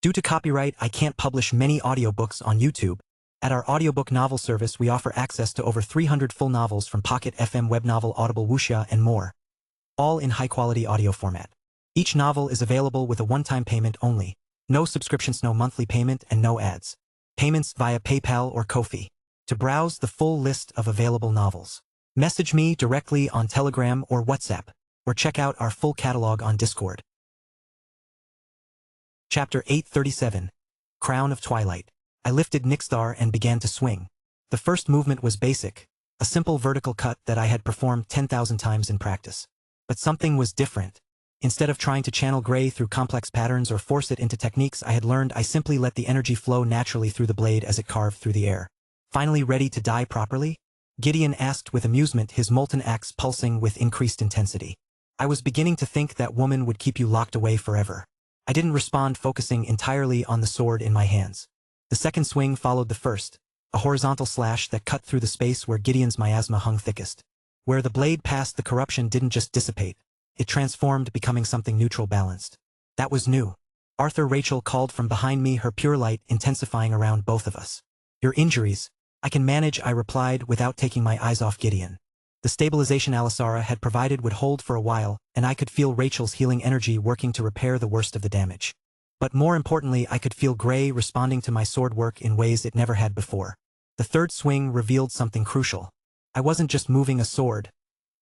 Due to copyright, I can't publish many audiobooks on YouTube. At our audiobook novel service, we offer access to over 300 full novels from Pocket FM, Webnovel, Audible, Wuxia, and more, all in high-quality audio format. Each novel is available with a one-time payment only. No subscriptions, no monthly payment, and no ads. Payments via PayPal or Ko-fi. To browse the full list of available novels, message me directly on Telegram or WhatsApp, or check out our full catalog on Discord. Chapter 837. Crown of Twilight. I lifted Nixstar and began to swing. The first movement was basic, a simple vertical cut that I had performed 10,000 times in practice. But something was different. Instead of trying to channel Gray through complex patterns or force it into techniques I had learned, I simply let the energy flow naturally through the blade as it carved through the air. Finally ready to die properly? Gideon asked with amusement, his molten axe pulsing with increased intensity. I was beginning to think that woman would keep you locked away forever. I didn't respond, focusing entirely on the sword in my hands. The second swing followed the first, a horizontal slash that cut through the space where Gideon's miasma hung thickest. Where the blade passed, the corruption didn't just dissipate. It transformed, becoming something neutral, balanced. That was new. Arthur, Rachel called from behind me, her pure light intensifying around both of us. Your injuries? I can manage, I replied without taking my eyes off Gideon. The stabilization Alisara had provided would hold for a while, and I could feel Rachel's healing energy working to repair the worst of the damage. But more importantly, I could feel Gray responding to my sword work in ways it never had before. The third swing revealed something crucial. I wasn't just moving a sword.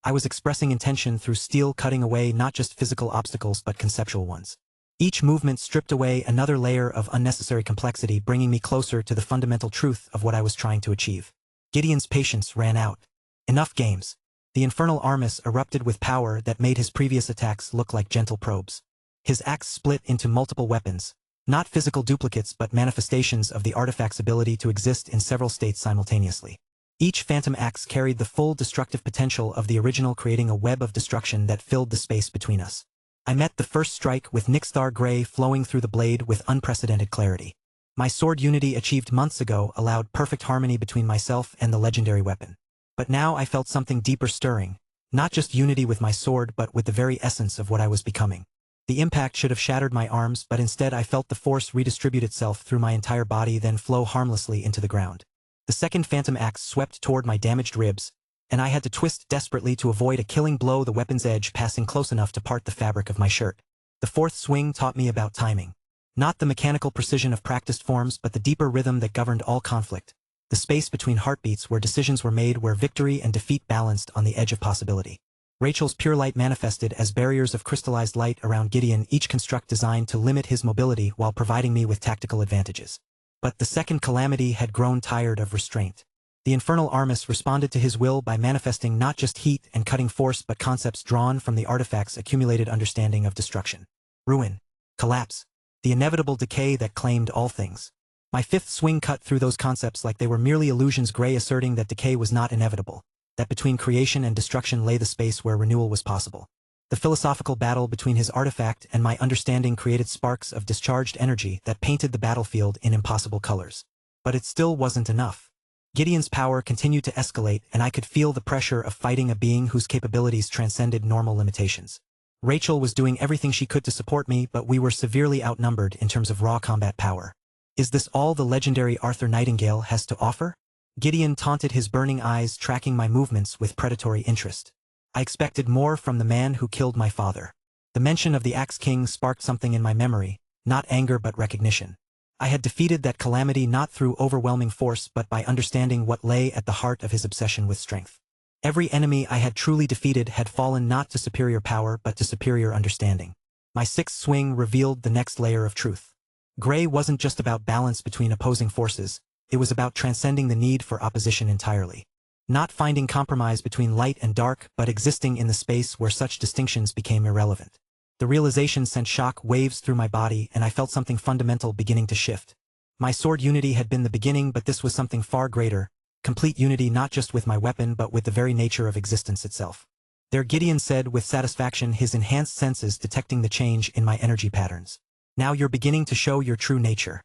I was expressing intention through steel, cutting away not just physical obstacles but conceptual ones. Each movement stripped away another layer of unnecessary complexity, bringing me closer to the fundamental truth of what I was trying to achieve. Gideon's patience ran out. Enough games. The infernal Armis erupted with power that made his previous attacks look like gentle probes. His axe split into multiple weapons, not physical duplicates but manifestations of the artifact's ability to exist in several states simultaneously. Each phantom axe carried the full destructive potential of the original, creating a web of destruction that filled the space between us. I met the first strike with Nixstar Gray flowing through the blade with unprecedented clarity. My sword unity achieved months ago allowed perfect harmony between myself and the legendary weapon. But now I felt something deeper stirring, not just unity with my sword but with the very essence of what I was becoming. The impact should have shattered my arms, but instead I felt the force redistribute itself through my entire body, then flow harmlessly into the ground. The second phantom axe swept toward my damaged ribs, and I had to twist desperately to avoid a killing blow, the weapon's edge passing close enough to part the fabric of my shirt. The fourth swing taught me about timing. Not the mechanical precision of practiced forms, but the deeper rhythm that governed all conflict. The space between heartbeats where decisions were made, where victory and defeat balanced on the edge of possibility. Rachel's pure light manifested as barriers of crystallized light around Gideon, each construct designed to limit his mobility while providing me with tactical advantages. But the second calamity had grown tired of restraint. The infernal Armis responded to his will by manifesting not just heat and cutting force but concepts drawn from the artifact's accumulated understanding of destruction. Ruin. Collapse. The inevitable decay that claimed all things. My fifth swing cut through those concepts like they were merely illusions, Gray asserting that decay was not inevitable, that between creation and destruction lay the space where renewal was possible. The philosophical battle between his artifact and my understanding created sparks of discharged energy that painted the battlefield in impossible colors. But it still wasn't enough. Gideon's power continued to escalate, and I could feel the pressure of fighting a being whose capabilities transcended normal limitations. Rachel was doing everything she could to support me, but we were severely outnumbered in terms of raw combat power. Is this all the legendary Arthur Nightingale has to offer? Gideon taunted, his burning eyes tracking my movements with predatory interest. I expected more from the man who killed my father. The mention of the Axe King sparked something in my memory, not anger but recognition. I had defeated that calamity not through overwhelming force but by understanding what lay at the heart of his obsession with strength. Every enemy I had truly defeated had fallen not to superior power but to superior understanding. My sixth swing revealed the next layer of truth. Gray wasn't just about balance between opposing forces. It was about transcending the need for opposition entirely. Not finding compromise between light and dark, but existing in the space where such distinctions became irrelevant. The realization sent shock waves through my body, and I felt something fundamental beginning to shift. My sword unity had been the beginning, but this was something far greater, complete unity not just with my weapon but with the very nature of existence itself. There, Gideon said with satisfaction, his enhanced senses detecting the change in my energy patterns. Now you're beginning to show your true nature.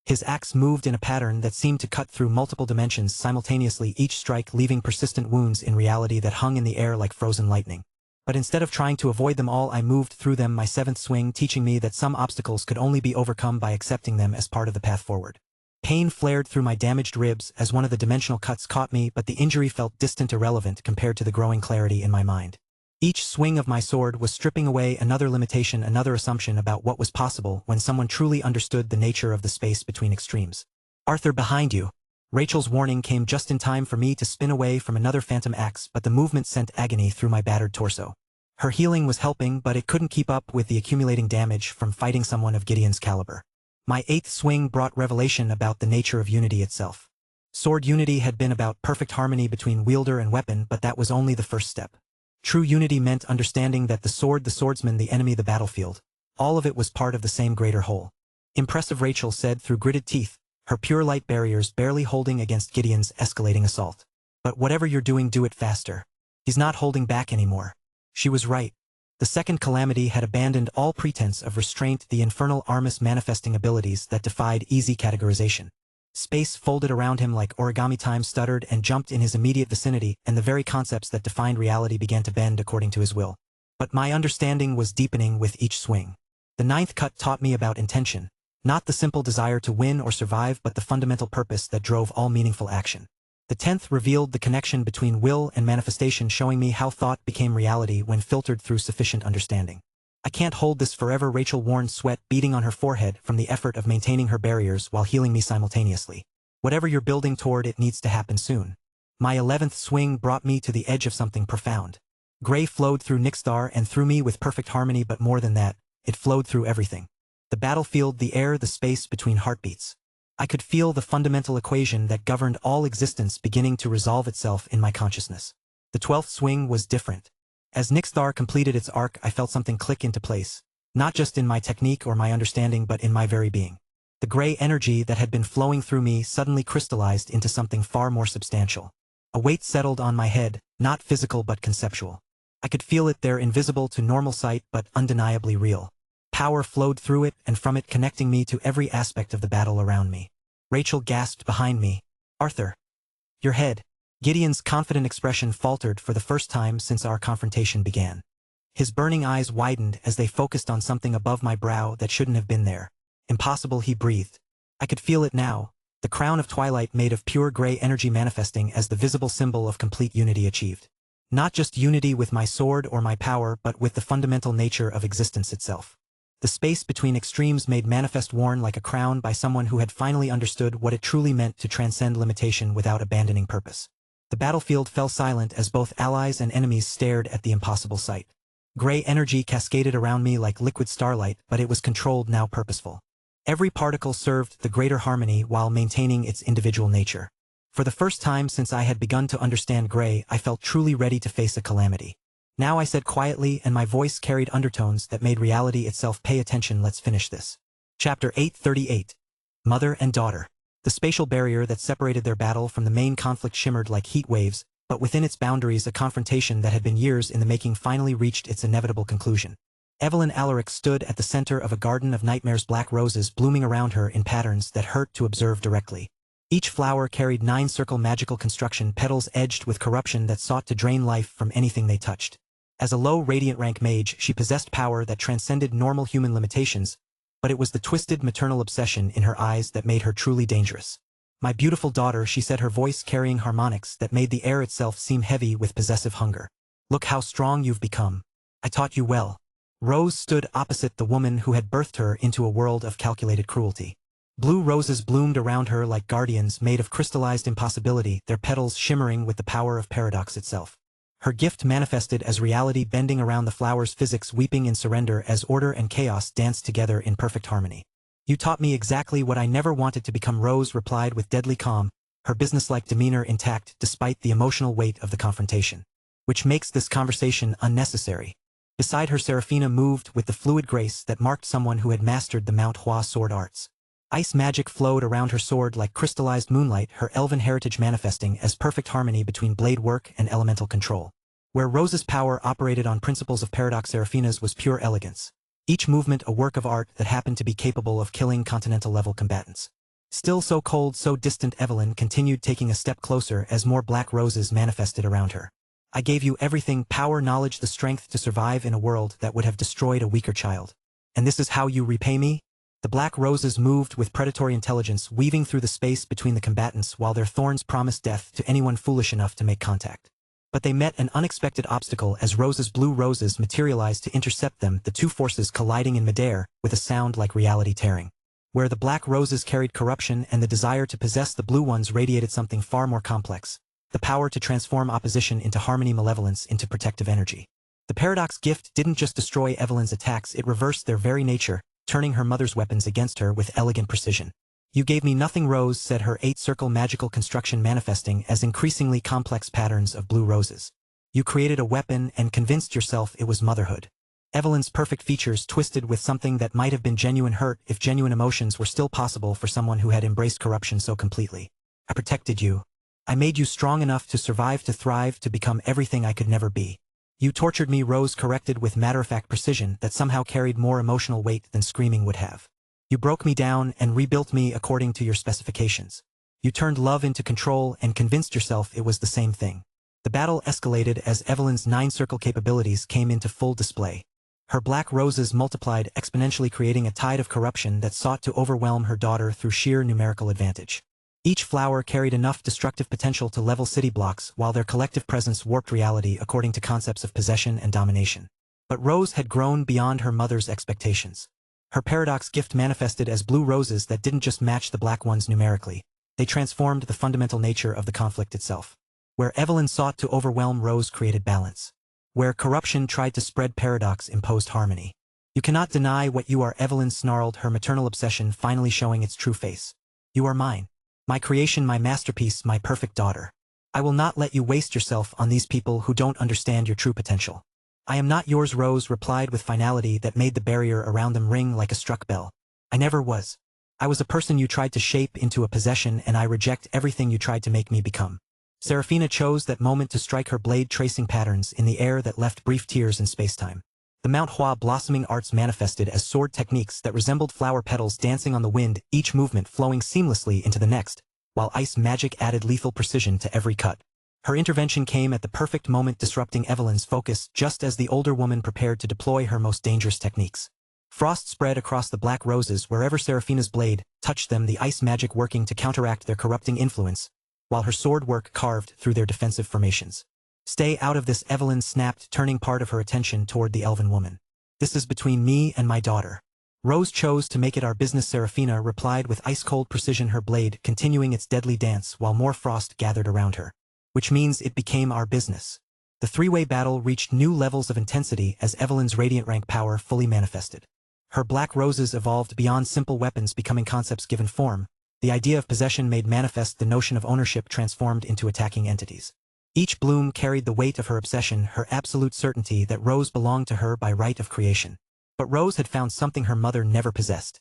His axe moved in a pattern that seemed to cut through multiple dimensions simultaneously, each strike leaving persistent wounds in reality that hung in the air like frozen lightning. But instead of trying to avoid them all, I moved through them, my seventh swing teaching me that some obstacles could only be overcome by accepting them as part of the path forward. Pain flared through my damaged ribs as one of the dimensional cuts caught me, but the injury felt distant, irrelevant compared to the growing clarity in my mind. Each swing of my sword was stripping away another limitation, another assumption about what was possible when someone truly understood the nature of the space between extremes. "Arthur, behind you!" Rachel's warning came just in time for me to spin away from another phantom axe, but the movement sent agony through my battered torso. Her healing was helping, but it couldn't keep up with the accumulating damage from fighting someone of Gideon's caliber. My eighth swing brought revelation about the nature of unity itself. Sword unity had been about perfect harmony between wielder and weapon, but that was only the first step. True unity meant understanding that the sword, the swordsman, the enemy, the battlefield, all of it was part of the same greater whole. "Impressive," Rachel said through gritted teeth, her pure light barriers barely holding against Gideon's escalating assault. "But whatever you're doing, do it faster. He's not holding back anymore." She was right. The second calamity had abandoned all pretense of restraint, the infernal Armus manifesting abilities that defied easy categorization. Space folded around him like origami, time stuttered and jumped in his immediate vicinity, and the very concepts that defined reality began to bend according to his will. But my understanding was deepening with each swing. The ninth cut taught me about intention, not the simple desire to win or survive, but the fundamental purpose that drove all meaningful action. The 10th revealed the connection between will and manifestation, showing me how thought became reality when filtered through sufficient understanding. "I can't hold this forever," Rachel warned, sweat beading on her forehead from the effort of maintaining her barriers while healing me simultaneously. "Whatever you're building toward, it needs to happen soon." My 11th swing brought me to the edge of something profound. Gray flowed through Nixthar and through me with perfect harmony, but more than that, it flowed through everything. The battlefield, the air, the space between heartbeats. I could feel the fundamental equation that governed all existence beginning to resolve itself in my consciousness. The 12th swing was different. As Nixthar completed its arc, I felt something click into place, not just in my technique or my understanding, but in my very being. The gray energy that had been flowing through me suddenly crystallized into something far more substantial. A weight settled on my head, not physical but conceptual. I could feel it there, invisible to normal sight but undeniably real. Power flowed through it and from it, connecting me to every aspect of the battle around me. Rachel gasped behind me, "Arthur, your head." Gideon's confident expression faltered for the first time since our confrontation began. His burning eyes widened as they focused on something above my brow that shouldn't have been there. "Impossible," he breathed. I could feel it now, the crown of twilight made of pure gray energy manifesting as the visible symbol of complete unity achieved. Not just unity with my sword or my power, but with the fundamental nature of existence itself. The space between extremes made manifest, worn like a crown by someone who had finally understood what it truly meant to transcend limitation without abandoning purpose. The battlefield fell silent as both allies and enemies stared at the impossible sight. Gray energy cascaded around me like liquid starlight, but it was controlled, now purposeful. Every particle served the greater harmony while maintaining its individual nature. For the first time since I had begun to understand gray, I felt truly ready to face a calamity. "Now," I said quietly, and my voice carried undertones that made reality itself pay attention, "let's finish this." Chapter 838. Mother and Daughter. The spatial barrier that separated their battle from the main conflict shimmered like heat waves, but within its boundaries a confrontation that had been years in the making finally reached its inevitable conclusion. Evelyn Alaric stood at the center of a garden of nightmares, black roses blooming around her in patterns that hurt to observe directly. Each flower carried 9-circle magical construction, petals edged with corruption that sought to drain life from anything they touched. As a low radiant rank mage, she possessed power that transcended normal human limitations, but it was the twisted maternal obsession in her eyes that made her truly dangerous. "My beautiful daughter," she said, her voice carrying harmonics that made the air itself seem heavy with possessive hunger. "Look how strong you've become. I taught you well." Rose stood opposite the woman who had birthed her into a world of calculated cruelty. Blue roses bloomed around her like guardians made of crystallized impossibility, their petals shimmering with the power of paradox itself. Her gift manifested as reality bending around the flower's physics, weeping in surrender as order and chaos danced together in perfect harmony. "You taught me exactly what I never wanted to become," Rose replied with deadly calm, her businesslike demeanor intact despite the emotional weight of the confrontation. "Which makes this conversation unnecessary." Beside her, Seraphina moved with the fluid grace that marked someone who had mastered the Mount Hua sword arts. Ice magic flowed around her sword like crystallized moonlight, her elven heritage manifesting as perfect harmony between blade work and elemental control. Where Rose's power operated on principles of paradox, Seraphina's was pure elegance. Each movement a work of art that happened to be capable of killing continental-level combatants. Still so cold, so distant, Evelyn continued, taking a step closer as more black roses manifested around her. I gave you everything: power, knowledge, the strength to survive in a world that would have destroyed a weaker child. And this is how you repay me? The black roses moved with predatory intelligence, weaving through the space between the combatants while their thorns promised death to anyone foolish enough to make contact. But they met an unexpected obstacle as Rose's blue roses materialized to intercept them, the two forces colliding in midair, with a sound like reality tearing. Where the black roses carried corruption and the desire to possess, the blue ones radiated something far more complex: the power to transform opposition into harmony, malevolence into protective energy. The paradox gift didn't just destroy Evelyn's attacks, it reversed their very nature, turning her mother's weapons against her with elegant precision. You gave me nothing, Rose said, her 8-circle magical construction manifesting as increasingly complex patterns of blue roses. You created a weapon and convinced yourself it was motherhood. Evelyn's perfect features twisted with something that might have been genuine hurt if genuine emotions were still possible for someone who had embraced corruption so completely. I protected you. I made you strong enough to survive, to thrive, to become everything I could never be. You tortured me, Rose corrected with matter-of-fact precision that somehow carried more emotional weight than screaming would have. You broke me down and rebuilt me according to your specifications. You turned love into control and convinced yourself it was the same thing. The battle escalated as Evelyn's 9-circle capabilities came into full display. Her black roses multiplied exponentially, creating a tide of corruption that sought to overwhelm her daughter through sheer numerical advantage. Each flower carried enough destructive potential to level city blocks, while their collective presence warped reality according to concepts of possession and domination. But Rose had grown beyond her mother's expectations. Her paradox gift manifested as blue roses that didn't just match the black ones numerically, they transformed the fundamental nature of the conflict itself. Where Evelyn sought to overwhelm, Rose created balance. Where corruption tried to spread, paradox imposed harmony. You cannot deny what you are, Evelyn snarled, her maternal obsession finally showing its true face. You are mine. My creation, my masterpiece, my perfect daughter. I will not let you waste yourself on these people who don't understand your true potential. I am not yours, Rose replied with finality that made the barrier around them ring like a struck bell. I never was. I was a person you tried to shape into a possession, and I reject everything you tried to make me become. Serafina chose that moment to strike her blade, tracing patterns in the air that left brief tears in spacetime. The Mount Hua blossoming arts manifested as sword techniques that resembled flower petals dancing on the wind, each movement flowing seamlessly into the next, while ice magic added lethal precision to every cut. Her intervention came at the perfect moment, disrupting Evelyn's focus just as the older woman prepared to deploy her most dangerous techniques. Frost spread across the black roses wherever Serafina's blade touched them, the ice magic working to counteract their corrupting influence, while her sword work carved through their defensive formations. Stay out of this, Evelyn snapped, turning part of her attention toward the elven woman. This is between me and my daughter. Rose chose to make it our business, Serafina replied with ice-cold precision, her blade continuing its deadly dance while more frost gathered around her. Which means it became our business. The three-way battle reached new levels of intensity as Evelyn's radiant rank power fully manifested. Her black roses evolved beyond simple weapons, becoming concepts given form. The idea of possession made manifest, the notion of ownership transformed into attacking entities. Each bloom carried the weight of her obsession, her absolute certainty that Rose belonged to her by right of creation. But Rose had found something her mother never possessed: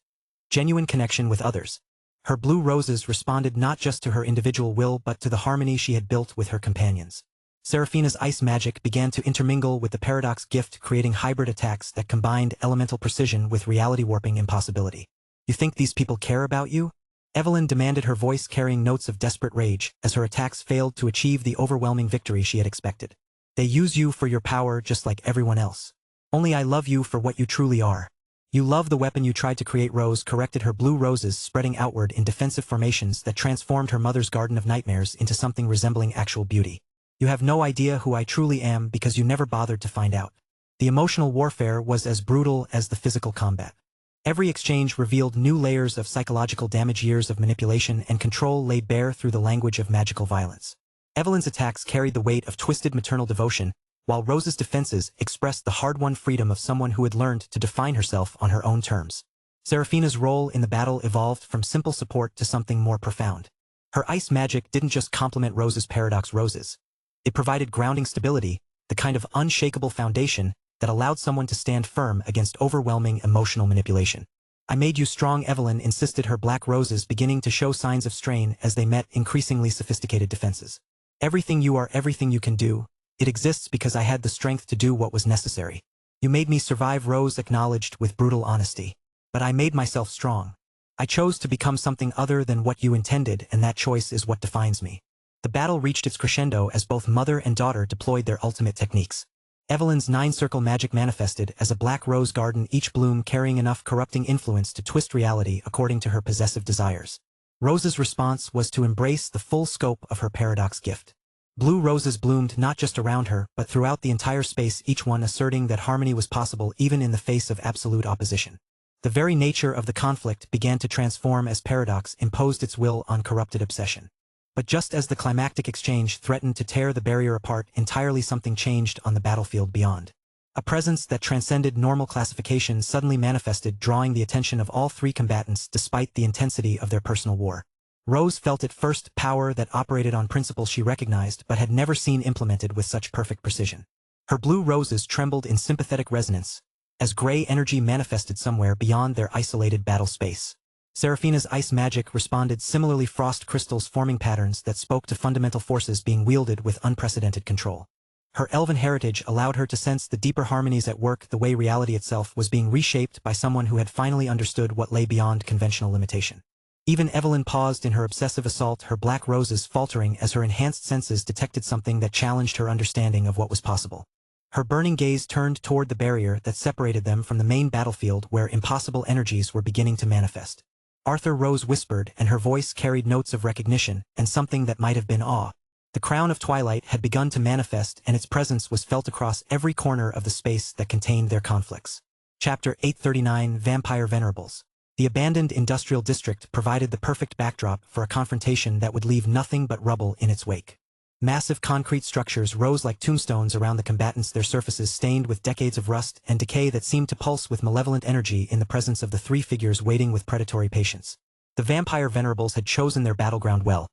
genuine connection with others. Her blue roses responded not just to her individual will but to the harmony she had built with her companions. Serafina's ice magic began to intermingle with the paradox gift, creating hybrid attacks that combined elemental precision with reality-warping impossibility. You think these people care about you? Evelyn demanded, her voice carrying notes of desperate rage, as her attacks failed to achieve the overwhelming victory she had expected. They use you for your power just like everyone else. Only I love you for what you truly are. You love the weapon you tried to create, Rose corrected, her blue roses spreading outward in defensive formations that transformed her mother's garden of nightmares into something resembling actual beauty. You have no idea who I truly am because you never bothered to find out. The emotional warfare was as brutal as the physical combat. Every exchange revealed new layers of psychological damage, years of manipulation and control laid bare through the language of magical violence. Evelyn's attacks carried the weight of twisted maternal devotion, while Rose's defenses expressed the hard-won freedom of someone who had learned to define herself on her own terms. Serafina's role in the battle evolved from simple support to something more profound. Her ice magic didn't just complement Rose's paradox roses. It provided grounding stability, the kind of unshakable foundation that allowed someone to stand firm against overwhelming emotional manipulation. I made you strong, Evelyn insisted, her black roses beginning to show signs of strain as they met increasingly sophisticated defenses. Everything you are, everything you can do, it exists because I had the strength to do what was necessary. You made me survive, Rose acknowledged with brutal honesty. But I made myself strong. I chose to become something other than what you intended, and that choice is what defines me. The battle reached its crescendo as both mother and daughter deployed their ultimate techniques. Evelyn's nine-circle magic manifested as a black rose garden, each bloom carrying enough corrupting influence to twist reality according to her possessive desires. Rose's response was to embrace the full scope of her paradox gift. Blue roses bloomed not just around her, but throughout the entire space, each one asserting that harmony was possible even in the face of absolute opposition. The very nature of the conflict began to transform as paradox imposed its will on corrupted obsession. But just as the climactic exchange threatened to tear the barrier apart entirely, something changed on the battlefield beyond. A presence that transcended normal classification suddenly manifested, drawing the attention of all three combatants despite the intensity of their personal war. Rose felt at first power that operated on principles she recognized but had never seen implemented with such perfect precision. Her blue roses trembled in sympathetic resonance, as gray energy manifested somewhere beyond their isolated battle space. Seraphina's ice magic responded similarly, frost crystals forming patterns that spoke to fundamental forces being wielded with unprecedented control. Her elven heritage allowed her to sense the deeper harmonies at work, the way reality itself was being reshaped by someone who had finally understood what lay beyond conventional limitation. Even Evelyn paused in her obsessive assault, her black roses faltering as her enhanced senses detected something that challenged her understanding of what was possible. Her burning gaze turned toward the barrier that separated them from the main battlefield, where impossible energies were beginning to manifest. Arthur Rose whispered, and her voice carried notes of recognition and something that might have been awe. The crown of twilight had begun to manifest, and its presence was felt across every corner of the space that contained their conflicts. Chapter 839 Vampire Venerables. The abandoned industrial district provided the perfect backdrop for a confrontation that would leave nothing but rubble in its wake. Massive concrete structures rose like tombstones around the combatants, their surfaces stained with decades of rust and decay that seemed to pulse with malevolent energy in the presence of the three figures waiting with predatory patience. The vampire venerables had chosen their battleground well,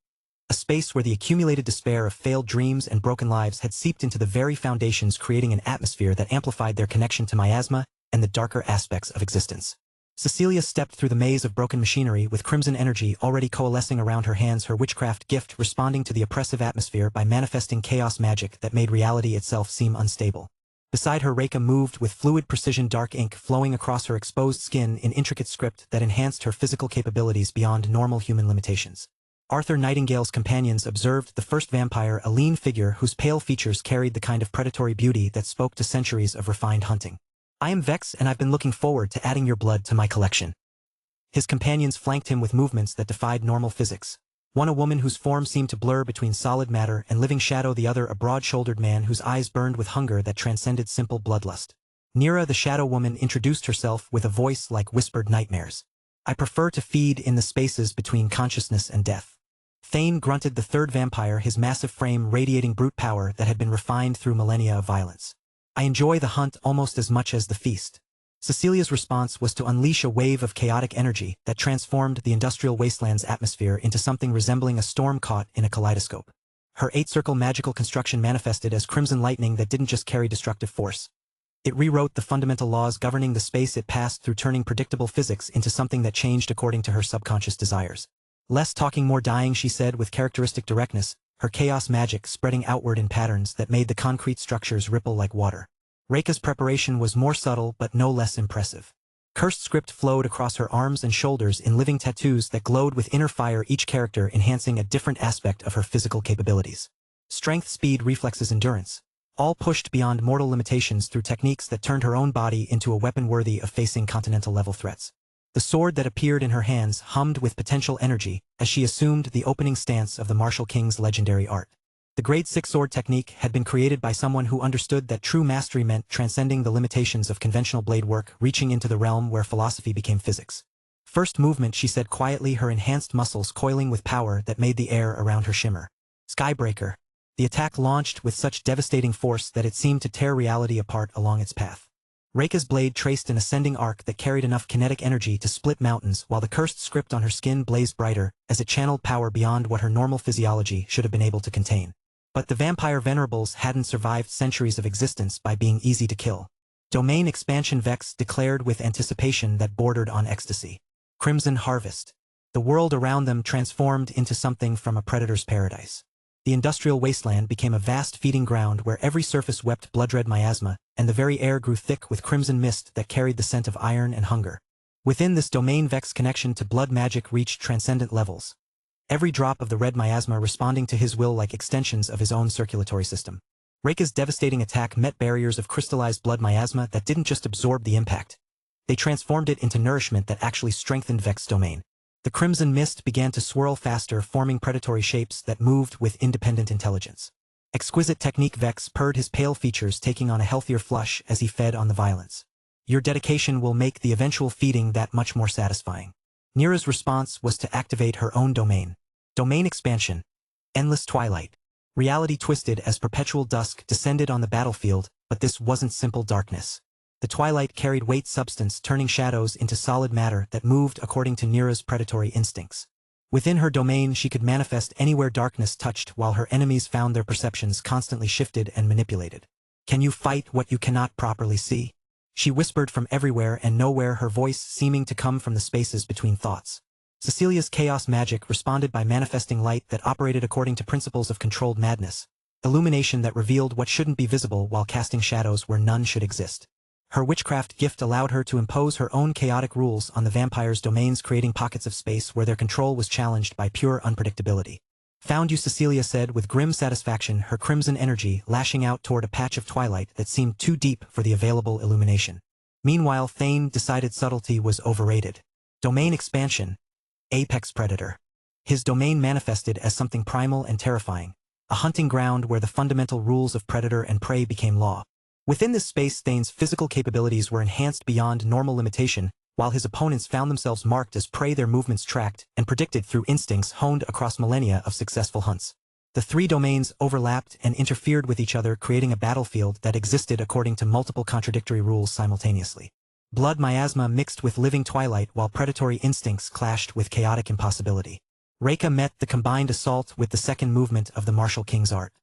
a space where the accumulated despair of failed dreams and broken lives had seeped into the very foundations, creating an atmosphere that amplified their connection to miasma and the darker aspects of existence. Cecilia stepped through the maze of broken machinery with crimson energy already coalescing around her hands, her witchcraft gift responding to the oppressive atmosphere by manifesting chaos magic that made reality itself seem unstable. Beside her, Reika moved with fluid precision, dark ink flowing across her exposed skin in intricate script that enhanced her physical capabilities beyond normal human limitations. Arthur Nightingale's companions observed the first vampire, a lean figure whose pale features carried the kind of predatory beauty that spoke to centuries of refined hunting. "I am Vex, and I've been looking forward to adding your blood to my collection." His companions flanked him with movements that defied normal physics. One a woman whose form seemed to blur between solid matter and living shadow, the other a broad-shouldered man whose eyes burned with hunger that transcended simple bloodlust. Nira, the shadow woman, introduced herself with a voice like whispered nightmares. "I prefer to feed in the spaces between consciousness and death." Thane grunted, the third vampire, his massive frame radiating brute power that had been refined through millennia of violence. "I enjoy the hunt almost as much as the feast." Cecilia's response was to unleash a wave of chaotic energy that transformed the industrial wasteland's atmosphere into something resembling a storm caught in a kaleidoscope. Her eight-circle magical construction manifested as crimson lightning that didn't just carry destructive force. It rewrote the fundamental laws governing the space it passed through, turning predictable physics into something that changed according to her subconscious desires. "Less talking, more dying," she said with characteristic directness, her chaos magic spreading outward in patterns that made the concrete structures ripple like water. Reika's preparation was more subtle but no less impressive. Cursed script flowed across her arms and shoulders in living tattoos that glowed with inner fire, each character enhancing a different aspect of her physical capabilities. Strength, speed, reflexes, endurance. All pushed beyond mortal limitations through techniques that turned her own body into a weapon worthy of facing continental-level threats. The sword that appeared in her hands hummed with potential energy as she assumed the opening stance of the martial king's legendary art. The Grade 6 sword technique had been created by someone who understood that true mastery meant transcending the limitations of conventional blade work, reaching into the realm where philosophy became physics. "First movement," she said quietly, her enhanced muscles coiling with power that made the air around her shimmer. "Skybreaker." The attack launched with such devastating force that it seemed to tear reality apart along its path. Reika's blade traced an ascending arc that carried enough kinetic energy to split mountains, while the cursed script on her skin blazed brighter as it channeled power beyond what her normal physiology should have been able to contain. But the vampire venerables hadn't survived centuries of existence by being easy to kill. Domain expansion, Vex declared with anticipation that bordered on ecstasy. Crimson harvest. The world around them transformed into something from a predator's paradise. The industrial wasteland became a vast feeding ground where every surface wept blood-red miasma, and the very air grew thick with crimson mist that carried the scent of iron and hunger. Within this domain, Vex's connection to blood magic reached transcendent levels. every drop of the red miasma responding to his will like extensions of his own circulatory system. Reika's devastating attack met barriers of crystallized blood miasma that didn't just absorb the impact. They transformed it into nourishment that actually strengthened Vex's domain. The crimson mist began to swirl faster, forming predatory shapes that moved with independent intelligence. Exquisite technique. Vex purred, his pale features taking on a healthier flush as he fed on the violence. Your dedication will make the eventual feeding that much more satisfying. Nira's response was to activate her own domain. Domain expansion. Endless twilight. Reality twisted as perpetual dusk descended on the battlefield, but this wasn't simple darkness. The twilight carried weight substance, turning shadows into solid matter that moved according to Nira's predatory instincts. Within her domain she could manifest anywhere darkness touched, while her enemies found their perceptions constantly shifted and manipulated. Can you fight what you cannot properly see? She whispered from everywhere and nowhere, her voice seeming to come from the spaces between thoughts. Cecilia's chaos magic responded by manifesting light that operated according to principles of controlled madness, illumination that revealed what shouldn't be visible while casting shadows where none should exist. Her witchcraft gift allowed her to impose her own chaotic rules on the vampires' domains, creating pockets of space where their control was challenged by pure unpredictability. Found you, Cecilia said with grim satisfaction, her crimson energy lashing out toward a patch of twilight that seemed too deep for the available illumination. Meanwhile, Thane decided subtlety was overrated. Domain expansion. Apex predator. His domain manifested as something primal and terrifying, a hunting ground where the fundamental rules of predator and prey became law. Within this space, Thane's physical capabilities were enhanced beyond normal limitation, while his opponents found themselves marked as prey, their movements tracked and predicted through instincts honed across millennia of successful hunts. The three domains overlapped and interfered with each other, creating a battlefield that existed according to multiple contradictory rules simultaneously. Blood miasma mixed with living twilight, while predatory instincts clashed with chaotic impossibility. Reika met the combined assault with the second movement of the martial king's art.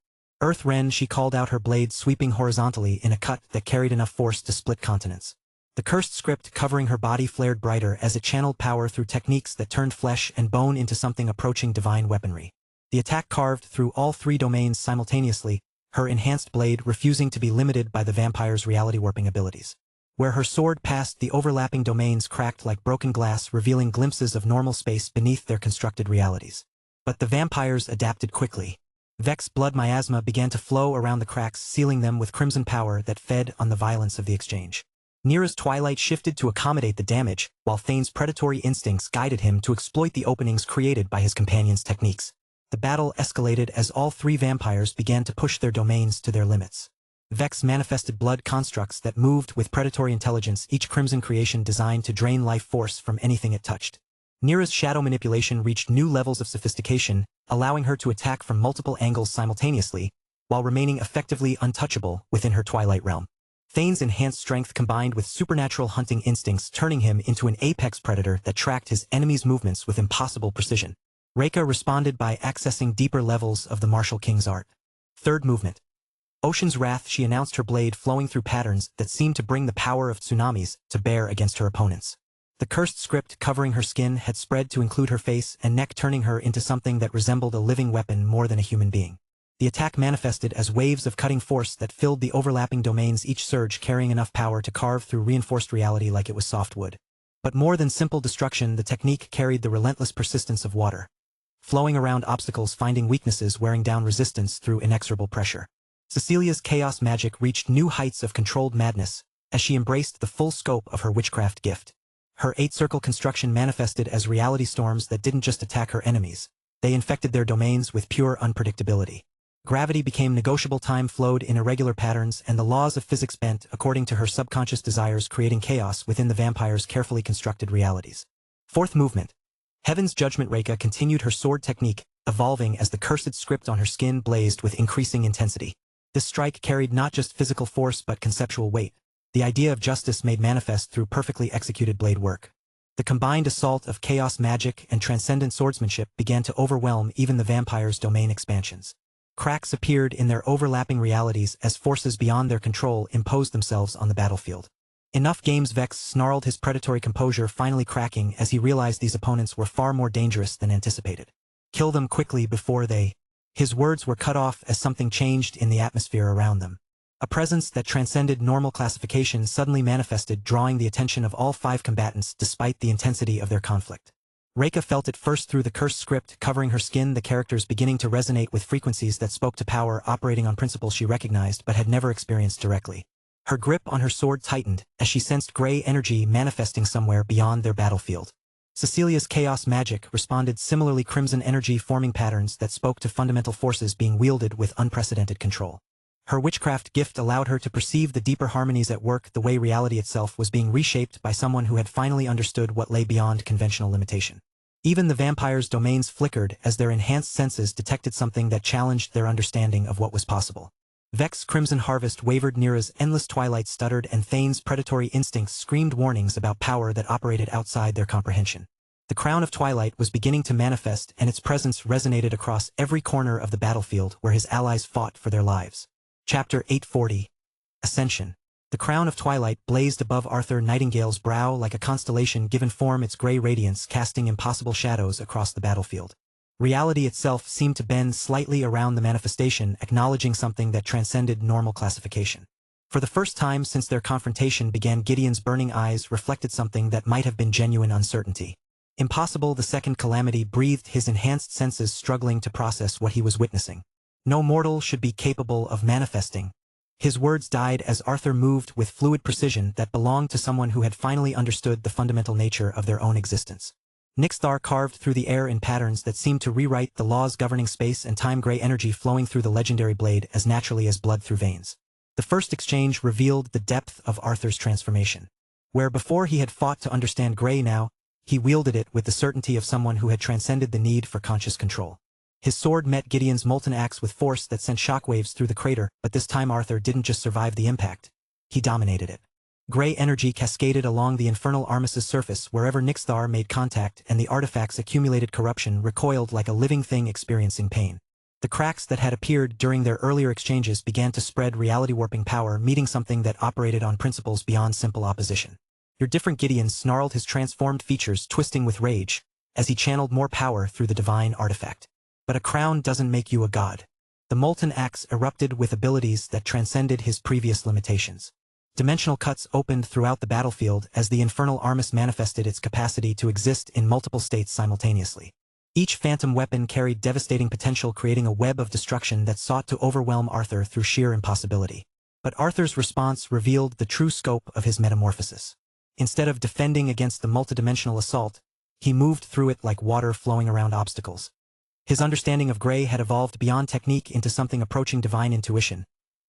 Earth Ren, she called out, her blade sweeping horizontally in a cut that carried enough force to split continents. The cursed script covering her body flared brighter as it channeled power through techniques that turned flesh and bone into something approaching divine weaponry. The attack carved through all three domains simultaneously, her enhanced blade refusing to be limited by the vampire's reality-warping abilities. Where her sword passed, the overlapping domains cracked like broken glass, revealing glimpses of normal space beneath their constructed realities. But the vampires adapted quickly. Vex's blood miasma began to flow around the cracks, sealing them with crimson power that fed on the violence of the exchange. Nira's twilight shifted to accommodate the damage, while Thane's predatory instincts guided him to exploit the openings created by his companion's techniques. The battle escalated as all three vampires began to push their domains to their limits. Vex manifested blood constructs that moved with predatory intelligence, each crimson creation designed to drain life force from anything it touched. Nira's shadow manipulation reached new levels of sophistication, allowing her to attack from multiple angles simultaneously, while remaining effectively untouchable within her twilight realm. Thane's enhanced strength combined with supernatural hunting instincts, turning him into an apex predator that tracked his enemy's movements with impossible precision. Reika responded by accessing deeper levels of the martial king's art. Third movement. Ocean's Wrath, she announced, her blade flowing through patterns that seemed to bring the power of tsunamis to bear against her opponents. The cursed script covering her skin had spread to include her face and neck, turning her into something that resembled a living weapon more than a human being. The attack manifested as waves of cutting force that filled the overlapping domains, each surge carrying enough power to carve through reinforced reality like it was soft wood. But more than simple destruction, the technique carried the relentless persistence of water, flowing around obstacles, finding weaknesses, wearing down resistance through inexorable pressure. Cecilia's chaos magic reached new heights of controlled madness as she embraced the full scope of her witchcraft gift. Her eight-circle construction manifested as reality storms that didn't just attack her enemies, they infected their domains with pure unpredictability. Gravity became negotiable, time flowed in irregular patterns, and the laws of physics bent according to her subconscious desires, creating chaos within the vampire's carefully constructed realities. Fourth movement. Heaven's Judgment. Reika continued her sword technique, evolving as the cursed script on her skin blazed with increasing intensity. This strike carried not just physical force but conceptual weight, the idea of justice made manifest through perfectly executed blade work. The combined assault of chaos magic and transcendent swordsmanship began to overwhelm even the vampire's domain expansions. Cracks appeared in their overlapping realities as forces beyond their control imposed themselves on the battlefield. Enough games. Vex snarled, his predatory composure finally cracking as he realized these opponents were far more dangerous than anticipated. Kill them quickly before they... His words were cut off as something changed in the atmosphere around them. A presence that transcended normal classification suddenly manifested, drawing the attention of all five combatants despite the intensity of their conflict. Reika felt it first through the cursed script covering her skin, the characters beginning to resonate with frequencies that spoke to power operating on principles she recognized but had never experienced directly. Her grip on her sword tightened as she sensed gray energy manifesting somewhere beyond their battlefield. Cecilia's chaos magic responded similarly, crimson energy forming patterns that spoke to fundamental forces being wielded with unprecedented control. Her witchcraft gift allowed her to perceive the deeper harmonies at work, the way reality itself was being reshaped by someone who had finally understood what lay beyond conventional limitation. Even the vampire's domains flickered as their enhanced senses detected something that challenged their understanding of what was possible. Vex's crimson harvest wavered, Nira's endless twilight stuttered, and Thane's predatory instincts screamed warnings about power that operated outside their comprehension. The crown of twilight was beginning to manifest, and its presence resonated across every corner of the battlefield where his allies fought for their lives. Chapter 840. Ascension. The crown of twilight blazed above Arthur Nightingale's brow like a constellation given form, its gray radiance casting impossible shadows across the battlefield. Reality itself seemed to bend slightly around the manifestation, acknowledging something that transcended normal classification. For the first time since their confrontation began, Gideon's burning eyes reflected something that might have been genuine uncertainty. Impossible, the second calamity breathed, his enhanced senses struggling to process what he was witnessing. No mortal should be capable of manifesting. His words died as Arthur moved with fluid precision that belonged to someone who had finally understood the fundamental nature of their own existence. Nixthar carved through the air in patterns that seemed to rewrite the laws governing space and time, gray energy flowing through the legendary blade as naturally as blood through veins. The first exchange revealed the depth of Arthur's transformation. Where before he had fought to understand gray, now he wielded it with the certainty of someone who had transcended the need for conscious control. His sword met Gideon's molten axe with force that sent shockwaves through the crater, but this time Arthur didn't just survive the impact. He dominated it. Gray energy cascaded along the infernal armistice's surface wherever Nixthar made contact, and the artifact's accumulated corruption recoiled like a living thing experiencing pain. The cracks that had appeared during their earlier exchanges began to spread reality-warping power, meeting something that operated on principles beyond simple opposition. Your different Gideon snarled, his transformed features twisting with rage, as he channeled more power through the divine artifact. But a crown doesn't make you a god. The molten axe erupted with abilities that transcended his previous limitations. Dimensional cuts opened throughout the battlefield as the infernal armis manifested its capacity to exist in multiple states simultaneously. Each phantom weapon carried devastating potential, creating a web of destruction that sought to overwhelm Arthur through sheer impossibility. But Arthur's response revealed the true scope of his metamorphosis. Instead of defending against the multidimensional assault, he moved through it like water flowing around obstacles. His understanding of gray had evolved beyond technique into something approaching divine intuition.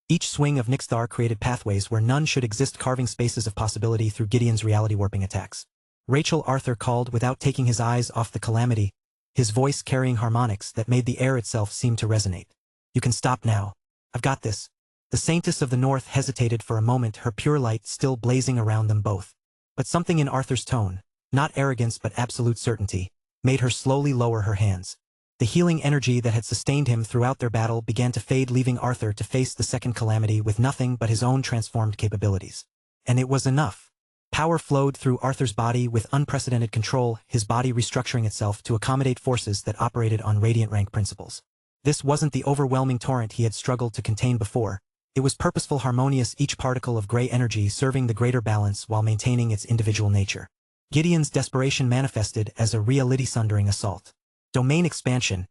Each swing of Nixthar created pathways where none should exist, carving spaces of possibility through Gideon's reality-warping attacks. Rachel, Arthur called without taking his eyes off the calamity, his voice carrying harmonics that made the air itself seem to resonate. You can stop now. I've got this. The Saintess of the North hesitated for a moment, her pure light still blazing around them both. But something in Arthur's tone, not arrogance but absolute certainty, made her slowly lower her hands. The healing energy that had sustained him throughout their battle began to fade, leaving Arthur to face the second calamity with nothing but his own transformed capabilities. And it was enough. Power flowed through Arthur's body with unprecedented control, his body restructuring itself to accommodate forces that operated on radiant rank principles. This wasn't the overwhelming torrent he had struggled to contain before. It was purposeful, harmonious, each particle of gray energy serving the greater balance while maintaining its individual nature. Gideon's desperation manifested as a reality-sundering assault. Domain expansion.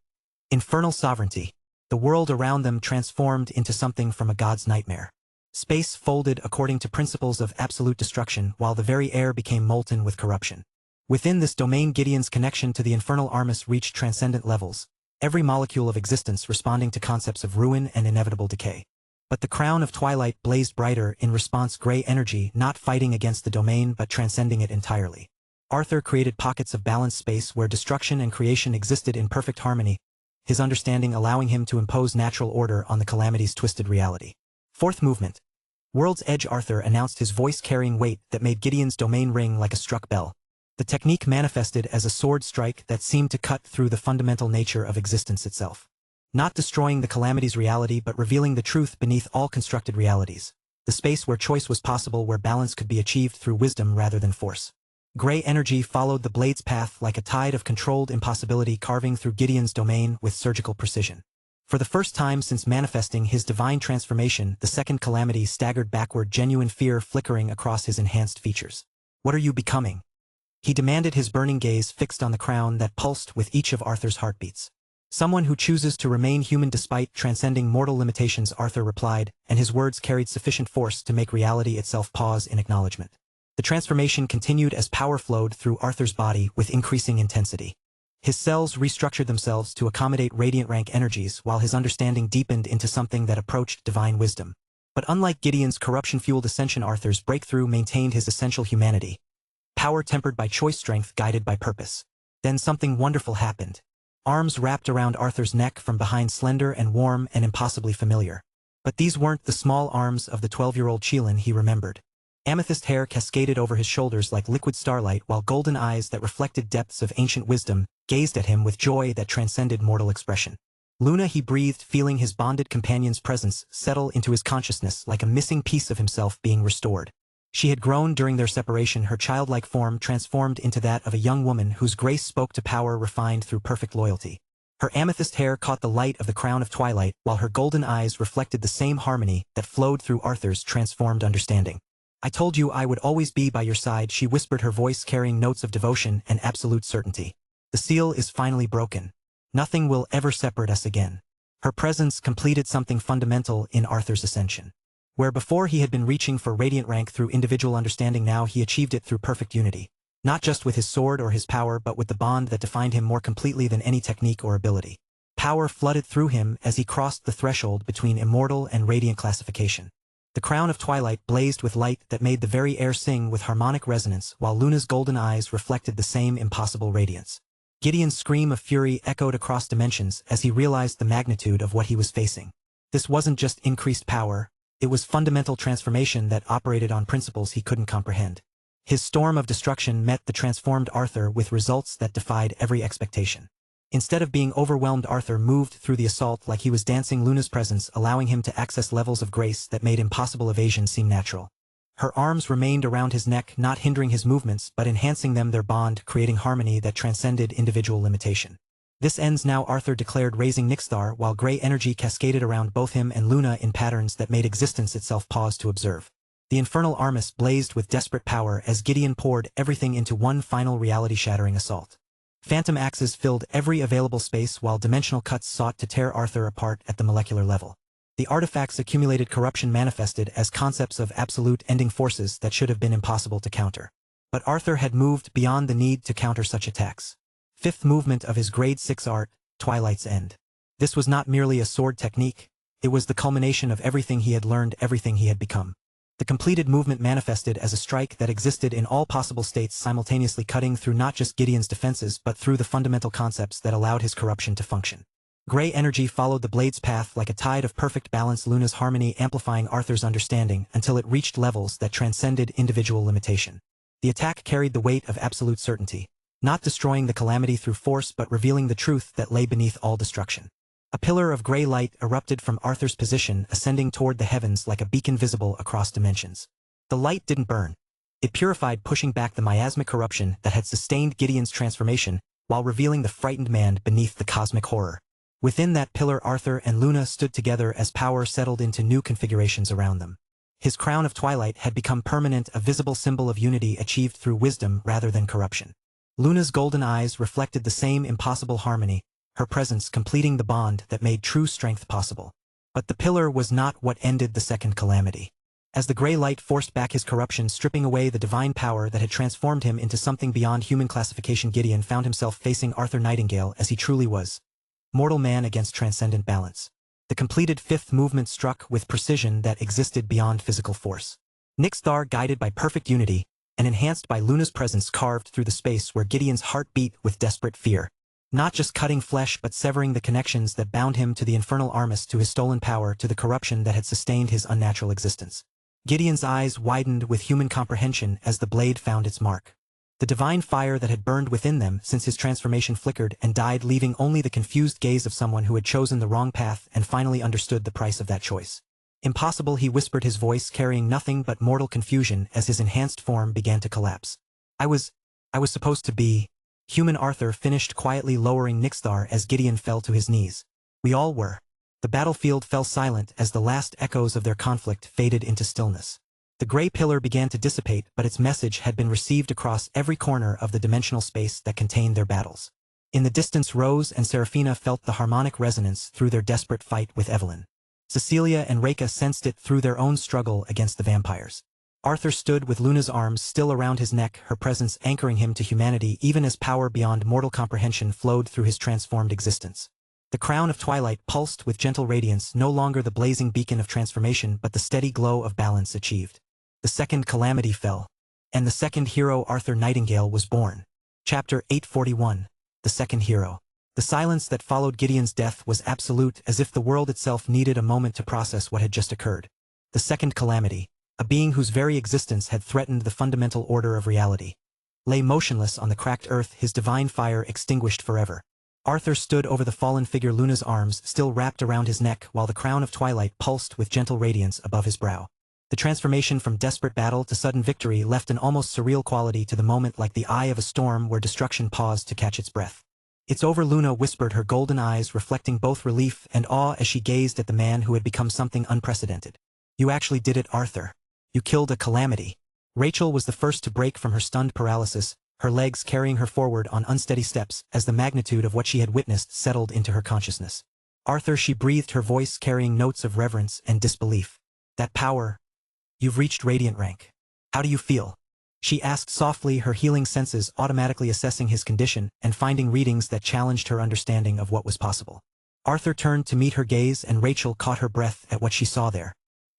Infernal sovereignty. The world around them transformed into something from a god's nightmare. Space folded according to principles of absolute destruction, while the very air became molten with corruption. Within this domain, Gideon's connection to the infernal armis reached transcendent levels, every molecule of existence responding to concepts of ruin and inevitable decay. But the crown of twilight blazed brighter in response, gray energy not fighting against the domain but transcending it entirely. Arthur created pockets of balanced space where destruction and creation existed in perfect harmony, his understanding allowing him to impose natural order on the calamity's twisted reality. Fourth movement. World's Edge. Arthur announced, his voice carrying weight that made Gideon's domain ring like a struck bell. The technique manifested as a sword strike that seemed to cut through the fundamental nature of existence itself. Not destroying the calamity's reality but revealing the truth beneath all constructed realities. The space where choice was possible, where balance could be achieved through wisdom rather than force. Gray energy followed the blade's path like a tide of controlled impossibility, carving through Gideon's domain with surgical precision. For the first time since manifesting his divine transformation, the second calamity staggered backward, genuine fear flickering across his enhanced features. What are you becoming? He demanded, his burning gaze fixed on the crown that pulsed with each of Arthur's heartbeats. "Someone who chooses to remain human despite transcending mortal limitations," Arthur replied, and his words carried sufficient force to make reality itself pause in acknowledgement. The transformation continued as power flowed through Arthur's body with increasing intensity. His cells restructured themselves to accommodate radiant rank energies, while his understanding deepened into something that approached divine wisdom. But unlike Gideon's corruption-fueled ascension, Arthur's breakthrough maintained his essential humanity. Power tempered by choice, strength guided by purpose. Then something wonderful happened. Arms wrapped around Arthur's neck from behind, slender and warm and impossibly familiar. But these weren't the small arms of the 12-year-old Chelan he remembered. Amethyst hair cascaded over his shoulders like liquid starlight, while golden eyes that reflected depths of ancient wisdom gazed at him with joy that transcended mortal expression. "Luna," he breathed, feeling his bonded companion's presence settle into his consciousness like a missing piece of himself being restored. She had grown during their separation, her childlike form transformed into that of a young woman whose grace spoke to power refined through perfect loyalty. Her amethyst hair caught the light of the crown of twilight, while her golden eyes reflected the same harmony that flowed through Arthur's transformed understanding. "I told you I would always be by your side," she whispered, her voice carrying notes of devotion and absolute certainty. "The seal is finally broken. Nothing will ever separate us again." Her presence completed something fundamental in Arthur's ascension. Where before he had been reaching for radiant rank through individual understanding, now he achieved it through perfect unity. Not just with his sword or his power, but with the bond that defined him more completely than any technique or ability. Power flooded through him as he crossed the threshold between immortal and radiant classification. The crown of twilight blazed with light that made the very air sing with harmonic resonance, while Luna's golden eyes reflected the same impossible radiance. Gideon's scream of fury echoed across dimensions as he realized the magnitude of what he was facing. This wasn't just increased power. It was fundamental transformation that operated on principles he couldn't comprehend. His storm of destruction met the transformed Arthur with results that defied every expectation. Instead of being overwhelmed, Arthur moved through the assault like he was dancing, Luna's presence allowing him to access levels of grace that made impossible evasion seem natural. Her arms remained around his neck, not hindering his movements but enhancing them, their bond creating harmony that transcended individual limitation. "This ends now," Arthur declared, raising Nixthar, while gray energy cascaded around both him and Luna in patterns that made existence itself pause to observe. The infernal armis blazed with desperate power as Gideon poured everything into one final reality-shattering assault. Phantom axes filled every available space, while dimensional cuts sought to tear Arthur apart at the molecular level. The artifacts accumulated corruption manifested as concepts of absolute ending forces that should have been impossible to counter. But Arthur had moved beyond the need to counter such attacks. Fifth movement of his Grade 6 art, Twilight's End. This was not merely a sword technique, it was the culmination of everything he had learned, everything he had become. The completed movement manifested as a strike that existed in all possible states, simultaneously cutting through not just Gideon's defenses but through the fundamental concepts that allowed his corruption to function. Gray energy followed the blade's path like a tide of perfect balance, Luna's harmony amplifying Arthur's understanding until it reached levels that transcended individual limitation. The attack carried the weight of absolute certainty, not destroying the calamity through force but revealing the truth that lay beneath all destruction. A pillar of gray light erupted from Arthur's position, ascending toward the heavens like a beacon visible across dimensions. The light didn't burn. It purified, pushing back the miasmic corruption that had sustained Gideon's transformation, while revealing the frightened man beneath the cosmic horror. Within that pillar, Arthur and Luna stood together as power settled into new configurations around them. His crown of twilight had become permanent, a visible symbol of unity achieved through wisdom rather than corruption. Luna's golden eyes reflected the same impossible harmony, her presence completing the bond that made true strength possible. But the pillar was not what ended the second calamity. As the gray light forced back his corruption, stripping away the divine power that had transformed him into something beyond human classification, Gideon found himself facing Arthur Nightingale as he truly was. Mortal man against transcendent balance. The completed fifth movement struck with precision that existed beyond physical force. Nixthar, guided by perfect unity, and enhanced by Luna's presence, carved through the space where Gideon's heart beat with desperate fear. Not just cutting flesh but severing the connections that bound him to the infernal armis, to his stolen power, to the corruption that had sustained his unnatural existence. Gideon's eyes widened with human comprehension as the blade found its mark. The divine fire that had burned within them since his transformation flickered and died, leaving only the confused gaze of someone who had chosen the wrong path and finally understood the price of that choice. "Impossible," he whispered, his voice carrying nothing but mortal confusion as his enhanced form began to collapse. I was supposed to be human," Arthur finished quietly, lowering Nixthar as Gideon fell to his knees. "We all were." The battlefield fell silent as the last echoes of their conflict faded into stillness. The gray pillar began to dissipate, but its message had been received across every corner of the dimensional space that contained their battles. In the distance, Rose and Serafina felt the harmonic resonance through their desperate fight with Evelyn. Cecilia and Reika sensed it through their own struggle against the vampires. Arthur stood with Luna's arms still around his neck, her presence anchoring him to humanity even as power beyond mortal comprehension flowed through his transformed existence. The crown of twilight pulsed with gentle radiance, no longer the blazing beacon of transformation but the steady glow of balance achieved. The second calamity fell, and the second hero, Arthur Nightingale, was born. Chapter 841. The Second Hero. The silence that followed Gideon's death was absolute, as if the world itself needed a moment to process what had just occurred. The second calamity, a being whose very existence had threatened the fundamental order of reality, lay motionless on the cracked earth, his divine fire extinguished forever. Arthur stood over the fallen figure, Luna's arms still wrapped around his neck, while the crown of twilight pulsed with gentle radiance above his brow. The transformation from desperate battle to sudden victory left an almost surreal quality to the moment, like the eye of a storm where destruction paused to catch its breath. "It's over," Luna whispered, her golden eyes reflecting both relief and awe as she gazed at the man who had become something unprecedented. "You actually did it, Arthur. You killed a calamity." Rachel was the first to break from her stunned paralysis, her legs carrying her forward on unsteady steps as the magnitude of what she had witnessed settled into her consciousness. "Arthur," she breathed, her voice carrying notes of reverence and disbelief. "That power... You've reached radiant rank. How do you feel?" she asked softly, her healing senses automatically assessing his condition and finding readings that challenged her understanding of what was possible. Arthur turned to meet her gaze, and Rachel caught her breath at what she saw there.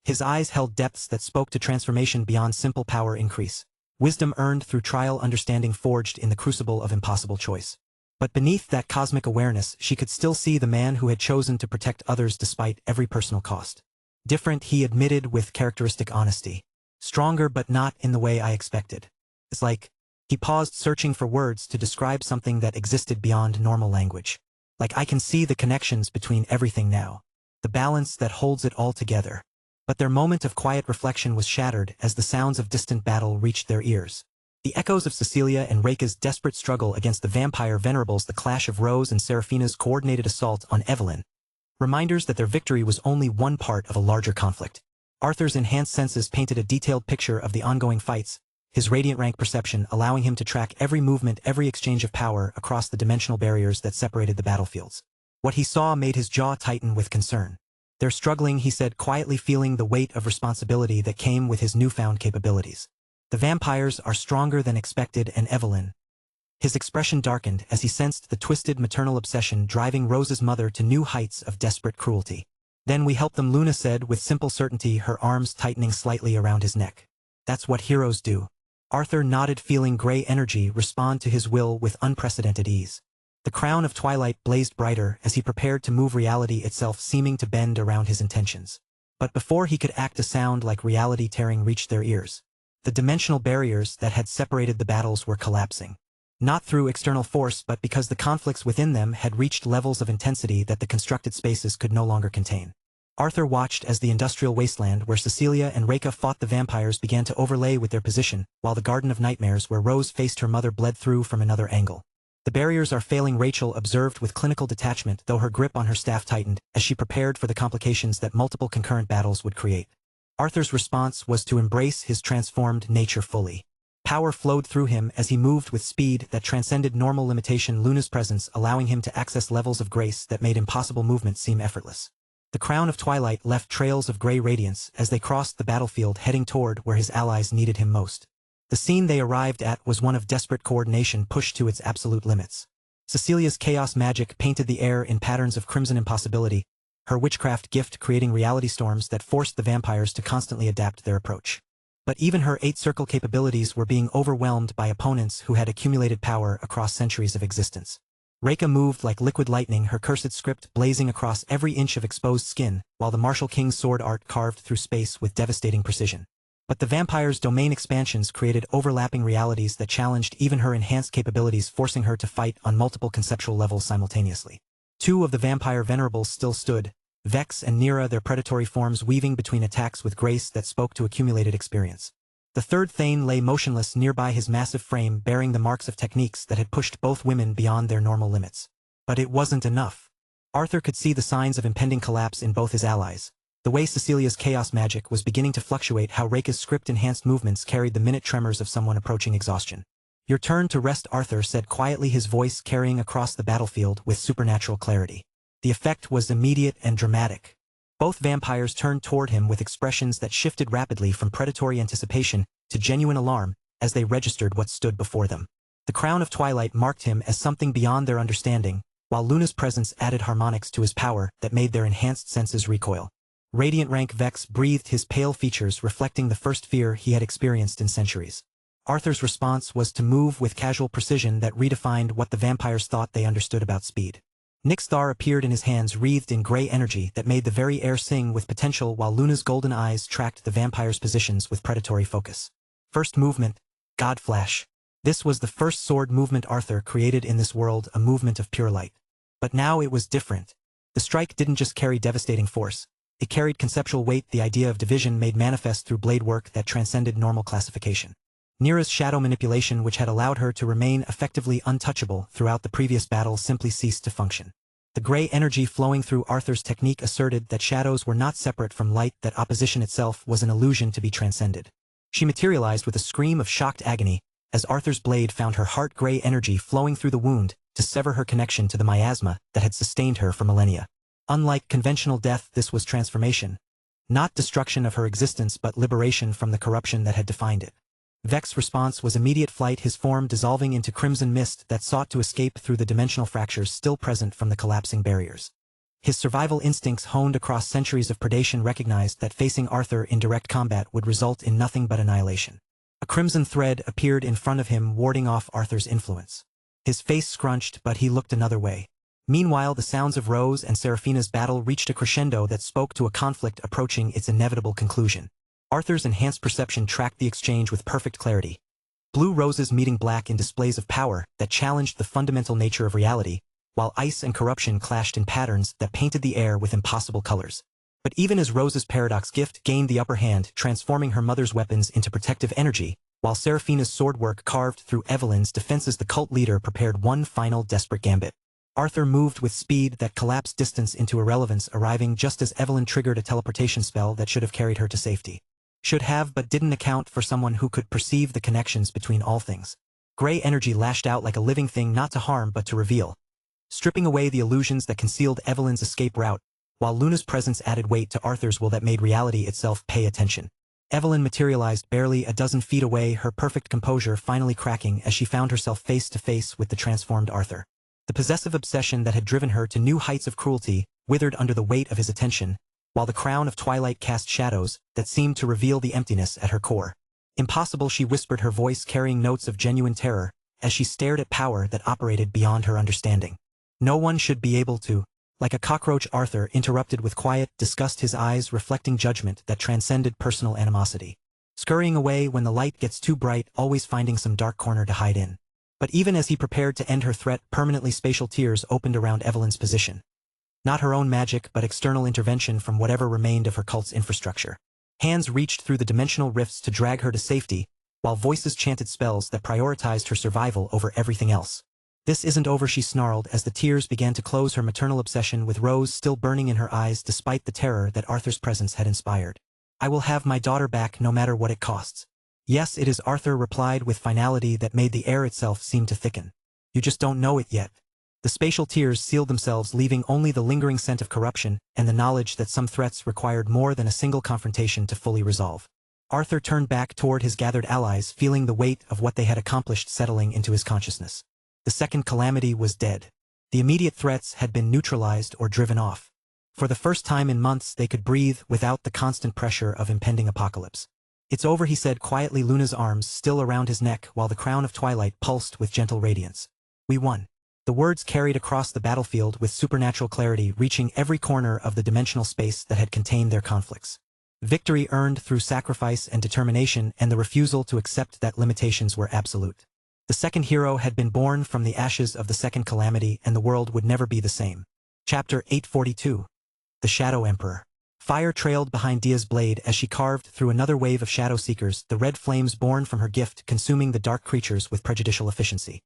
His eyes held depths that spoke to transformation beyond simple power increase. Wisdom earned through trial, understanding forged in the crucible of impossible choice. But beneath that cosmic awareness, she could still see the man who had chosen to protect others despite every personal cost. "Different," he admitted with characteristic honesty. "Stronger, but not in the way I expected. It's like..." He paused, searching for words to describe something that existed beyond normal language. "Like I can see the connections between everything now. The balance that holds it all together." But their moment of quiet reflection was shattered as the sounds of distant battle reached their ears. The echoes of Cecilia and Reika's desperate struggle against the vampire venerables, the clash of Rose and Serafina's coordinated assault on Evelyn. Reminders that their victory was only one part of a larger conflict. Arthur's enhanced senses painted a detailed picture of the ongoing fights, his radiant rank perception allowing him to track every movement, every exchange of power across the dimensional barriers that separated the battlefields. What he saw made his jaw tighten with concern. "They're struggling," he said, quietly feeling the weight of responsibility that came with his newfound capabilities. "The vampires are stronger than expected, and Evelyn..." His expression darkened as he sensed the twisted maternal obsession driving Rose's mother to new heights of desperate cruelty. "Then we help them," Luna said with simple certainty, her arms tightening slightly around his neck. "That's what heroes do." Arthur nodded, feeling gray energy respond to his will with unprecedented ease. The crown of twilight blazed brighter as he prepared to move, reality itself seeming to bend around his intentions. But before he could act, a sound like reality tearing reached their ears. The dimensional barriers that had separated the battles were collapsing. Not through external force, but because the conflicts within them had reached levels of intensity that the constructed spaces could no longer contain. Arthur watched as the industrial wasteland where Cecilia and Reika fought the vampires began to overlay with their position, while the Garden of Nightmares where Rose faced her mother bled through from another angle. "The barriers are failing," Rachel observed with clinical detachment, though her grip on her staff tightened as she prepared for the complications that multiple concurrent battles would create. Arthur's response was to embrace his transformed nature fully. Power flowed through him as he moved with speed that transcended normal limitation, Luna's presence allowing him to access levels of grace that made impossible movement seem effortless. The crown of twilight left trails of gray radiance as they crossed the battlefield, heading toward where his allies needed him most. The scene they arrived at was one of desperate coordination pushed to its absolute limits. Cecilia's chaos magic painted the air in patterns of crimson impossibility, her witchcraft gift creating reality storms that forced the vampires to constantly adapt their approach. But even her 8-circle capabilities were being overwhelmed by opponents who had accumulated power across centuries of existence. Reika moved like liquid lightning, her cursed script blazing across every inch of exposed skin, while the martial king's sword art carved through space with devastating precision. But the vampire's domain expansions created overlapping realities that challenged even her enhanced capabilities, forcing her to fight on multiple conceptual levels simultaneously. Two of the vampire venerables still stood, Vex and Nira, their predatory forms weaving between attacks with grace that spoke to accumulated experience. The third Thane lay motionless nearby, his massive frame bearing the marks of techniques that had pushed both women beyond their normal limits. But it wasn't enough. Arthur could see the signs of impending collapse in both his allies. The way Cecilia's chaos magic was beginning to fluctuate, how Reika's script-enhanced movements carried the minute tremors of someone approaching exhaustion. "Your turn to rest," Arthur said quietly, his voice carrying across the battlefield with supernatural clarity. The effect was immediate and dramatic. Both vampires turned toward him with expressions that shifted rapidly from predatory anticipation to genuine alarm as they registered what stood before them. The crown of twilight marked him as something beyond their understanding, while Luna's presence added harmonics to his power that made their enhanced senses recoil. Radiant rank Vex breathed, his pale features reflecting the first fear he had experienced in centuries. Arthur's response was to move with casual precision that redefined what the vampires thought they understood about speed. Nixthar appeared in his hands, wreathed in gray energy that made the very air sing with potential, while Luna's golden eyes tracked the vampires' positions with predatory focus. First movement, God Flash. This was the first sword movement Arthur created in this world, a movement of pure light. But now it was different. The strike didn't just carry devastating force. It carried conceptual weight, the idea of division made manifest through blade work that transcended normal classification. Nira's shadow manipulation, which had allowed her to remain effectively untouchable throughout the previous battle, simply ceased to function. The gray energy flowing through Arthur's technique asserted that shadows were not separate from light, that opposition itself was an illusion to be transcended. She materialized with a scream of shocked agony as Arthur's blade found her heart, gray energy flowing through the wound to sever her connection to the miasma that had sustained her for millennia. Unlike conventional death, this was transformation. Not destruction of her existence, but liberation from the corruption that had defined it. Vex's response was immediate flight, his form dissolving into crimson mist that sought to escape through the dimensional fractures still present from the collapsing barriers. His survival instincts, honed across centuries of predation, recognized that facing Arthur in direct combat would result in nothing but annihilation. A crimson thread appeared in front of him, warding off Arthur's influence. His face scrunched, but he looked another way. Meanwhile, the sounds of Rose and Seraphina's battle reached a crescendo that spoke to a conflict approaching its inevitable conclusion. Arthur's enhanced perception tracked the exchange with perfect clarity. Blue roses meeting black in displays of power that challenged the fundamental nature of reality, while ice and corruption clashed in patterns that painted the air with impossible colors. But even as Rose's paradox gift gained the upper hand, transforming her mother's weapons into protective energy, while Seraphina's sword work carved through Evelyn's defenses, the cult leader prepared one final desperate gambit. Arthur moved with speed that collapsed distance into irrelevance, arriving just as Evelyn triggered a teleportation spell that should have carried her to safety. Should have, but didn't account for someone who could perceive the connections between all things. Gray energy lashed out like a living thing, not to harm but to reveal, stripping away the illusions that concealed Evelyn's escape route, while Luna's presence added weight to Arthur's will that made reality itself pay attention. Evelyn materialized barely a dozen feet away, her perfect composure finally cracking as she found herself face to face with the transformed Arthur. The possessive obsession that had driven her to new heights of cruelty withered under the weight of his attention, while the crown of twilight cast shadows that seemed to reveal the emptiness at her core. "Impossible," she whispered, her voice carrying notes of genuine terror, as she stared at power that operated beyond her understanding. "No one should be able to." Like a cockroach, Arthur interrupted with quiet disgust, his eyes reflecting judgment that transcended personal animosity. Scurrying away when the light gets too bright, always finding some dark corner to hide in. But even as he prepared to end her threat, permanently spatial tears opened around Evelyn's position. Not her own magic, but external intervention from whatever remained of her cult's infrastructure. Hands reached through the dimensional rifts to drag her to safety, while voices chanted spells that prioritized her survival over everything else. "This isn't over," she snarled as the tears began to close, her maternal obsession with Rose still burning in her eyes despite the terror that Arthur's presence had inspired. "I will have my daughter back no matter what it costs." "Yes, it is," Arthur replied with finality that made the air itself seem to thicken. "You just don't know it yet." The spatial tears sealed themselves, leaving only the lingering scent of corruption and the knowledge that some threats required more than a single confrontation to fully resolve. Arthur turned back toward his gathered allies, feeling the weight of what they had accomplished settling into his consciousness. The second calamity was dead. The immediate threats had been neutralized or driven off. For the first time in months, they could breathe without the constant pressure of impending apocalypse. "It's over," he said quietly, Luna's arms still around his neck while the crown of twilight pulsed with gentle radiance. "We won." The words carried across the battlefield with supernatural clarity, reaching every corner of the dimensional space that had contained their conflicts. Victory earned through sacrifice and determination, and the refusal to accept that limitations were absolute. The second hero had been born from the ashes of the second calamity, and the world would never be the same. Chapter 842. The Shadow Emperor. Fire trailed behind Dia's blade as she carved through another wave of shadow seekers, the red flames born from her gift consuming the dark creatures with prejudicial efficiency.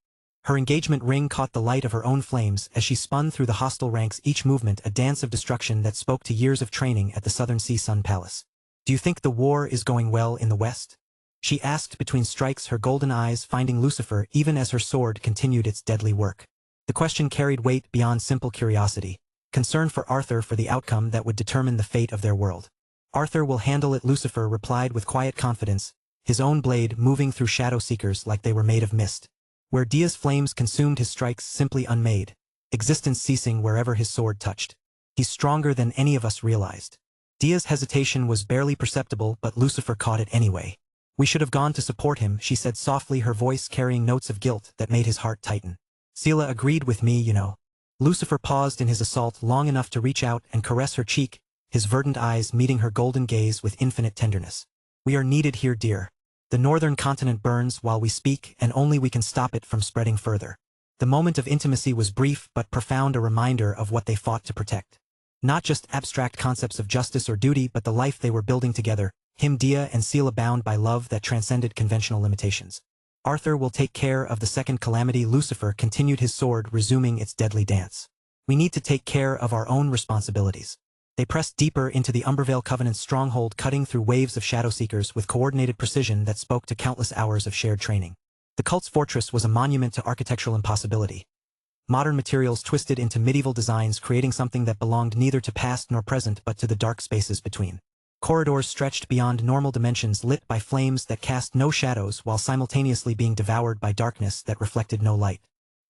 Her engagement ring caught the light of her own flames as she spun through the hostile ranks, each movement a dance of destruction that spoke to years of training at the Southern Sea Sun Palace. "Do you think the war is going well in the West?" she asked between strikes, her golden eyes finding Lucifer even as her sword continued its deadly work. The question carried weight beyond simple curiosity, concern for Arthur for the outcome that would determine the fate of their world. "Arthur will handle it," Lucifer replied with quiet confidence, his own blade moving through shadow seekers like they were made of mist. Where Dia's flames consumed his strikes simply unmade, existence ceasing wherever his sword touched. "He's stronger than any of us realized." Dia's hesitation was barely perceptible, but Lucifer caught it anyway. "We should have gone to support him," she said softly, her voice carrying notes of guilt that made his heart tighten. "Seela agreed with me, you know." Lucifer paused in his assault long enough to reach out and caress her cheek, his verdant eyes meeting her golden gaze with infinite tenderness. "We are needed here, dear. The northern continent burns while we speak, and only we can stop it from spreading further." The moment of intimacy was brief but profound, a reminder of what they fought to protect. Not just abstract concepts of justice or duty, but the life they were building together, him, Dia, and Seela, bound by love that transcended conventional limitations. "Arthur will take care of the second calamity," Lucifer continued, his sword resuming its deadly dance. "We need to take care of our own responsibilities." They pressed deeper into the Umbervale Covenant's stronghold, cutting through waves of shadow seekers with coordinated precision that spoke to countless hours of shared training. The cult's fortress was a monument to architectural impossibility. Modern materials twisted into medieval designs, creating something that belonged neither to past nor present but to the dark spaces between. Corridors stretched beyond normal dimensions, lit by flames that cast no shadows while simultaneously being devoured by darkness that reflected no light.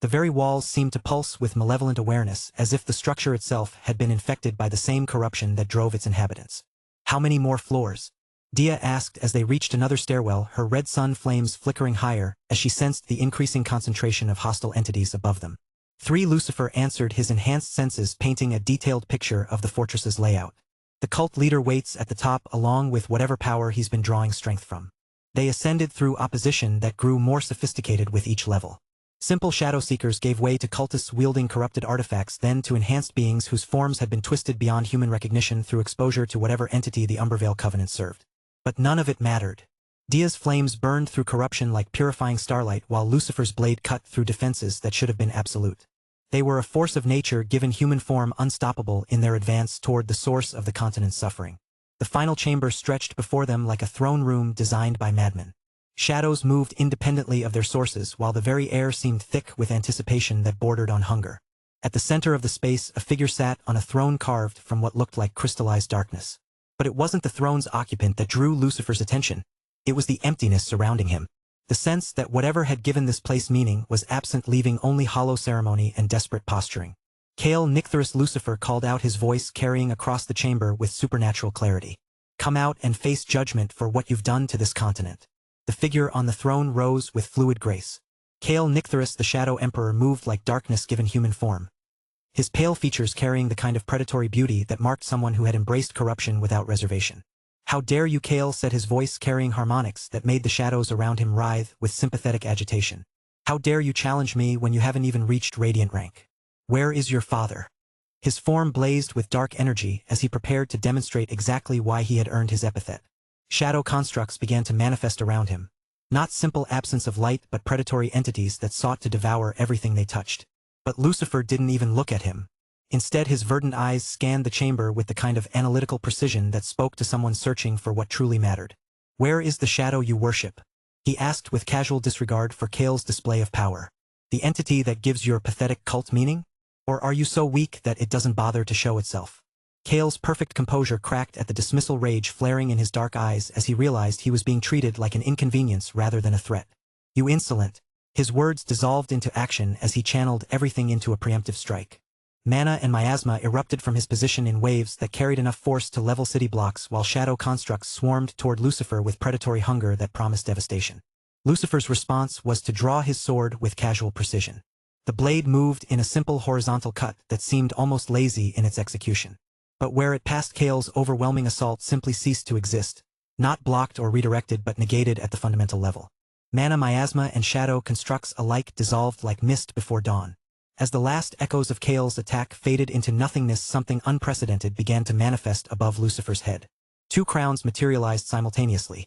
The very walls seemed to pulse with malevolent awareness, as if the structure itself had been infected by the same corruption that drove its inhabitants. "How many more floors?" Dia asked as they reached another stairwell, her red sun flames flickering higher as she sensed the increasing concentration of hostile entities above them. "3," Lucifer answered, his enhanced senses painting a detailed picture of the fortress's layout. "The cult leader waits at the top, along with whatever power he's been drawing strength from." They ascended through opposition that grew more sophisticated with each level. Simple shadow seekers gave way to cultists wielding corrupted artifacts, then to enhanced beings whose forms had been twisted beyond human recognition through exposure to whatever entity the Umbervale Covenant served. But none of it mattered. Dia's flames burned through corruption like purifying starlight, while Lucifer's blade cut through defenses that should have been absolute. They were a force of nature given human form, unstoppable in their advance toward the source of the continent's suffering. The final chamber stretched before them like a throne room designed by madmen. Shadows moved independently of their sources, while the very air seemed thick with anticipation that bordered on hunger. At the center of the space, a figure sat on a throne carved from what looked like crystallized darkness. But it wasn't the throne's occupant that drew Lucifer's attention. It was the emptiness surrounding him. The sense that whatever had given this place meaning was absent, leaving only hollow ceremony and desperate posturing. "Kale Nyctherus," Lucifer called out, his voice carrying across the chamber with supernatural clarity. "Come out and face judgment for what you've done to this continent." The figure on the throne rose with fluid grace. Kale Nyctherus, the Shadow Emperor, moved like darkness given human form, his pale features carrying the kind of predatory beauty that marked someone who had embraced corruption without reservation. "How dare you!" Kale said, his voice carrying harmonics that made the shadows around him writhe with sympathetic agitation. "How dare you challenge me when you haven't even reached radiant rank? Where is your father?" His form blazed with dark energy as he prepared to demonstrate exactly why he had earned his epithet. Shadow constructs began to manifest around him. Not simple absence of light, but predatory entities that sought to devour everything they touched. But Lucifer didn't even look at him. Instead, his verdant eyes scanned the chamber with the kind of analytical precision that spoke to someone searching for what truly mattered. "Where is the shadow you worship?" he asked with casual disregard for Kale's display of power. "The entity that gives your pathetic cult meaning? Or are you so weak that it doesn't bother to show itself?" Kale's perfect composure cracked at the dismissal, rage flaring in his dark eyes as he realized he was being treated like an inconvenience rather than a threat. "You insolent!" His words dissolved into action as he channeled everything into a preemptive strike. Mana and miasma erupted from his position in waves that carried enough force to level city blocks, while shadow constructs swarmed toward Lucifer with predatory hunger that promised devastation. Lucifer's response was to draw his sword with casual precision. The blade moved in a simple horizontal cut that seemed almost lazy in its execution. But where it passed, Kale's overwhelming assault simply ceased to exist, not blocked or redirected but negated at the fundamental level. Mana, miasma, and shadow constructs alike dissolved like mist before dawn. As the last echoes of Kale's attack faded into nothingness, something unprecedented began to manifest above Lucifer's head. Two crowns materialized simultaneously.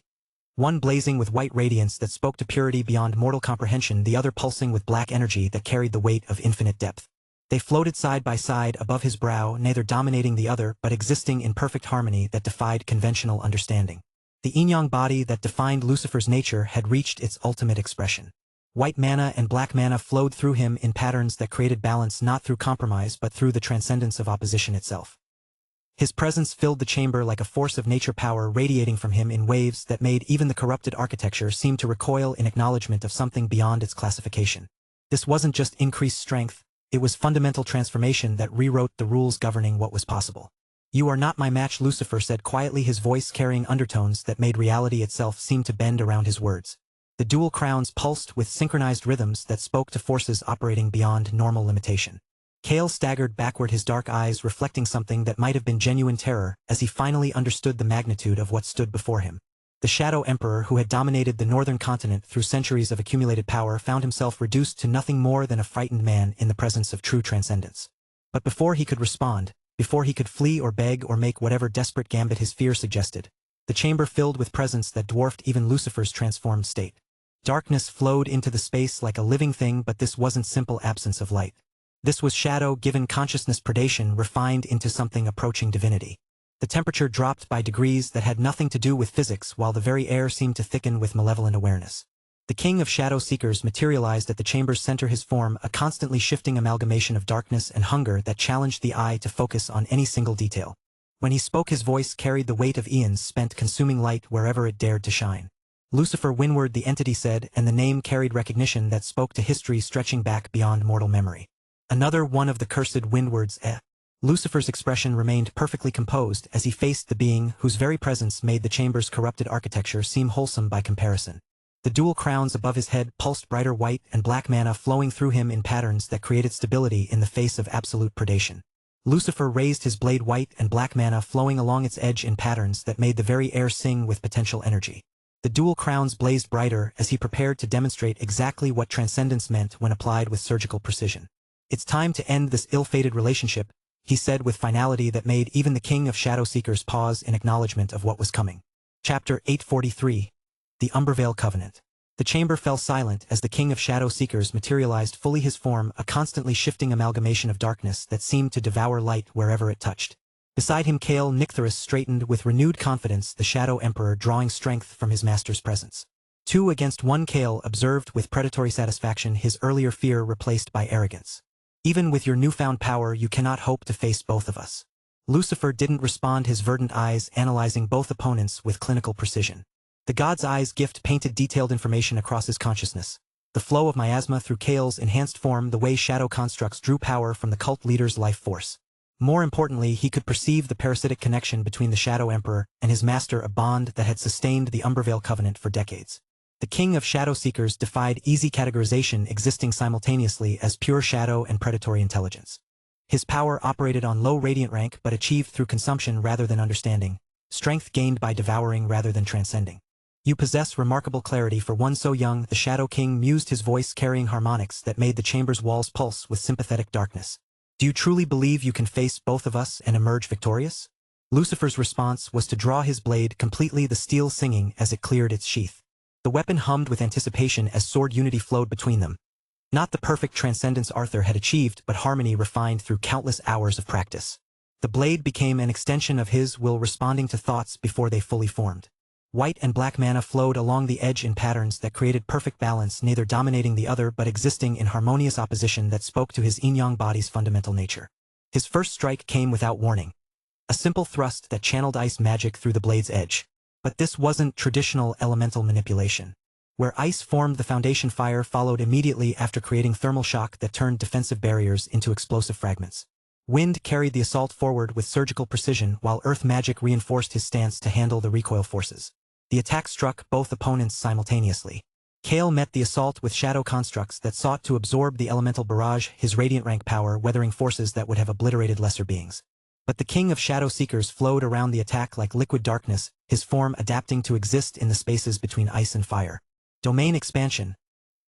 one blazing with white radiance that spoke to purity beyond mortal comprehension, the other pulsing with black energy that carried the weight of infinite depth. They floated side by side above his brow, neither dominating the other but existing in perfect harmony that defied conventional understanding. The yin-yang body that defined Lucifer's nature had reached its ultimate expression. White mana and black mana flowed through him in patterns that created balance not through compromise but through the transcendence of opposition itself. His presence filled the chamber like a force of nature power radiating from him in waves that made even the corrupted architecture seem to recoil in acknowledgement of something beyond its classification. This wasn't just increased strength, it was fundamental transformation that rewrote the rules governing what was possible. "You are not my match," Lucifer said quietly, his voice carrying undertones that made reality itself seem to bend around his words. The dual crowns pulsed with synchronized rhythms that spoke to forces operating beyond normal limitation. Kale staggered backward, his dark eyes reflecting something that might have been genuine terror as he finally understood the magnitude of what stood before him. The Shadow Emperor, who had dominated the northern continent through centuries of accumulated power, found himself reduced to nothing more than a frightened man in the presence of true transcendence. But before he could respond, before he could flee or beg or make whatever desperate gambit his fear suggested, the chamber filled with presence that dwarfed even Lucifer's transformed state. Darkness flowed into the space like a living thing, but this wasn't simple absence of light. This was shadow given consciousness, predation refined into something approaching divinity. The temperature dropped by degrees that had nothing to do with physics, while the very air seemed to thicken with malevolent awareness. The king of shadow seekers materialized at the chamber's center, his form a constantly shifting amalgamation of darkness and hunger that challenged the eye to focus on any single detail. When he spoke, his voice carried the weight of eons spent consuming light wherever it dared to shine. "Lucifer Windward," the entity said, and the name carried recognition that spoke to history stretching back beyond mortal memory. "Another one of the cursed Windwards, eh?" Lucifer's expression remained perfectly composed as he faced the being whose very presence made the chamber's corrupted architecture seem wholesome by comparison. The dual crowns above his head pulsed brighter white and black mana flowing through him in patterns that created stability in the face of absolute predation. Lucifer raised his blade, white and black mana flowing along its edge in patterns that made the very air sing with potential energy. The dual crowns blazed brighter as he prepared to demonstrate exactly what transcendence meant when applied with surgical precision. "It's time to end this ill-fated relationship," he said with finality that made even the king of shadow seekers pause in acknowledgement of what was coming. Chapter 843. The Umbervale Covenant. The chamber fell silent as the king of shadow seekers materialized fully, his form a constantly shifting amalgamation of darkness that seemed to devour light wherever it touched. Beside him Kale Nyctherus straightened with renewed confidence, the Shadow Emperor drawing strength from his master's presence. 2 against 1, Kale observed with predatory satisfaction, his earlier fear replaced by arrogance. "Even with your newfound power you cannot hope to face both of us." Lucifer didn't respond, his verdant eyes analyzing both opponents with clinical precision. The god's eyes gift painted detailed information across his consciousness. The flow of miasma through Kale's enhanced form, the way shadow constructs drew power from the cult leader's life force. More importantly, he could perceive the parasitic connection between the Shadow Emperor and his master, a bond that had sustained the Umbervale Covenant for decades. The king of shadow seekers defied easy categorization, existing simultaneously as pure shadow and predatory intelligence. His power operated on low radiant rank but achieved through consumption rather than understanding, strength gained by devouring rather than transcending. "You possess remarkable clarity for one so young," the Shadow King mused, his voice carrying harmonics that made the chamber's walls pulse with sympathetic darkness. "Do you truly believe you can face both of us and emerge victorious?" Lucifer's response was to draw his blade completely, the steel singing as it cleared its sheath. The weapon hummed with anticipation as sword unity flowed between them. Not the perfect transcendence Arthur had achieved, but harmony refined through countless hours of practice. The blade became an extension of his will, responding to thoughts before they fully formed. White and black mana flowed along the edge in patterns that created perfect balance, neither dominating the other but existing in harmonious opposition that spoke to his yin-yang body's fundamental nature. His first strike came without warning. A simple thrust that channeled ice magic through the blade's edge. But this wasn't traditional elemental manipulation. Where ice formed, the foundation fire followed immediately after, creating thermal shock that turned defensive barriers into explosive fragments. Wind carried the assault forward with surgical precision, while earth magic reinforced his stance to handle the recoil forces. The attack struck both opponents simultaneously. Kale met the assault with shadow constructs that sought to absorb the elemental barrage, his radiant rank power weathering forces that would have obliterated lesser beings. But the king of shadow seekers flowed around the attack like liquid darkness, his form adapting to exist in the spaces between ice and fire. Domain expansion.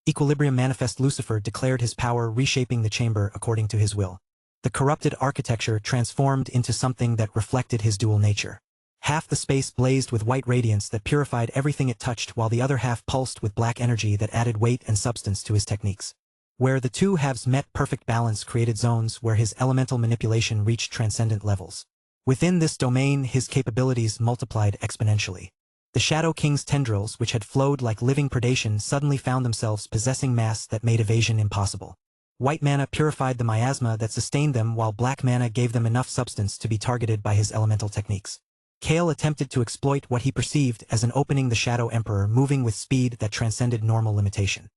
Equilibrium manifest. Lucifer declared his power, reshaping the chamber according to his will. The corrupted architecture transformed into something that reflected his dual nature. Half the space blazed with white radiance that purified everything it touched, while the other half pulsed with black energy that added weight and substance to his techniques. Where the two halves met, perfect balance created zones where his elemental manipulation reached transcendent levels. Within this domain, his capabilities multiplied exponentially. The Shadow King's tendrils, which had flowed like living predation, suddenly found themselves possessing mass that made evasion impossible. White mana purified the miasma that sustained them, while black mana gave them enough substance to be targeted by his elemental techniques. Kale attempted to exploit what he perceived as an opening, the Shadow Emperor moving with speed that transcended normal limitation.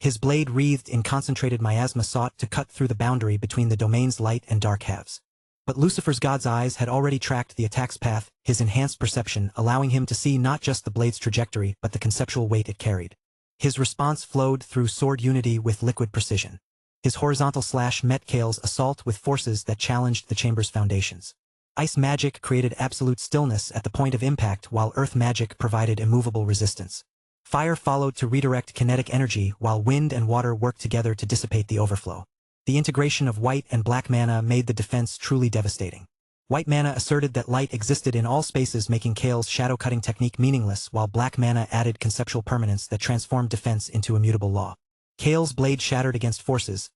His blade, wreathed in concentrated miasma, sought to cut through the boundary between the domain's light and dark halves. But Lucifer's god's eyes had already tracked the attack's path, his enhanced perception allowing him to see not just the blade's trajectory but the conceptual weight it carried. His response flowed through sword unity with liquid precision. His horizontal slash met Kale's assault with forces that challenged the chamber's foundations. Ice magic created absolute stillness at the point of impact, while earth magic provided immovable resistance. Fire followed to redirect kinetic energy, while wind and water worked together to dissipate the overflow. The integration of white and black mana made the defense truly devastating. White mana asserted that light existed in all spaces, making Kale's shadow-cutting technique meaningless, while black mana added conceptual permanence that transformed defense into immutable law. Kale's blade shattered against forces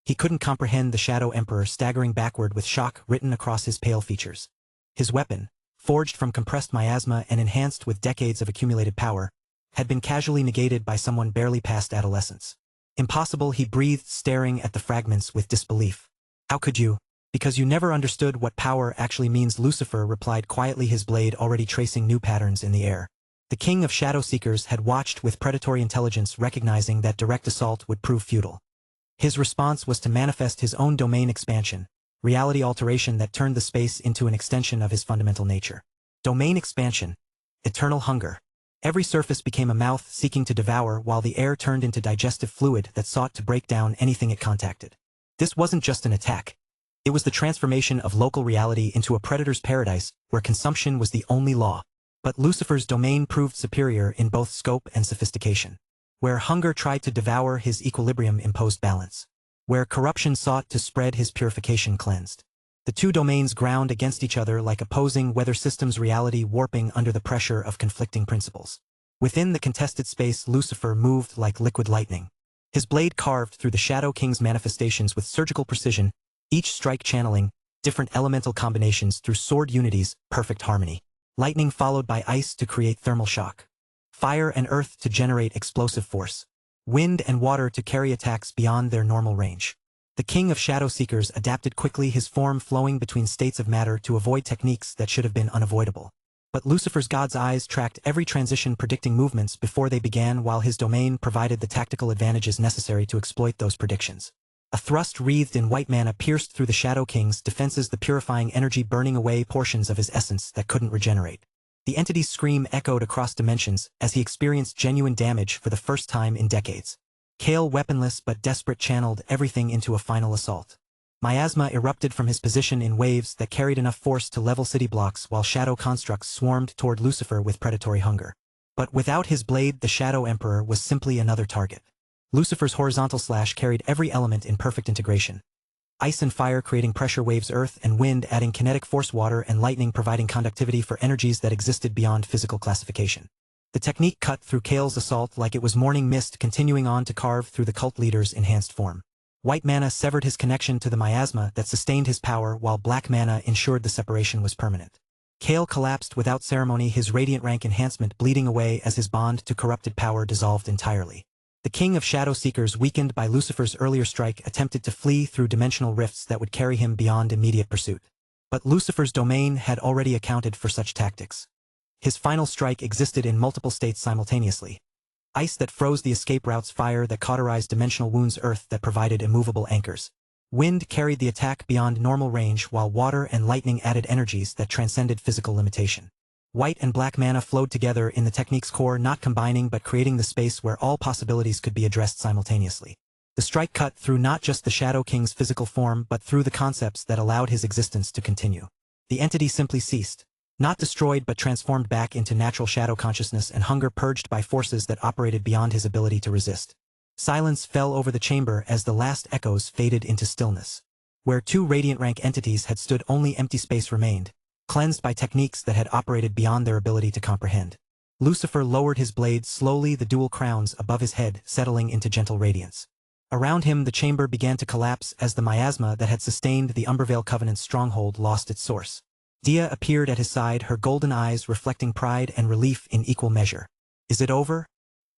he couldn't comprehend, the Shadow Emperor staggering backward with shock written across his pale features. His weapon, forged from compressed miasma and enhanced with decades of accumulated power, had been casually negated by someone barely past adolescence. Impossible, he breathed, staring at the fragments with disbelief. How could you? Because you never understood what power actually means, Lucifer replied quietly, his blade already tracing new patterns in the air. The King of Shadow Seekers had watched with predatory intelligence, recognizing that direct assault would prove futile. His response was to manifest his own domain expansion, reality alteration that turned the space into an extension of his fundamental nature. Domain expansion. Eternal hunger. Every surface became a mouth seeking to devour, while the air turned into digestive fluid that sought to break down anything it contacted. This wasn't just an attack. It was the transformation of local reality into a predator's paradise, where consumption was the only law. But Lucifer's domain proved superior in both scope and sophistication. Where hunger tried to devour, his equilibrium imposed balance. Where corruption sought to spread, his purification cleansed. The two domains ground against each other like opposing weather systems, reality warping under the pressure of conflicting principles. Within the contested space, Lucifer moved like liquid lightning. His blade carved through the Shadow King's manifestations with surgical precision, each strike channeling different elemental combinations through sword unity's perfect harmony. Lightning followed by ice to create thermal shock. Fire and earth to generate explosive force. Wind and water to carry attacks beyond their normal range. The King of Shadow Seekers adapted quickly, his form flowing between states of matter to avoid techniques that should have been unavoidable. But Lucifer's god's eyes tracked every transition, predicting movements before they began, while his domain provided the tactical advantages necessary to exploit those predictions. A thrust wreathed in white mana pierced through the Shadow King's defenses, the purifying energy burning away portions of his essence that couldn't regenerate. The entity's scream echoed across dimensions as he experienced genuine damage for the first time in decades. Kale, weaponless but desperate, channeled everything into a final assault. Miasma erupted from his position in waves that carried enough force to level city blocks, while shadow constructs swarmed toward Lucifer with predatory hunger. But without his blade, the Shadow Emperor was simply another target. Lucifer's horizontal slash carried every element in perfect integration. Ice and fire creating pressure waves, earth and wind adding kinetic force, water and lightning providing conductivity for energies that existed beyond physical classification. The technique cut through Kale's assault like it was morning mist, continuing on to carve through the cult leader's enhanced form. White mana severed his connection to the miasma that sustained his power, while black mana ensured the separation was permanent. Kale collapsed without ceremony, his radiant rank enhancement bleeding away as his bond to corrupted power dissolved entirely. The King of Shadow Seekers, weakened by Lucifer's earlier strike, attempted to flee through dimensional rifts that would carry him beyond immediate pursuit. But Lucifer's domain had already accounted for such tactics. His final strike existed in multiple states simultaneously. Ice that froze the escape routes, fire that cauterized dimensional wounds, earth that provided immovable anchors. Wind carried the attack beyond normal range, while water and lightning added energies that transcended physical limitation. White and black mana flowed together in the technique's core, not combining but creating the space where all possibilities could be addressed simultaneously. The strike cut through not just the Shadow King's physical form but through the concepts that allowed his existence to continue. The entity simply ceased. Not destroyed but transformed back into natural shadow consciousness and hunger, purged by forces that operated beyond his ability to resist. Silence fell over the chamber as the last echoes faded into stillness. Where two radiant rank entities had stood, only empty space remained. cleansed by techniques that had operated beyond their ability to comprehend. Lucifer lowered his blade slowly, the dual crowns above his head settling into gentle radiance. Around him the chamber began to collapse as the miasma that had sustained the Umbervale Covenant's stronghold lost its source. Dia appeared at his side, her golden eyes reflecting pride and relief in equal measure. "Is it over?"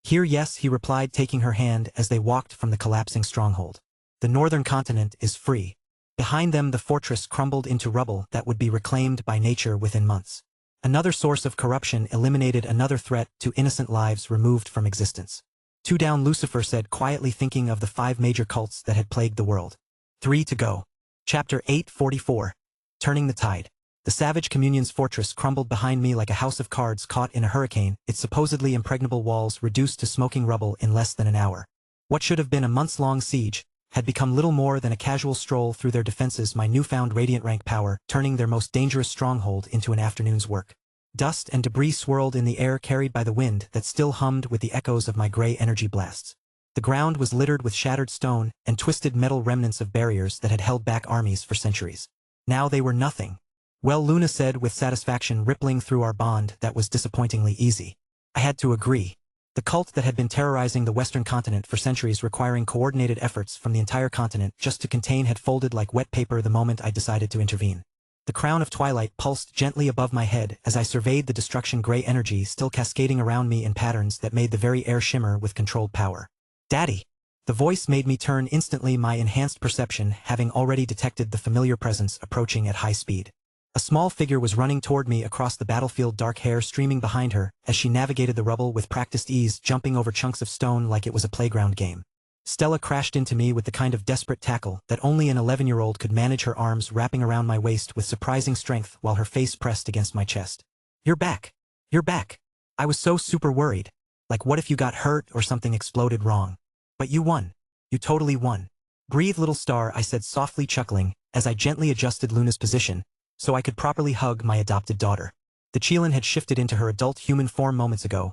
"Here, yes," he replied, taking her hand as they walked from the collapsing stronghold. "The northern continent is free." Behind them the fortress crumbled into rubble that would be reclaimed by nature within months. Another source of corruption eliminated another threat to innocent lives removed from existence. "Two down," Lucifer said, quietly thinking of the 5 major cults that had plagued the world. 3 to go. Chapter 844. Turning the Tide. The Savage Communion's fortress crumbled behind me like a house of cards caught in a hurricane, its supposedly impregnable walls reduced to smoking rubble in less than an hour. What should have been a months-long siege had become little more than a casual stroll through their defenses, my newfound radiant rank power turning their most dangerous stronghold into an afternoon's work. Dust and debris swirled in the air, carried by the wind that still hummed with the echoes of my gray energy blasts. The ground was littered with shattered stone and twisted metal remnants of barriers that had held back armies for centuries. Now they were nothing. "Well," Luna said with satisfaction rippling through our bond that was disappointingly easy. I had to agree. The cult that had been terrorizing the Western continent for centuries, requiring coordinated efforts from the entire continent just to contain, had folded like wet paper the moment I decided to intervene. The crown of twilight pulsed gently above my head as I surveyed the destruction, gray energy still cascading around me in patterns that made the very air shimmer with controlled power. "Daddy!" The voice made me turn instantly, my enhanced perception having already detected the familiar presence approaching at high speed. A small figure was running toward me across the battlefield, dark hair streaming behind her as she navigated the rubble with practiced ease, jumping over chunks of stone like it was a playground game. Stella crashed into me with the kind of desperate tackle that only an 11-year-old could manage, her arms wrapping around my waist with surprising strength while her face pressed against my chest. "You're back! You're back!" I was so super worried. Like, what if you got hurt or something exploded wrong? "But you won. You totally won. Breathe, little star," I said softly, chuckling as I gently adjusted Luna's position so I could properly hug my adopted daughter. The Chelan had shifted into her adult human form moments ago,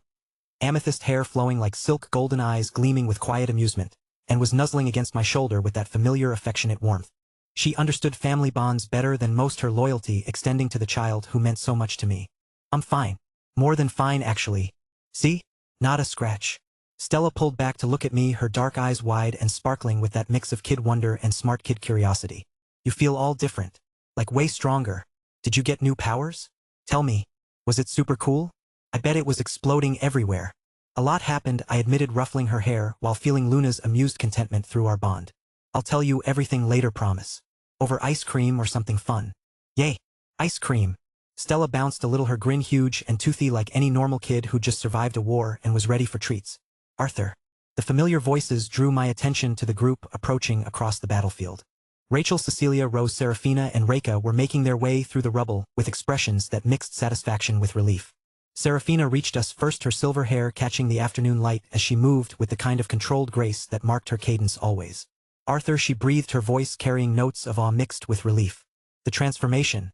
amethyst hair flowing like silk, golden eyes gleaming with quiet amusement, and was nuzzling against my shoulder with that familiar affectionate warmth. She understood family bonds better than most, her loyalty extending to the child who meant so much to me. "I'm fine. More than fine, actually. See? Not a scratch." Stella pulled back to look at me, her dark eyes wide and sparkling with that mix of kid wonder and smart kid curiosity. "You feel all different. Like way stronger. Did you get new powers? Tell me. Was it super cool?" "I bet it was exploding everywhere." "A lot happened," I admitted, ruffling her hair while feeling Luna's amused contentment through our bond. "I'll tell you everything later, promise. Over ice cream or something fun." "Yay. Ice cream." Stella bounced a little, her grin huge and toothy like any normal kid who'd just survived a war and was ready for treats. "Arthur." The familiar voices drew my attention to the group approaching across the battlefield. Rachel, Cecilia, Rose, Serafina, and Reka were making their way through the rubble with expressions that mixed satisfaction with relief. Serafina reached us first, her silver hair catching the afternoon light as she moved with the kind of controlled grace that marked her cadence always. "Arthur," she breathed, her voice carrying notes of awe mixed with relief. "The transformation.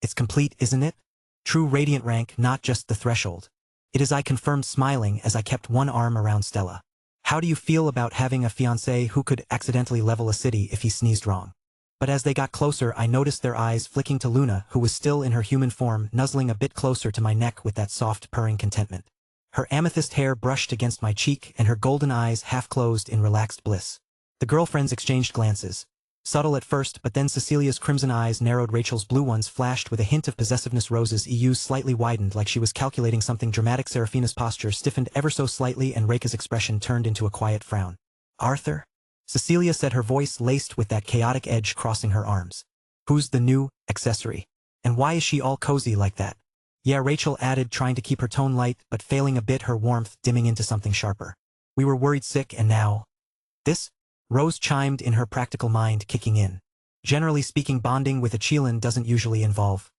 It's complete, isn't it? True radiant rank, not just the threshold." "It is," I confirmed, smiling as I kept one arm around Stella. "How do you feel about having a fiancé who could accidentally level a city if he sneezed wrong?" But as they got closer, I noticed their eyes flicking to Luna, who was still in her human form, nuzzling a bit closer to my neck with that soft, purring contentment. Her amethyst hair brushed against my cheek and her golden eyes half closed in relaxed bliss. The girlfriends exchanged glances. Subtle at first, but then Cecilia's crimson eyes narrowed, Rachel's blue ones flashed with a hint of possessiveness, Rose's EUs slightly widened like she was calculating something dramatic, Serafina's posture stiffened ever so slightly, and Reka's expression turned into a quiet frown. "Arthur?" Cecilia said, her voice laced with that chaotic edge, crossing her arms. "Who's the new accessory? And why is she all cozy like that?" "Yeah," Rachel added, trying to keep her tone light, but failing a bit, her warmth dimming into something sharper. "We were worried sick, and now this?" Rose chimed in, her practical mind kicking in. "Generally speaking, bonding with a Chelan doesn't usually involve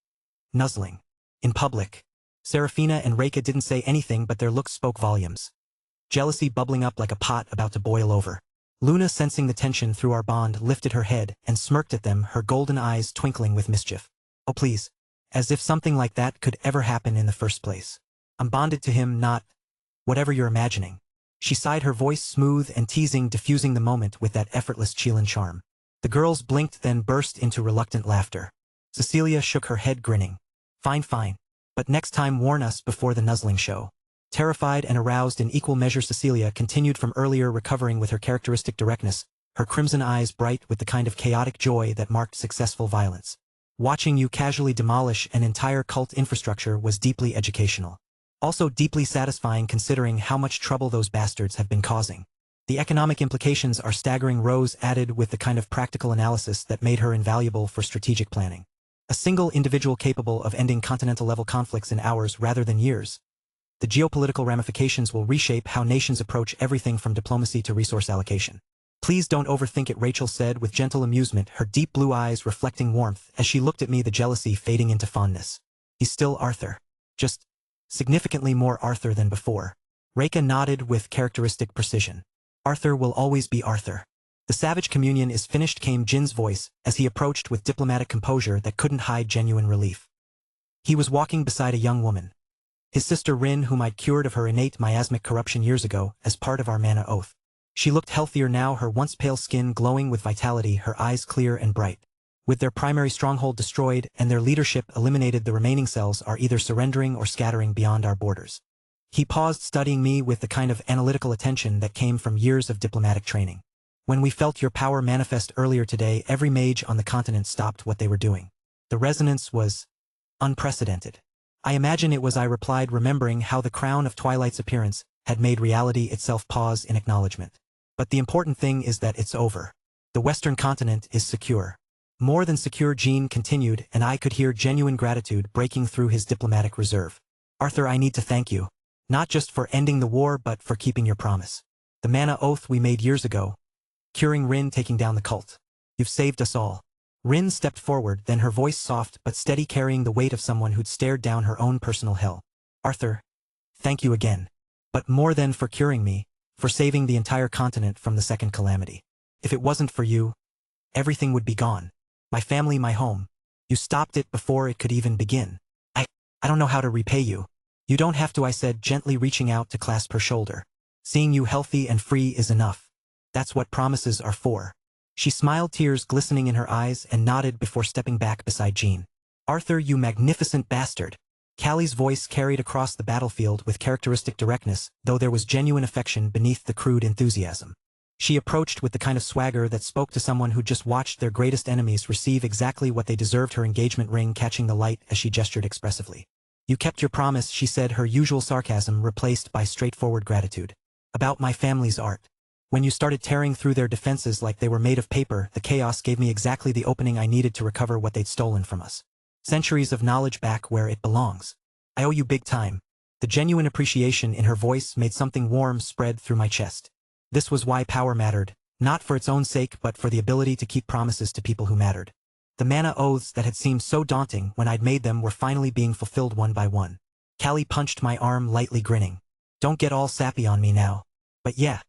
nuzzling. In public." Serafina and Reka didn't say anything, but their looks spoke volumes. Jealousy bubbling up like a pot about to boil over. Luna, sensing the tension through our bond, lifted her head and smirked at them, her golden eyes twinkling with mischief. "Oh please. As if something like that could ever happen in the first place. I'm bonded to him, not whatever you're imagining." She sighed, her voice smooth and teasing, diffusing the moment with that effortless Chelan charm. The girls blinked, then burst into reluctant laughter. Cecilia shook her head, grinning. Fine, fine. But next time warn us before the nuzzling show. Terrified and aroused in equal measure, Cecilia continued from earlier, recovering with her characteristic directness, her crimson eyes bright with the kind of chaotic joy that marked successful violence. Watching you casually demolish an entire cult infrastructure was deeply educational. Also deeply satisfying, considering how much trouble those bastards have been causing. The economic implications are staggering, Rose added with the kind of practical analysis that made her invaluable for strategic planning. A single individual capable of ending continental-level conflicts in hours rather than years. The geopolitical ramifications will reshape how nations approach everything from diplomacy to resource allocation. Please don't overthink it, Rachel said with gentle amusement, her deep blue eyes reflecting warmth as she looked at me, the jealousy fading into fondness. He's still Arthur. Just significantly more Arthur than before. Reka nodded with characteristic precision. Arthur will always be Arthur. The savage communion is finished, came Jin's voice as he approached with diplomatic composure that couldn't hide genuine relief. He was walking beside a young woman. His sister Rin, whom I'd cured of her innate miasmic corruption years ago as part of our mana oath. She looked healthier now, her once pale skin glowing with vitality, her eyes clear and bright. With their primary stronghold destroyed and their leadership eliminated, the remaining cells are either surrendering or scattering beyond our borders. He paused, studying me with the kind of analytical attention that came from years of diplomatic training. When we felt your power manifest earlier today, every mage on the continent stopped what they were doing. The resonance was unprecedented. I imagine it was, I replied, remembering how the crown of Twilight's appearance had made reality itself pause in acknowledgement. But the important thing is that it's over. The Western continent is secure. More than secure, Jean continued, and I could hear genuine gratitude breaking through his diplomatic reserve. Arthur, I need to thank you. Not just for ending the war, but for keeping your promise. The mana oath we made years ago. Curing Rin, taking down the cult. You've saved us all. Rin stepped forward, then her voice soft but steady, carrying the weight of someone who'd stared down her own personal hell. Arthur, thank you again. But more than for curing me, for saving the entire continent from the second calamity. If it wasn't for you, everything would be gone. My family, my home. You stopped it before it could even begin. I don't know how to repay you. You don't have to, I said, gently reaching out to clasp her shoulder. Seeing you healthy and free is enough. That's what promises are for. She smiled, tears glistening in her eyes, and nodded before stepping back beside Jean. Arthur, you magnificent bastard. Callie's voice carried across the battlefield with characteristic directness, though there was genuine affection beneath the crude enthusiasm. She approached with the kind of swagger that spoke to someone who just watched their greatest enemies receive exactly what they deserved, her engagement ring catching the light as she gestured expressively. You kept your promise, she said, her usual sarcasm replaced by straightforward gratitude. About my family's art. When you started tearing through their defenses like they were made of paper, the chaos gave me exactly the opening I needed to recover what they'd stolen from us. Centuries of knowledge back where it belongs. I owe you big time. The genuine appreciation in her voice made something warm spread through my chest. This was why power mattered, not for its own sake but for the ability to keep promises to people who mattered. The mana oaths that had seemed so daunting when I'd made them were finally being fulfilled one by one. Callie punched my arm, lightly grinning. Don't get all sappy on me now. But yeah.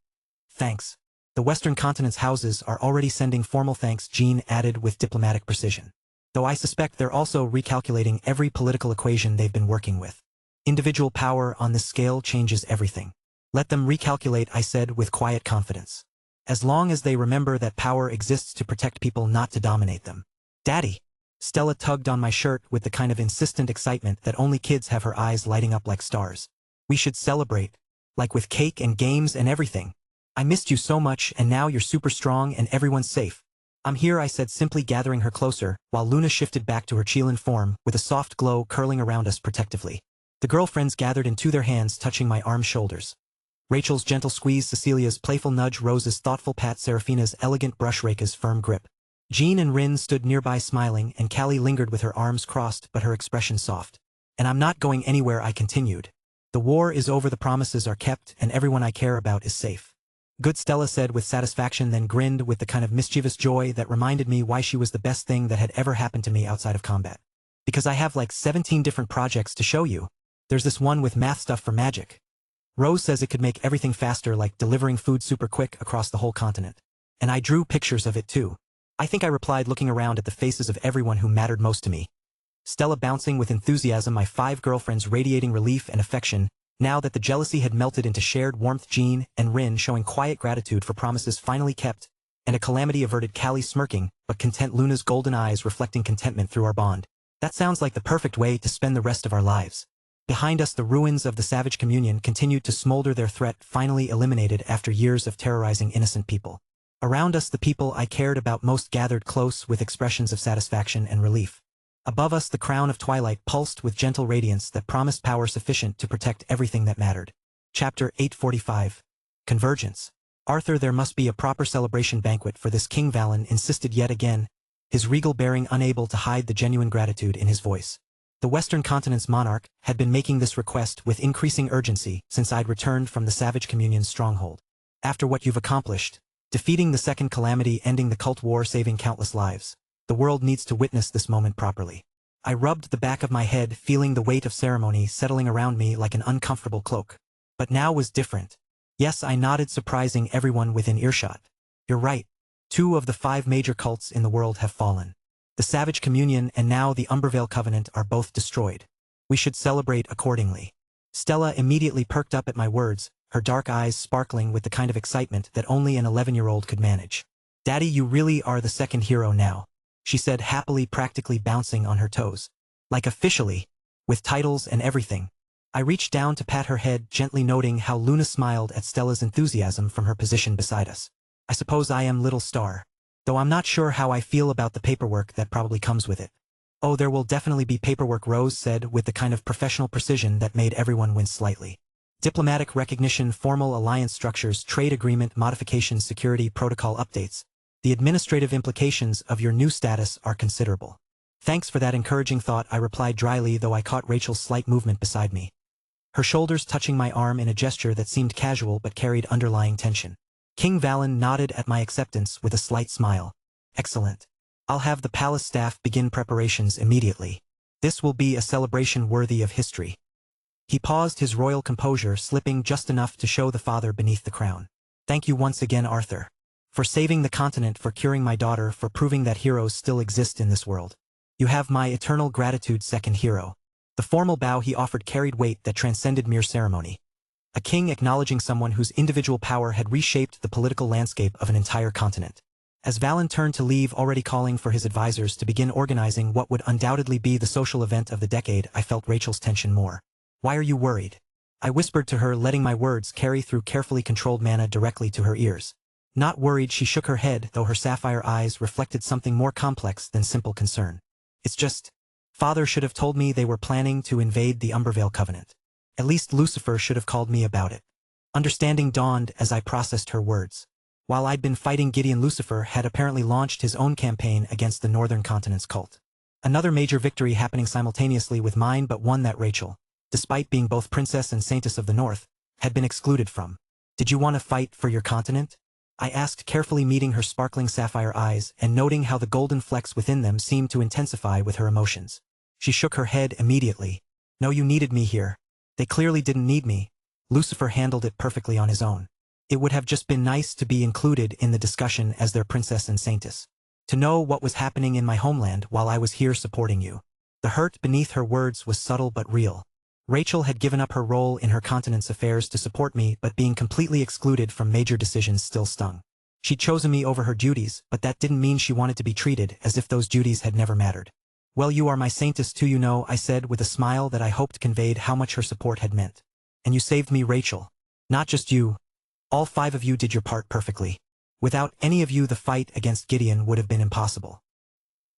Thanks. The Western continent's houses are already sending formal thanks, Jean added with diplomatic precision. Though I suspect they're also recalculating every political equation they've been working with. Individual power on this scale changes everything. Let them recalculate, I said with quiet confidence. As long as they remember that power exists to protect people, not to dominate them. Daddy. Stella tugged on my shirt with the kind of insistent excitement that only kids have, her eyes lighting up like stars. We should celebrate. Like with cake and games and everything. I missed you so much, and now you're super strong and everyone's safe. I'm here, I said, simply gathering her closer, while Luna shifted back to her Chelan form, with a soft glow curling around us protectively. The girlfriends gathered into their hands, touching my arms, shoulders. Rachel's gentle squeeze, Cecilia's playful nudge, Rose's thoughtful pat, Seraphina's elegant brush, Reka's firm grip. Jean and Rin stood nearby smiling, and Callie lingered with her arms crossed but her expression soft. And I'm not going anywhere, I continued. The war is over, the promises are kept, and everyone I care about is safe. Good, Stella said with satisfaction, then grinned with the kind of mischievous joy that reminded me why she was the best thing that had ever happened to me outside of combat. Because I have like 17 different projects to show you. There's this one with math stuff for magic. Rose says it could make everything faster, like delivering food super quick across the whole continent. And I drew pictures of it too. I think, I replied, looking around at the faces of everyone who mattered most to me. Stella bouncing with enthusiasm, my 5 girlfriends radiating relief and affection, now that the jealousy had melted into shared warmth, Jean and Rin showing quiet gratitude for promises finally kept, and a calamity averted, Callie smirking, but content, Luna's golden eyes reflecting contentment through our bond. That sounds like the perfect way to spend the rest of our lives. Behind us, the ruins of the Savage Communion continued to smolder, their threat finally eliminated after years of terrorizing innocent people. Around us, the people I cared about most gathered close with expressions of satisfaction and relief. Above us, the crown of twilight pulsed with gentle radiance that promised power sufficient to protect everything that mattered. Chapter 845. Convergence. Arthur, there must be a proper celebration banquet for this King Valen insisted yet again, his regal bearing unable to hide the genuine gratitude in his voice. The Western Continent's monarch had been making this request with increasing urgency since I'd returned from the Savage Communion's stronghold. After what you've accomplished, defeating the second calamity, ending the cult war, saving countless lives, the world needs to witness this moment properly. I rubbed the back of my head, feeling the weight of ceremony settling around me like an uncomfortable cloak. But now was different. Yes, I nodded, surprising everyone within earshot. You're right. 2 of the 5 major cults in the world have fallen. The Savage Communion and now the Umbervale Covenant are both destroyed. We should celebrate accordingly. Stella immediately perked up at my words, her dark eyes sparkling with the kind of excitement that only an 11-year-old could manage. Daddy, you really are the second hero now, she said happily, practically bouncing on her toes. Like officially, with titles and everything. I reached down to pat her head, gently noting how Luna smiled at Stella's enthusiasm from her position beside us. I suppose I am little star. Though I'm not sure how I feel about the paperwork that probably comes with it. Oh, there will definitely be paperwork, Rose said with the kind of professional precision that made everyone wince slightly. Diplomatic recognition, formal alliance structures, trade agreement modifications, security protocol updates. The administrative implications of your new status are considerable. Thanks for that encouraging thought, I replied dryly, though I caught Rachel's slight movement beside me. Her shoulders touching my arm in a gesture that seemed casual but carried underlying tension. King Valen nodded at my acceptance with a slight smile. Excellent. I'll have the palace staff begin preparations immediately. This will be a celebration worthy of history. He paused, his royal composure slipping just enough to show the father beneath the crown. Thank you once again, Arthur. For saving the continent, for curing my daughter, for proving that heroes still exist in this world. You have my eternal gratitude, second hero. The formal bow he offered carried weight that transcended mere ceremony. A king acknowledging someone whose individual power had reshaped the political landscape of an entire continent. As Valen turned to leave, already calling for his advisors to begin organizing what would undoubtedly be the social event of the decade, I felt Rachel's tension more. Why are you worried? I whispered to her, letting my words carry through carefully controlled manna directly to her ears. Not worried, she shook her head, though her sapphire eyes reflected something more complex than simple concern. It's just, Father should have told me they were planning to invade the Umbervale Covenant. At least Lucifer should have called me about it. Understanding dawned as I processed her words. While I'd been fighting Gideon, Lucifer had apparently launched his own campaign against the Northern Continent's cult. Another major victory happening simultaneously with mine, but one that Rachel, despite being both princess and saintess of the North, had been excluded from. Did you want to fight for your continent? I asked, carefully meeting her sparkling sapphire eyes and noting how the golden flecks within them seemed to intensify with her emotions. She shook her head immediately. No, you needed me here. They clearly didn't need me. Lucifer handled it perfectly on his own. It would have just been nice to be included in the discussion as their princess and saintess. To know what was happening in my homeland while I was here supporting you. The hurt beneath her words was subtle but real. Rachel had given up her role in her continent's affairs to support me, but being completely excluded from major decisions still stung. She'd chosen me over her duties, but that didn't mean she wanted to be treated as if those duties had never mattered. Well, you are my saintess too, you know, I said with a smile that I hoped conveyed how much her support had meant. And you saved me, Rachel. Not just you. All 5 of you did your part perfectly. Without any of you, the fight against Gideon would have been impossible.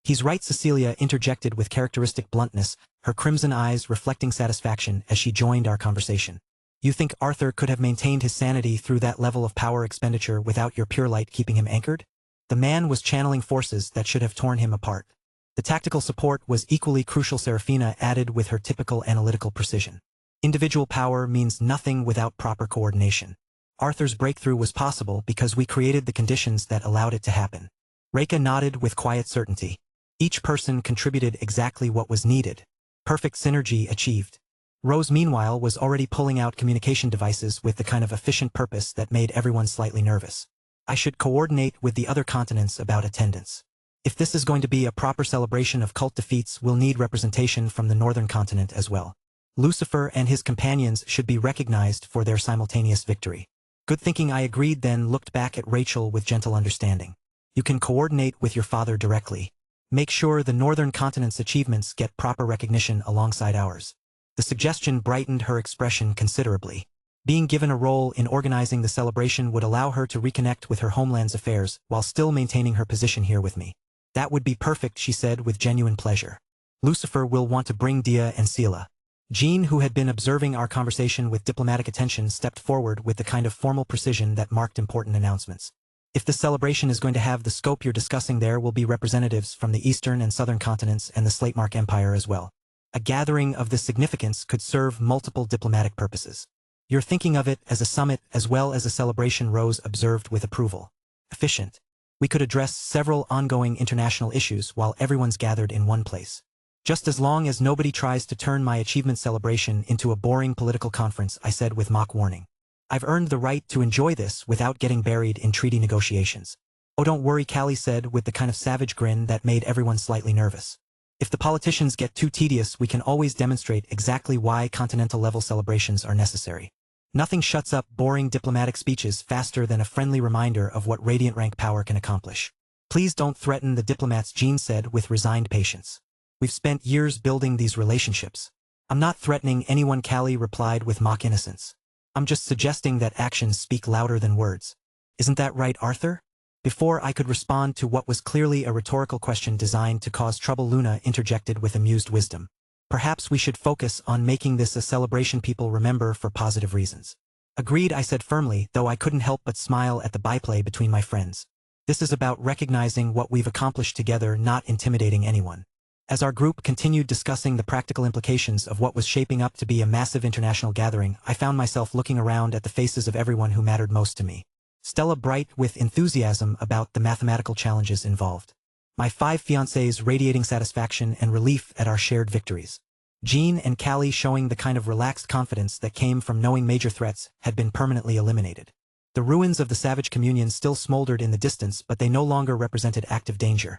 He's right, Cecilia interjected with characteristic bluntness, her crimson eyes reflecting satisfaction as she joined our conversation. You think Arthur could have maintained his sanity through that level of power expenditure without your pure light keeping him anchored? The man was channeling forces that should have torn him apart. The tactical support was equally crucial, Serafina added with her typical analytical precision. Individual power means nothing without proper coordination. Arthur's breakthrough was possible because we created the conditions that allowed it to happen. Reka nodded with quiet certainty. Each person contributed exactly what was needed. Perfect synergy achieved. Rose, meanwhile, was already pulling out communication devices with the kind of efficient purpose that made everyone slightly nervous. I should coordinate with the other continents about attendance. If this is going to be a proper celebration of cult defeats, we'll need representation from the Northern Continent as well. Lucifer and his companions should be recognized for their simultaneous victory. Good thinking, I agreed, then looked back at Rachel with gentle understanding. You can coordinate with your father directly. Make sure the northern continent's achievements get proper recognition alongside ours. The suggestion brightened her expression considerably. Being given a role in organizing the celebration would allow her to reconnect with her homeland's affairs while still maintaining her position here with me. That would be perfect, she said with genuine pleasure. Lucifer will want to bring Dia and Sela. Jean, who had been observing our conversation with diplomatic attention, stepped forward with the kind of formal precision that marked important announcements. If the celebration is going to have the scope you're discussing, there will be representatives from the eastern and southern continents and the Slatemark Empire as well. A gathering of this significance could serve multiple diplomatic purposes. You're thinking of it as a summit as well as a celebration, Rose observed with approval. Efficient. We could address several ongoing international issues while everyone's gathered in one place. Just as long as nobody tries to turn my achievement celebration into a boring political conference, I said with mock warning. I've earned the right to enjoy this without getting buried in treaty negotiations. Oh, don't worry, Callie said with the kind of savage grin that made everyone slightly nervous. If the politicians get too tedious, we can always demonstrate exactly why continental-level celebrations are necessary. Nothing shuts up boring diplomatic speeches faster than a friendly reminder of what radiant rank power can accomplish. Please don't threaten the diplomats, Jean said with resigned patience. We've spent years building these relationships. I'm not threatening anyone, Callie replied with mock innocence. I'm just suggesting that actions speak louder than words. Isn't that right, Arthur? Before I could respond to what was clearly a rhetorical question designed to cause trouble, Luna interjected with amused wisdom. Perhaps we should focus on making this a celebration people remember for positive reasons. Agreed, I said firmly, though I couldn't help but smile at the byplay between my friends. This is about recognizing what we've accomplished together, not intimidating anyone. As our group continued discussing the practical implications of what was shaping up to be a massive international gathering, I found myself looking around at the faces of everyone who mattered most to me. Stella bright with enthusiasm about the mathematical challenges involved. My 5 fiancés radiating satisfaction and relief at our shared victories. Jean and Callie showing the kind of relaxed confidence that came from knowing major threats had been permanently eliminated. The ruins of the Savage Communion still smoldered in the distance, but they no longer represented active danger.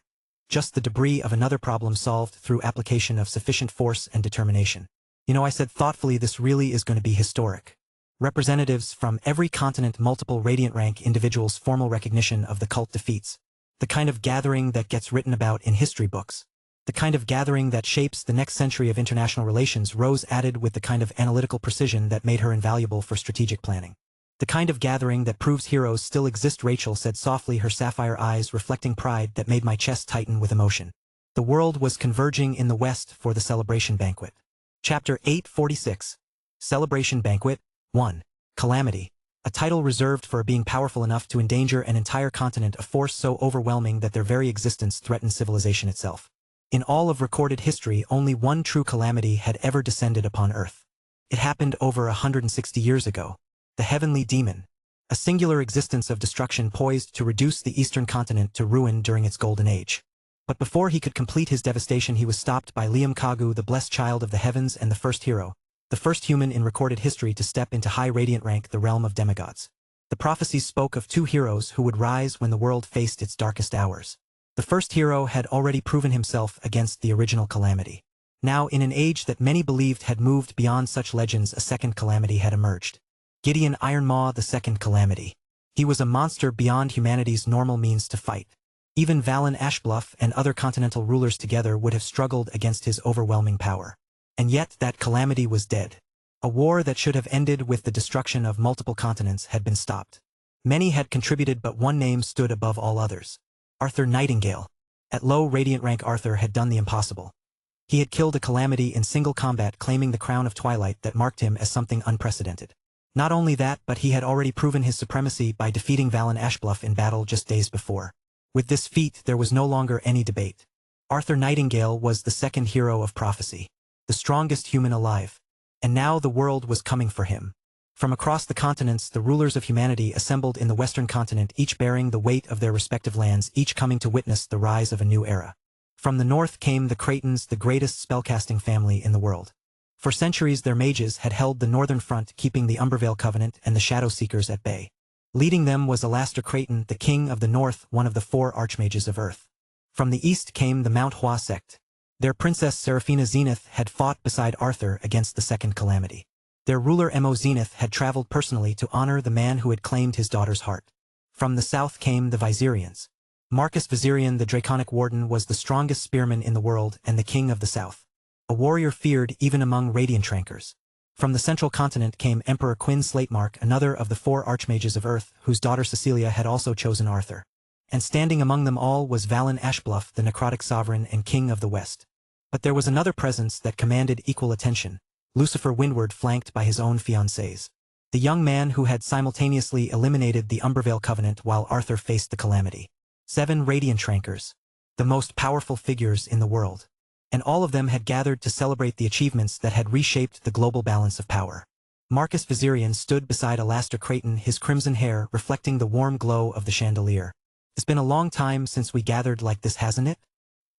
Just the debris of another problem solved through application of sufficient force and determination. You know, I said thoughtfully, this really is going to be historic. Representatives from every continent, multiple radiant rank individuals, formal recognition of the cult defeats. The kind of gathering that gets written about in history books. The kind of gathering that shapes the next century of international relations, Rose added with the kind of analytical precision that made her invaluable for strategic planning. The kind of gathering that proves heroes still exist, Rachel said softly, her sapphire eyes reflecting pride that made my chest tighten with emotion. The world was converging in the west for the celebration banquet. Chapter 846. Celebration Banquet 1. Calamity. A title reserved for a being powerful enough to endanger an entire continent, a force so overwhelming that their very existence threatened civilization itself. In all of recorded history, only one true calamity had ever descended upon Earth. It happened over 160 years ago. The heavenly demon. A singular existence of destruction poised to reduce the eastern continent to ruin during its golden age. But before he could complete his devastation, he was stopped by Liam Kagu, the blessed child of the heavens and the first hero. The first human in recorded history to step into high radiant rank, the realm of demigods. The prophecies spoke of 2 heroes who would rise when the world faced its darkest hours. The first hero had already proven himself against the original calamity. Now, in an age that many believed had moved beyond such legends, a second calamity had emerged. Gideon Ironmaw, the second calamity. He was a monster beyond humanity's normal means to fight. Even Valen Ashbluff and other continental rulers together would have struggled against his overwhelming power. And yet that calamity was dead. A war that should have ended with the destruction of multiple continents had been stopped. Many had contributed, but one name stood above all others. Arthur Nightingale. At low radiant rank, Arthur had done the impossible. He had killed a calamity in single combat, claiming the crown of twilight that marked him as something unprecedented. Not only that, but he had already proven his supremacy by defeating Valen Ashbluff in battle just days before. With this feat, there was no longer any debate. Arthur Nightingale was the second hero of prophecy. The strongest human alive. And now the world was coming for him. From across the continents, the rulers of humanity assembled in the western continent, each bearing the weight of their respective lands, each coming to witness the rise of a new era. From the north came the Cretans, the greatest spellcasting family in the world. For centuries their mages had held the northern front, keeping the Umbervale Covenant and the Shadow Seekers at bay. Leading them was Alastair Creighton, the king of the north, one of the 4 archmages of Earth. From the east came the Mount Hua sect. Their princess Seraphina Zenith had fought beside Arthur against the second calamity. Their ruler Mo Zenith had traveled personally to honor the man who had claimed his daughter's heart. From the south came the Viserians. Marcus Viserion the Draconic Warden was the strongest spearman in the world and the king of the south. A warrior feared even among radiant trankers. From the central continent came Emperor Quinn Slatemark, another of the 4 archmages of Earth, whose daughter Cecilia had also chosen Arthur. And standing among them all was Valen Ashbluff, the necrotic sovereign and king of the West. But there was another presence that commanded equal attention, Lucifer Windward, flanked by his own fiancées. The young man who had simultaneously eliminated the Umbervale Covenant while Arthur faced the calamity. 7 radiant trankers, the most powerful figures in the world. And all of them had gathered to celebrate the achievements that had reshaped the global balance of power. Marcus Viserion stood beside Alastair Creighton, his crimson hair reflecting the warm glow of the chandelier. It's been a long time since we gathered like this, hasn't it?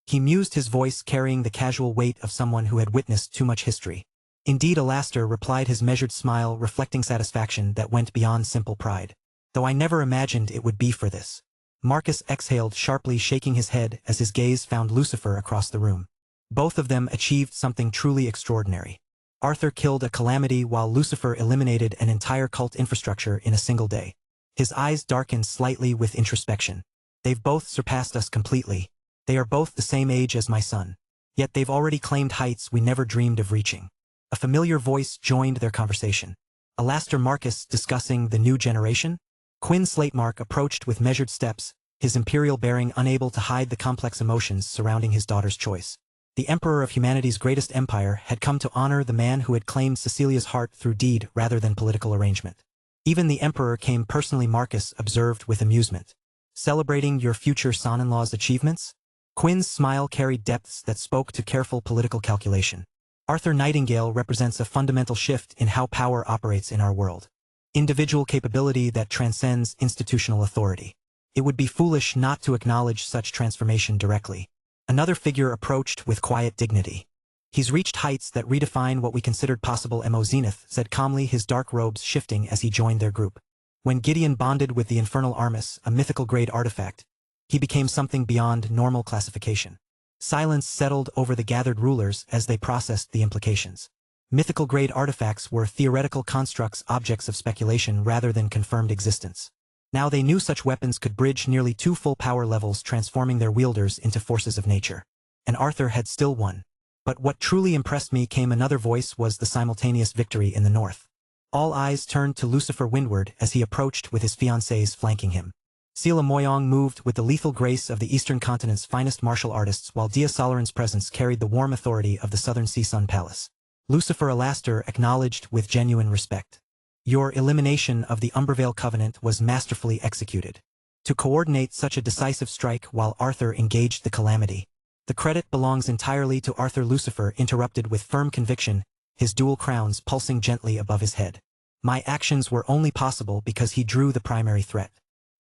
He mused, his voice carrying the casual weight of someone who had witnessed too much history. Indeed, Alastair replied, his measured smile reflecting satisfaction that went beyond simple pride. Though I never imagined it would be for this. Marcus exhaled sharply, shaking his head as his gaze found Lucifer across the room. Both of them achieved something truly extraordinary. Arthur killed a calamity while Lucifer eliminated an entire cult infrastructure in a single day. His eyes darkened slightly with introspection. They've both surpassed us completely. They are both the same age as my son. Yet they've already claimed heights we never dreamed of reaching. A familiar voice joined their conversation. Alastair Marcus discussing the new generation? Quinn Slatemark approached with measured steps, his imperial bearing unable to hide the complex emotions surrounding his daughter's choice. The emperor of humanity's greatest empire had come to honor the man who had claimed Cecilia's heart through deed rather than political arrangement. Even the emperor came personally, Marcus observed with amusement. Celebrating your future son-in-law's achievements? Quinn's smile carried depths that spoke to careful political calculation. Arthur Nightingale represents a fundamental shift in how power operates in our world. Individual capability that transcends institutional authority. It would be foolish not to acknowledge such transformation directly. Another figure approached with quiet dignity. He's reached heights that redefine what we considered possible. Mo Zenith said calmly, his dark robes shifting as he joined their group. When Gideon bonded with the Infernal Armis, a mythical-grade artifact, he became something beyond normal classification. Silence settled over the gathered rulers as they processed the implications. Mythical-grade artifacts were theoretical constructs, objects of speculation rather than confirmed existence. Now they knew such weapons could bridge nearly 2 full power levels, transforming their wielders into forces of nature. And Arthur had still won. But what truly impressed me, came another voice, was the simultaneous victory in the north. All eyes turned to Lucifer Windward as he approached with his fiancées flanking him. Sela Moyong moved with the lethal grace of the Eastern Continent's finest martial artists, while Dia Solaran's presence carried the warm authority of the Southern Sea Sun Palace. Lucifer Alastair acknowledged with genuine respect. Your elimination of the Umbervale Covenant was masterfully executed. To coordinate such a decisive strike while Arthur engaged the calamity. The credit belongs entirely to Arthur. Lucifer interrupted with firm conviction, his dual crowns pulsing gently above his head. My actions were only possible because he drew the primary threat.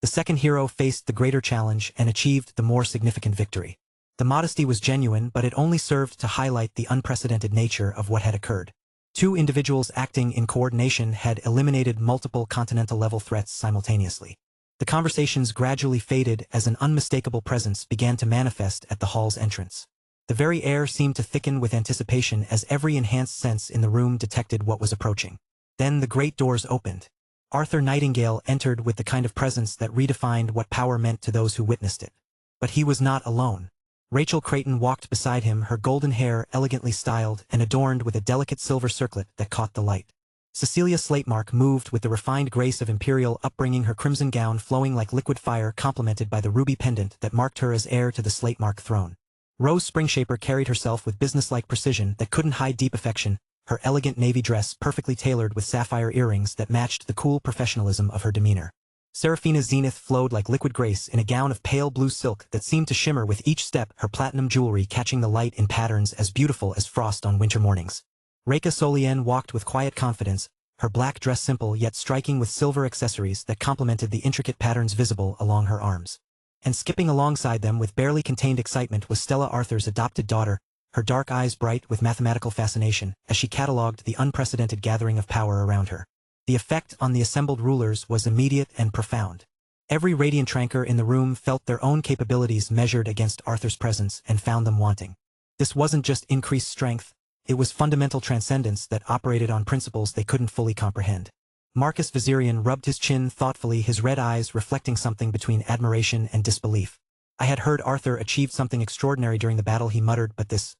The second hero faced the greater challenge and achieved the more significant victory. The modesty was genuine, but it only served to highlight the unprecedented nature of what had occurred. 2 individuals acting in coordination had eliminated multiple continental-level threats simultaneously. The conversations gradually faded as an unmistakable presence began to manifest at the hall's entrance. The very air seemed to thicken with anticipation as every enhanced sense in the room detected what was approaching. Then the great doors opened. Arthur Nightingale entered with the kind of presence that redefined what power meant to those who witnessed it. But he was not alone. Rachel Creighton walked beside him, her golden hair elegantly styled and adorned with a delicate silver circlet that caught the light. Cecilia Slatemark moved with the refined grace of imperial upbringing, her crimson gown flowing like liquid fire, complemented by the ruby pendant that marked her as heir to the Slatemark throne. Rose Springshaper carried herself with businesslike precision that couldn't hide deep affection, her elegant navy dress perfectly tailored with sapphire earrings that matched the cool professionalism of her demeanor. Seraphina Zenith flowed like liquid grace in a gown of pale blue silk that seemed to shimmer with each step, her platinum jewelry catching the light in patterns as beautiful as frost on winter mornings. Reika Solien walked with quiet confidence, her black dress simple yet striking with silver accessories that complemented the intricate patterns visible along her arms. And skipping alongside them with barely contained excitement was Stella, Arthur's adopted daughter, her dark eyes bright with mathematical fascination as she catalogued the unprecedented gathering of power around her. The effect on the assembled rulers was immediate and profound. Every radiant tranker in the room felt their own capabilities measured against Arthur's presence and found them wanting. This wasn't just increased strength, it was fundamental transcendence that operated on principles they couldn't fully comprehend. Marcus Viserion rubbed his chin thoughtfully, his red eyes reflecting something between admiration and disbelief. I had heard Arthur achieved something extraordinary during the battle, he muttered, but this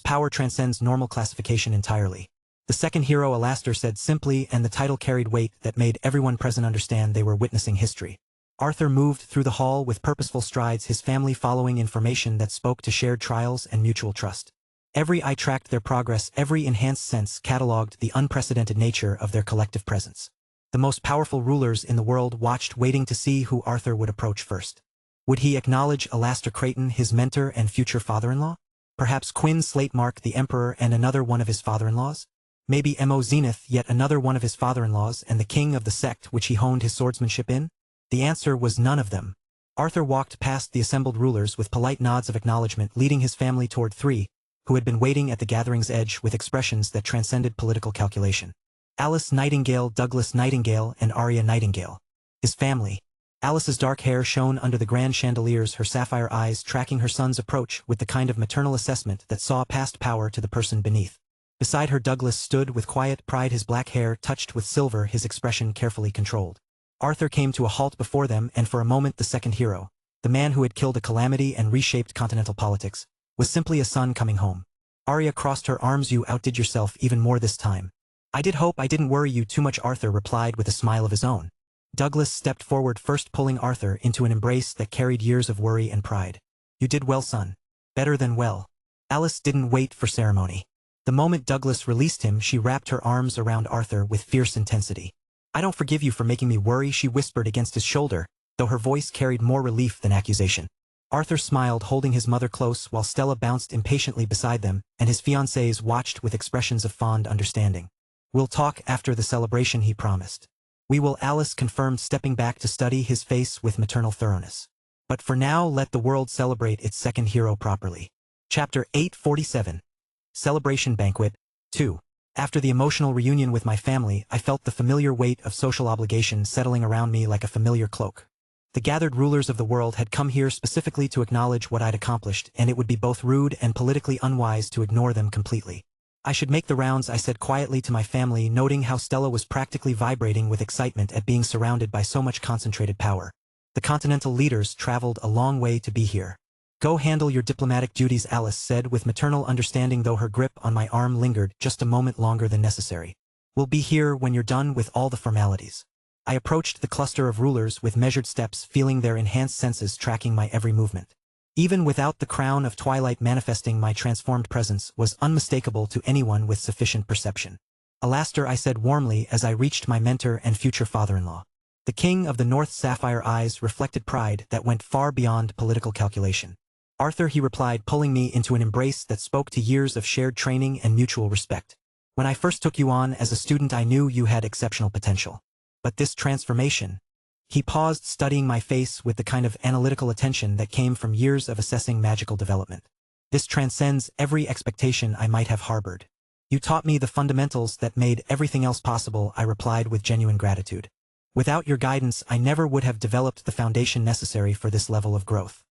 power transcends normal classification entirely. The second hero, Alastor, said simply, and the title carried weight that made everyone present understand they were witnessing history. Arthur moved through the hall with purposeful strides, his family following, information that spoke to shared trials and mutual trust. Every eye tracked their progress, every enhanced sense catalogued the unprecedented nature of their collective presence. The most powerful rulers in the world watched, waiting to see who Arthur would approach first. Would he acknowledge Alastor Creighton, his mentor and future father-in-law? Perhaps Quinn Slatemark, the emperor, and another one of his father-in-laws? Maybe Mo Zenith, yet another one of his father-in-laws, and the king of the sect which he honed his swordsmanship in? The answer was none of them. Arthur walked past the assembled rulers with polite nods of acknowledgement, leading his family toward three, who had been waiting at the gathering's edge with expressions that transcended political calculation. Alice Nightingale, Douglas Nightingale, and Arya Nightingale. His family. Alice's dark hair shone under the grand chandeliers, her sapphire eyes tracking her son's approach with the kind of maternal assessment that saw past power to the person beneath. Beside her, Douglas stood with quiet pride, his black hair touched with silver, his expression carefully controlled. Arthur came to a halt before them, and for a moment the second hero, the man who had killed a calamity and reshaped continental politics, was simply a son coming home. Arya crossed her arms. You outdid yourself even more this time. I did hope I didn't worry you too much, Arthur replied with a smile of his own. Douglas stepped forward first, pulling Arthur into an embrace that carried years of worry and pride. You did well, son. Better than well. Alice didn't wait for ceremony. The moment Douglas released him, she wrapped her arms around Arthur with fierce intensity. I don't forgive you for making me worry, she whispered against his shoulder, though her voice carried more relief than accusation. Arthur smiled, holding his mother close while Stella bounced impatiently beside them, and his fiancés watched with expressions of fond understanding. We'll talk after the celebration, he promised. We will, Alice confirmed, stepping back to study his face with maternal thoroughness. But for now, let the world celebrate its second hero properly. Chapter 847. Celebration Banquet 2. After the emotional reunion with my family, I felt the familiar weight of social obligation settling around me like a familiar cloak. The gathered rulers of the world had come here specifically to acknowledge what I'd accomplished, and it would be both rude and politically unwise to ignore them completely. I should make the rounds, I said quietly to my family, noting how Stella was practically vibrating with excitement at being surrounded by so much concentrated power. The continental leaders traveled a long way to be here. Go handle your diplomatic duties, Alice said with maternal understanding, though her grip on my arm lingered just a moment longer than necessary. We'll be here when you're done with all the formalities. I approached the cluster of rulers with measured steps, feeling their enhanced senses tracking my every movement. Even without the crown of twilight manifesting, my transformed presence was unmistakable to anyone with sufficient perception. Alastor, I said warmly as I reached my mentor and future father-in-law. The king of the North's sapphire eyes reflected pride that went far beyond political calculation. Arthur, he replied, pulling me into an embrace that spoke to years of shared training and mutual respect. When I first took you on as a student, I knew you had exceptional potential. But this transformation... He paused, studying my face with the kind of analytical attention that came from years of assessing magical development. This transcends every expectation I might have harbored. You taught me the fundamentals that made everything else possible, I replied with genuine gratitude. Without your guidance, I never would have developed the foundation necessary for this level of growth.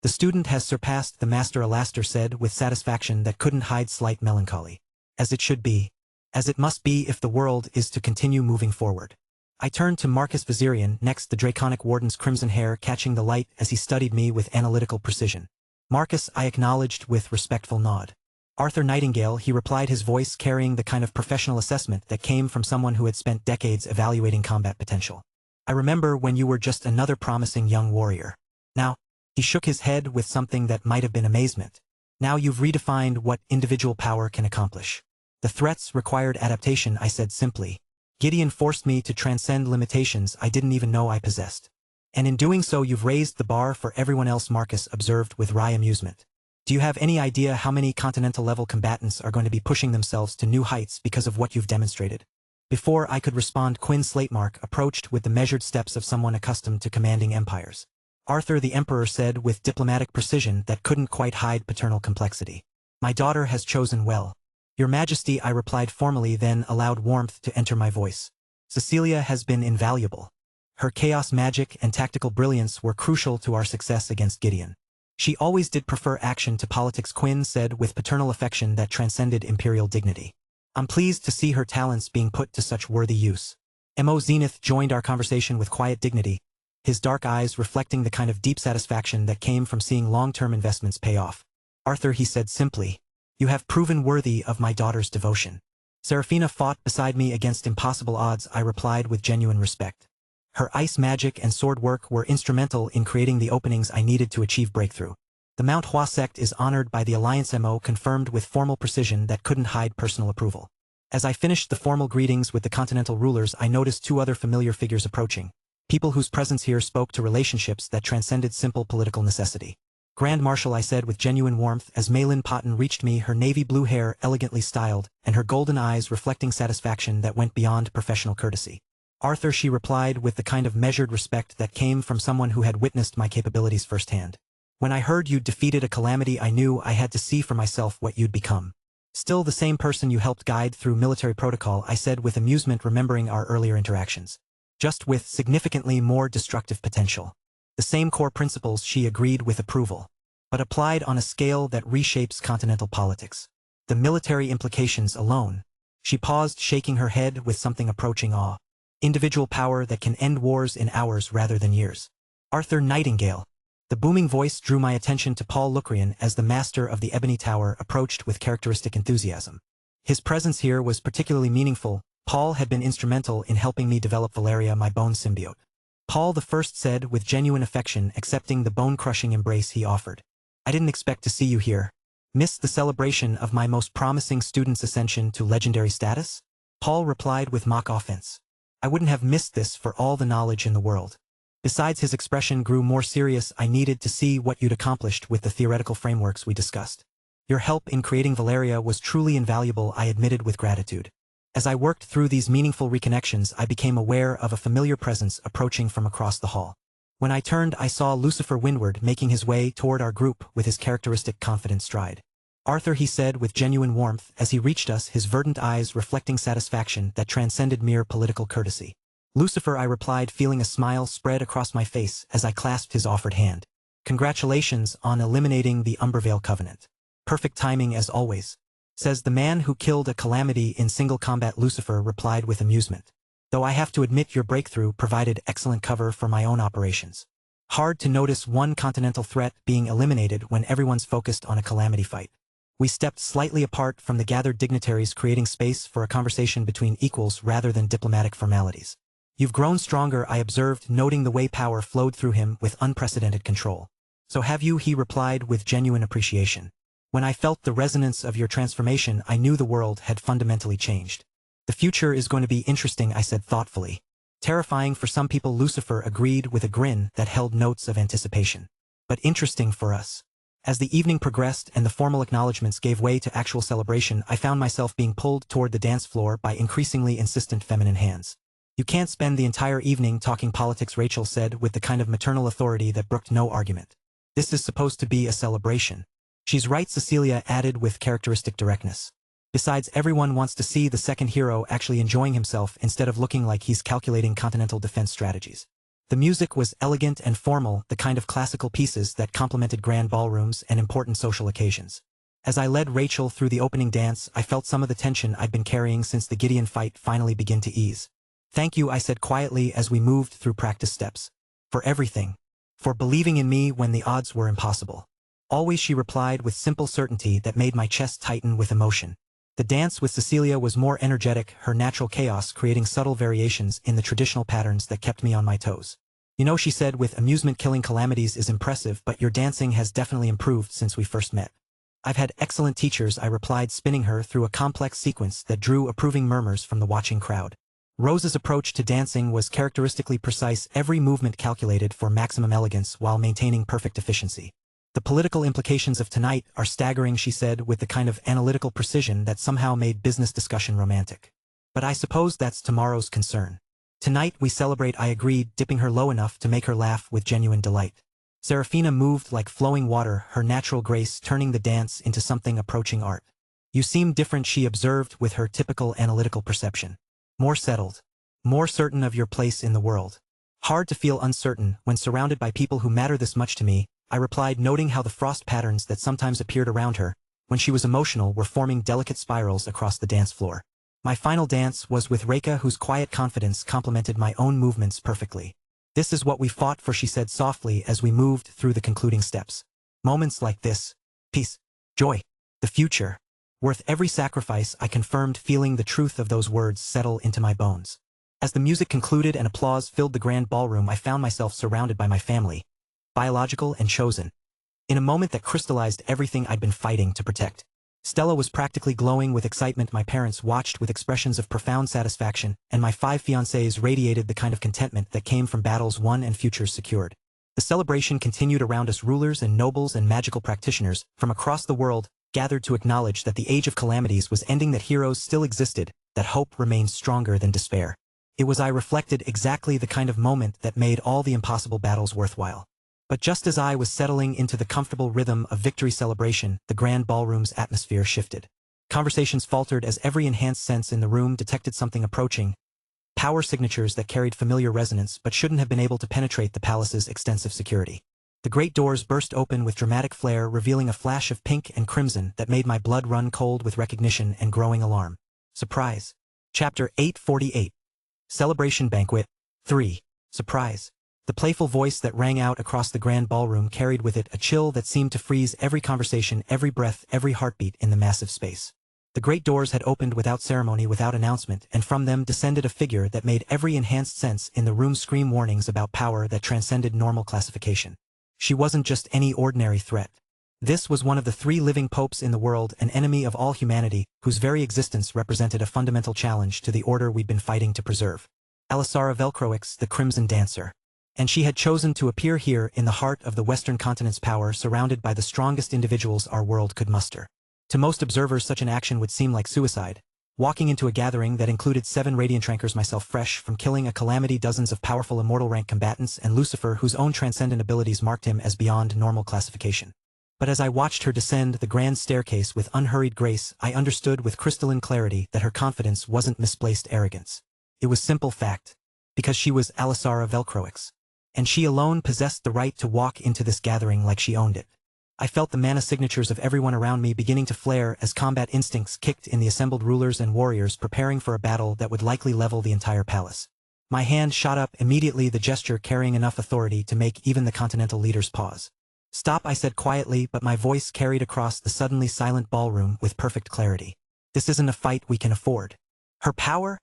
The student has surpassed the master, Alastor said with satisfaction that couldn't hide slight melancholy. As it should be. As it must be if the world is to continue moving forward. I turned to Marcus Viserion, next, the draconic warden's crimson hair catching the light as he studied me with analytical precision. Marcus, I acknowledged with respectful nod. Arthur Nightingale, he replied, his voice carrying the kind of professional assessment that came from someone who had spent decades evaluating combat potential. I remember when you were just another promising young warrior. Now, he shook his head with something that might have been amazement. Now you've redefined what individual power can accomplish. The threats required adaptation, I said simply. Gideon forced me to transcend limitations I didn't even know I possessed. And in doing so, you've raised the bar for everyone else, Marcus observed with wry amusement. Do you have any idea how many continental-level combatants are going to be pushing themselves to new heights because of what you've demonstrated? Before I could respond, Quinn Slatemark approached with the measured steps of someone accustomed to commanding empires. Arthur, the emperor said with diplomatic precision that couldn't quite hide paternal complexity. My daughter has chosen well. Your Majesty, I replied formally, then allowed warmth to enter my voice. Cecilia has been invaluable. Her chaos magic and tactical brilliance were crucial to our success against Gideon. She always did prefer action to politics, Quinn said with paternal affection that transcended imperial dignity. I'm pleased to see her talents being put to such worthy use. Mo Zenith joined our conversation with quiet dignity, his dark eyes reflecting the kind of deep satisfaction that came from seeing long-term investments pay off. "Arthur," he said simply, "you have proven worthy of my daughter's devotion." "Serafina fought beside me against impossible odds," I replied with genuine respect. "Her ice magic and sword work were instrumental in creating the openings I needed to achieve breakthrough. The Mount Hua sect is honored by the Alliance MO, confirmed with formal precision that couldn't hide personal approval." As I finished the formal greetings with the continental rulers, I noticed two other familiar figures approaching, people whose presence here spoke to relationships that transcended simple political necessity. "Grand Marshal," I said with genuine warmth as Maylin Potton reached me, her navy blue hair elegantly styled, and her golden eyes reflecting satisfaction that went beyond professional courtesy. "Arthur," she replied with the kind of measured respect that came from someone who had witnessed my capabilities firsthand. "When I heard you'd defeated a calamity, I knew I had to see for myself what you'd become." "Still the same person you helped guide through military protocol," I said with amusement, remembering our earlier interactions. "Just with significantly more destructive potential." "The same core principles," she agreed with approval, "but applied on a scale that reshapes continental politics. The military implications alone." She paused, shaking her head with something approaching awe. "Individual power that can end wars in hours rather than years." "Arthur Nightingale." The booming voice drew my attention to Paul Lucrian as the master of the Ebony Tower approached with characteristic enthusiasm. His presence here was particularly meaningful. Paul had been instrumental in helping me develop Valeria, my bone symbiote. Paul the First said with genuine affection, accepting the bone-crushing embrace he offered. "I didn't expect to see you here. Missed the celebration of my most promising student's ascension to legendary status?" Paul replied with mock offense. "I wouldn't have missed this for all the knowledge in the world." Besides, his expression grew more serious. "I needed to see what you'd accomplished with the theoretical frameworks we discussed. Your help in creating Valeria was truly invaluable," I admitted with gratitude. As I worked through these meaningful reconnections, I became aware of a familiar presence approaching from across the hall. When I turned, I saw Lucifer Windward making his way toward our group with his characteristic confident stride. "Arthur," he said with genuine warmth as he reached us, his verdant eyes reflecting satisfaction that transcended mere political courtesy. "Lucifer," I replied, feeling a smile spread across my face as I clasped his offered hand. "Congratulations on eliminating the Umbervale Covenant. Perfect timing as always," says the man who killed a calamity in single combat. Lucifer replied with amusement. "Though I have to admit your breakthrough provided excellent cover for my own operations. Hard to notice one continental threat being eliminated when everyone's focused on a calamity fight." We stepped slightly apart from the gathered dignitaries, creating space for a conversation between equals rather than diplomatic formalities. "You've grown stronger," I observed, noting the way power flowed through him with unprecedented control. "So have you," he replied with genuine appreciation. "When I felt the resonance of your transformation, I knew the world had fundamentally changed." "The future is going to be interesting," I said thoughtfully. "Terrifying for some people," Lucifer agreed with a grin that held notes of anticipation. "But interesting for us." As the evening progressed and the formal acknowledgments gave way to actual celebration, I found myself being pulled toward the dance floor by increasingly insistent feminine hands. "You can't spend the entire evening talking politics," Rachel said with the kind of maternal authority that brooked no argument. "This is supposed to be a celebration." "She's right," Cecilia added with characteristic directness. "Besides, everyone wants to see the second hero actually enjoying himself instead of looking like he's calculating continental defense strategies." The music was elegant and formal, the kind of classical pieces that complemented grand ballrooms and important social occasions. As I led Rachel through the opening dance, I felt some of the tension I'd been carrying since the Gideon fight finally begin to ease. "Thank you," I said quietly as we moved through practice steps. "For everything. For believing in me when the odds were impossible." "Always," she replied with simple certainty that made my chest tighten with emotion. The dance with Cecilia was more energetic, her natural chaos creating subtle variations in the traditional patterns that kept me on my toes. "You know," she said with amusement, "killing calamities is impressive, but your dancing has definitely improved since we first met." "I've had excellent teachers," I replied, spinning her through a complex sequence that drew approving murmurs from the watching crowd. Rose's approach to dancing was characteristically precise, every movement calculated for maximum elegance while maintaining perfect efficiency. "The political implications of tonight are staggering," she said with the kind of analytical precision that somehow made business discussion romantic. "But I suppose that's tomorrow's concern. Tonight we celebrate," I agreed, dipping her low enough to make her laugh with genuine delight. Serafina moved like flowing water, her natural grace turning the dance into something approaching art. "You seem different," she observed with her typical analytical perception. "More settled. More certain of your place in the world." "Hard to feel uncertain when surrounded by people who matter this much to me," I replied, noting how the frost patterns that sometimes appeared around her when she was emotional were forming delicate spirals across the dance floor. My final dance was with Reika, whose quiet confidence complemented my own movements perfectly. This is what we fought for, she said softly as we moved through the concluding steps. Moments like this, peace, joy, the future, worth every sacrifice, I confirmed, feeling the truth of those words settle into my bones. As the music concluded and applause filled the grand ballroom, I found myself surrounded by my family, biological and chosen, in a moment that crystallized everything I'd been fighting to protect. Stella was practically glowing with excitement, my parents watched with expressions of profound satisfaction, and my 5 fiancés radiated the kind of contentment that came from battles won and futures secured. The celebration continued around us. Rulers and nobles and magical practitioners from across the world gathered to acknowledge that the age of calamities was ending, that heroes still existed, that hope remained stronger than despair. It was, I reflected, exactly the kind of moment that made all the impossible battles worthwhile. But just as I was settling into the comfortable rhythm of victory celebration, the grand ballroom's atmosphere shifted. Conversations faltered as every enhanced sense in the room detected something approaching, power signatures that carried familiar resonance but shouldn't have been able to penetrate the palace's extensive security. The great doors burst open with dramatic flair, revealing a flash of pink and crimson that made my blood run cold with recognition and growing alarm. Surprise. Chapter 848. Celebration Banquet 3. Surprise. The playful voice that rang out across the grand ballroom carried with it a chill that seemed to freeze every conversation, every breath, every heartbeat in the massive space. The great doors had opened without ceremony, without announcement, and from them descended a figure that made every enhanced sense in the room scream warnings about power that transcended normal classification. She wasn't just any ordinary threat. This was one of the 3 living popes in the world, an enemy of all humanity, whose very existence represented a fundamental challenge to the order we'd been fighting to preserve. Alisara Velcroix, the Crimson Dancer. And she had chosen to appear here in the heart of the Western continent's power, surrounded by the strongest individuals our world could muster. To most observers, such an action would seem like suicide. Walking into a gathering that included 7 Radiant Rankers, myself fresh from killing a calamity, dozens of powerful immortal rank combatants, and Lucifer, whose own transcendent abilities marked him as beyond normal classification. But as I watched her descend the grand staircase with unhurried grace, I understood with crystalline clarity that her confidence wasn't misplaced arrogance. It was simple fact. Because she was Alisara Velcroix. And she alone possessed the right to walk into this gathering like she owned it. I felt the mana signatures of everyone around me beginning to flare as combat instincts kicked in the assembled rulers and warriors preparing for a battle that would likely level the entire palace. My hand shot up immediately, the gesture carrying enough authority to make even the continental leaders pause. Stop, I said quietly, but my voice carried across the suddenly silent ballroom with perfect clarity. This isn't a fight we can afford. Her power?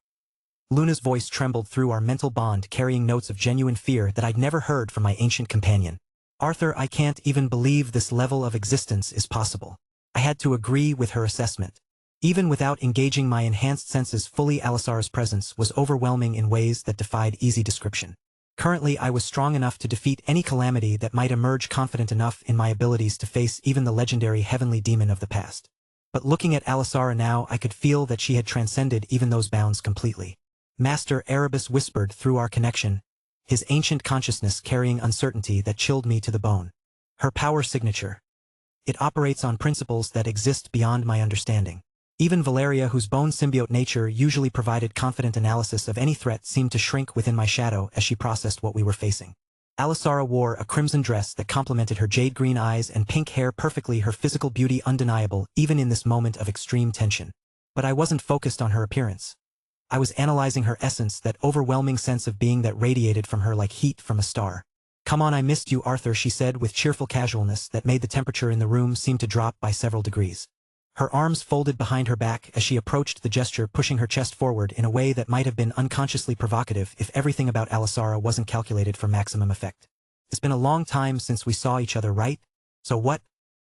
Luna's voice trembled through our mental bond, carrying notes of genuine fear that I'd never heard from my ancient companion. Arthur, I can't even believe this level of existence is possible. I had to agree with her assessment. Even without engaging my enhanced senses fully, Alisara's presence was overwhelming in ways that defied easy description. Currently, I was strong enough to defeat any calamity that might emerge, confident enough in my abilities to face even the legendary heavenly demon of the past. But looking at Alisara now, I could feel that she had transcended even those bounds completely. Master Erebus whispered through our connection, his ancient consciousness carrying uncertainty that chilled me to the bone. Her power signature. It operates on principles that exist beyond my understanding. Even Valeria, whose bone symbiote nature usually provided confident analysis of any threat, seemed to shrink within my shadow as she processed what we were facing. Alisara wore a crimson dress that complemented her jade-green eyes and pink hair perfectly, her physical beauty undeniable even in this moment of extreme tension. But I wasn't focused on her appearance. I was analyzing her essence, that overwhelming sense of being that radiated from her like heat from a star. "Come on, I missed you, Arthur," she said with cheerful casualness that made the temperature in the room seem to drop by several degrees. Her arms folded behind her back as she approached the gesture, pushing her chest forward in a way that might have been unconsciously provocative if everything about Alisara wasn't calculated for maximum effect. "It's been a long time since we saw each other, right? So what?"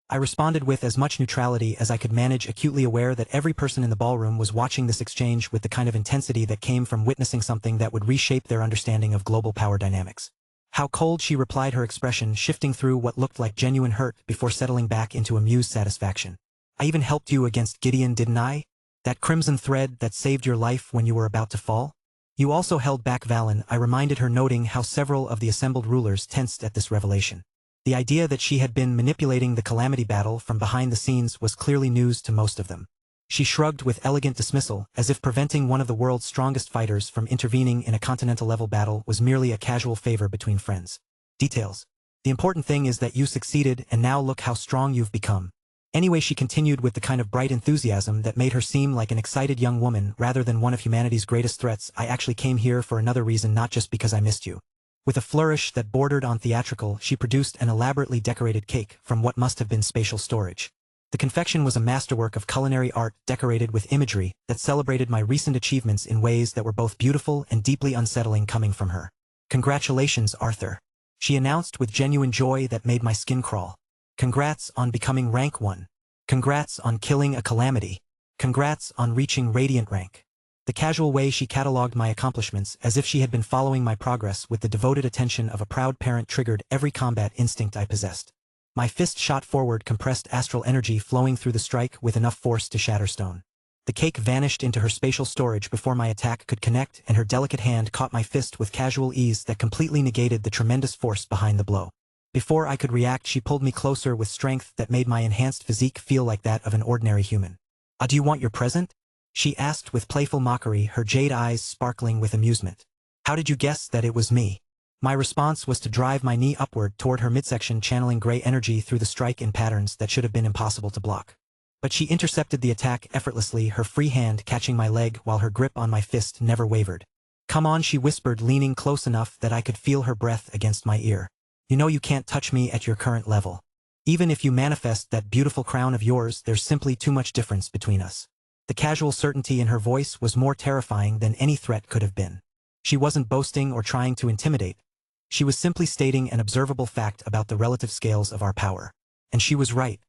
I responded with as much neutrality as I could manage, acutely aware that every person in the ballroom was watching this exchange with the kind of intensity that came from witnessing something that would reshape their understanding of global power dynamics. "How cold," she replied, her expression shifting through what looked like genuine hurt before settling back into amused satisfaction. "I even helped you against Gideon, didn't I? That crimson thread that saved your life when you were about to fall? You also held back Valen," I reminded her, noting how several of the assembled rulers tensed at this revelation. The idea that she had been manipulating the calamity battle from behind the scenes was clearly news to most of them. She shrugged with elegant dismissal, as if preventing one of the world's strongest fighters from intervening in a continental-level battle was merely a casual favor between friends. "Details. The important thing is that you succeeded, and now look how strong you've become." Anyway, she continued with the kind of bright enthusiasm that made her seem like an excited young woman rather than one of humanity's greatest threats. "I actually came here for another reason, not just because I missed you. With a flourish that bordered on theatrical, she produced an elaborately decorated cake from what must have been spatial storage. The confection was a masterwork of culinary art decorated with imagery that celebrated my recent achievements in ways that were both beautiful and deeply unsettling coming from her. "Congratulations, Arthur," she announced with genuine joy that made my skin crawl. "Congrats on becoming rank 1. Congrats on killing a calamity. Congrats on reaching radiant rank." The casual way she catalogued my accomplishments, as if she had been following my progress with the devoted attention of a proud parent, triggered every combat instinct I possessed. My fist shot forward, compressed astral energy flowing through the strike with enough force to shatter stone. The cake vanished into her spatial storage before my attack could connect, and her delicate hand caught my fist with casual ease that completely negated the tremendous force behind the blow. Before I could react, she pulled me closer with strength that made my enhanced physique feel like that of an ordinary human. "Do you want your present?" she asked with playful mockery, her jade eyes sparkling with amusement. "How did you guess that it was me?" My response was to drive my knee upward toward her midsection, channeling gray energy through the strike in patterns that should have been impossible to block. But she intercepted the attack effortlessly, her free hand catching my leg while her grip on my fist never wavered. "Come on," she whispered, leaning close enough that I could feel her breath against my ear. "You know you can't touch me at your current level. Even if you manifest that beautiful crown of yours, there's simply too much difference between us." The casual certainty in her voice was more terrifying than any threat could have been. She wasn't boasting or trying to intimidate. She was simply stating an observable fact about the relative scales of our power. And she was right.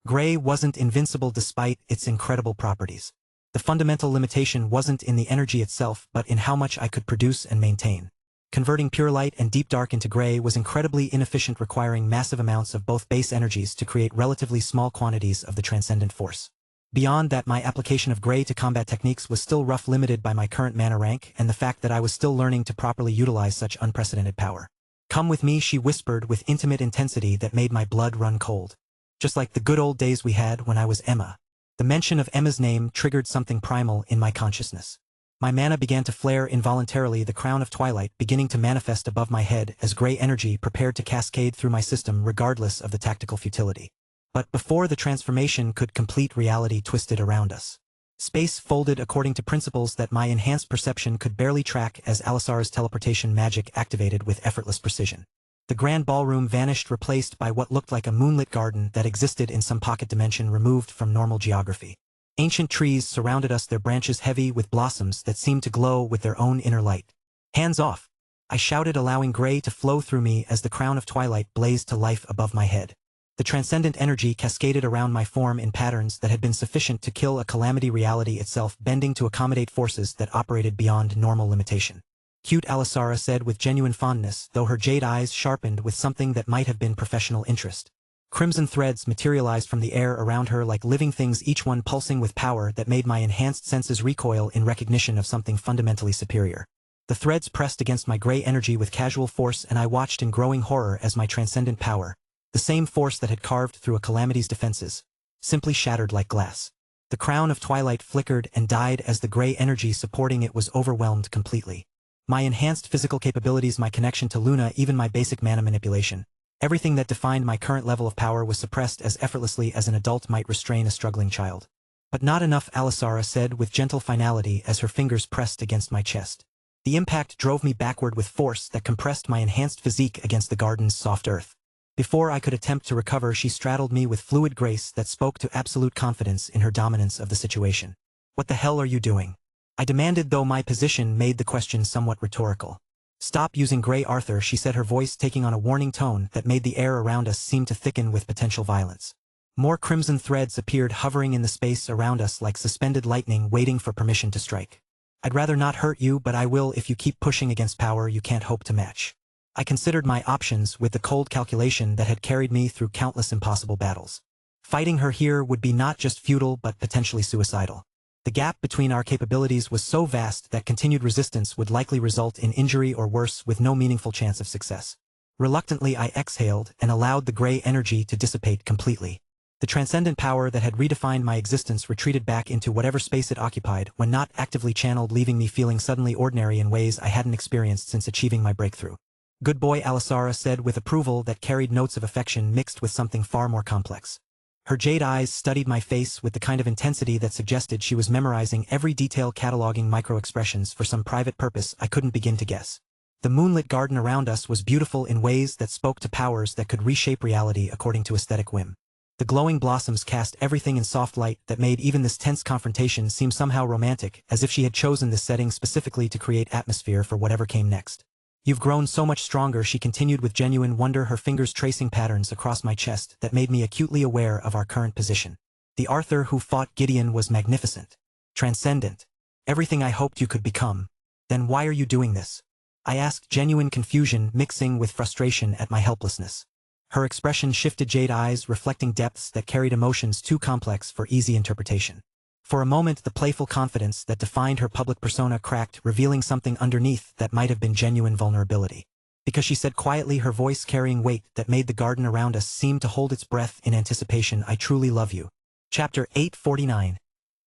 Gray wasn't invincible despite its incredible properties. The fundamental limitation wasn't in the energy itself, but in how much I could produce and maintain. Converting pure light and deep dark into gray was incredibly inefficient, requiring massive amounts of both base energies to create relatively small quantities of the transcendent force. Beyond that, my application of gray to combat techniques was still rough, limited by my current mana rank and the fact that I was still learning to properly utilize such unprecedented power. "Come with me," she whispered with intimate intensity that made my blood run cold. "Just like the good old days we had when I was Emma." The mention of Emma's name triggered something primal in my consciousness. My mana began to flare involuntarily, the crown of twilight beginning to manifest above my head as gray energy prepared to cascade through my system regardless of the tactical futility. But before the transformation could complete, reality twisted around us. Space folded according to principles that my enhanced perception could barely track as Alisara's teleportation magic activated with effortless precision. The grand ballroom vanished, replaced by what looked like a moonlit garden that existed in some pocket dimension removed from normal geography. Ancient trees surrounded us, their branches heavy with blossoms that seemed to glow with their own inner light. "Hands off!" I shouted, allowing gray to flow through me as the crown of twilight blazed to life above my head. The transcendent energy cascaded around my form in patterns that had been sufficient to kill a calamity, reality itself bending to accommodate forces that operated beyond normal limitation. "Cute," Alisara said with genuine fondness, though her jade eyes sharpened with something that might have been professional interest. Crimson threads materialized from the air around her like living things, each one pulsing with power that made my enhanced senses recoil in recognition of something fundamentally superior. The threads pressed against my gray energy with casual force, and I watched in growing horror as my transcendent power, the same force that had carved through a calamity's defenses, simply shattered like glass. The crown of twilight flickered and died as the gray energy supporting it was overwhelmed completely. My enhanced physical capabilities, my connection to Luna, even my basic mana manipulation, everything that defined my current level of power was suppressed as effortlessly as an adult might restrain a struggling child. "But not enough," Alisara said with gentle finality as her fingers pressed against my chest. The impact drove me backward with force that compressed my enhanced physique against the garden's soft earth. Before I could attempt to recover, she straddled me with fluid grace that spoke to absolute confidence in her dominance of the situation. "What the hell are you doing?" I demanded, though my position made the question somewhat rhetorical. "Stop using gray, Arthur," she said, her voice taking on a warning tone that made the air around us seem to thicken with potential violence. More crimson threads appeared, hovering in the space around us like suspended lightning waiting for permission to strike. "I'd rather not hurt you, but I will if you keep pushing against power you can't hope to match." I considered my options with the cold calculation that had carried me through countless impossible battles. Fighting her here would be not just futile but potentially suicidal. The gap between our capabilities was so vast that continued resistance would likely result in injury or worse, with no meaningful chance of success. Reluctantly, I exhaled and allowed the gray energy to dissipate completely. The transcendent power that had redefined my existence retreated back into whatever space it occupied when not actively channeled, leaving me feeling suddenly ordinary in ways I hadn't experienced since achieving my breakthrough. "Good boy," Alisara said with approval that carried notes of affection mixed with something far more complex. Her jade eyes studied my face with the kind of intensity that suggested she was memorizing every detail, cataloging micro-expressions for some private purpose I couldn't begin to guess. The moonlit garden around us was beautiful in ways that spoke to powers that could reshape reality according to aesthetic whim. The glowing blossoms cast everything in soft light that made even this tense confrontation seem somehow romantic, as if she had chosen this setting specifically to create atmosphere for whatever came next. "You've grown so much stronger," she continued with genuine wonder, her fingers tracing patterns across my chest that made me acutely aware of our current position. "The Arthur who fought Gideon was magnificent. Transcendent. Everything I hoped you could become. Then why are you doing this?" I asked, genuine confusion mixing with frustration at my helplessness. Her expression shifted, jade eyes reflecting depths that carried emotions too complex for easy interpretation. For a moment the playful confidence that defined her public persona cracked, revealing something underneath that might have been genuine vulnerability. Because she said quietly, her voice carrying weight that made the garden around us seem to hold its breath in anticipation, "I truly love you." Chapter 849.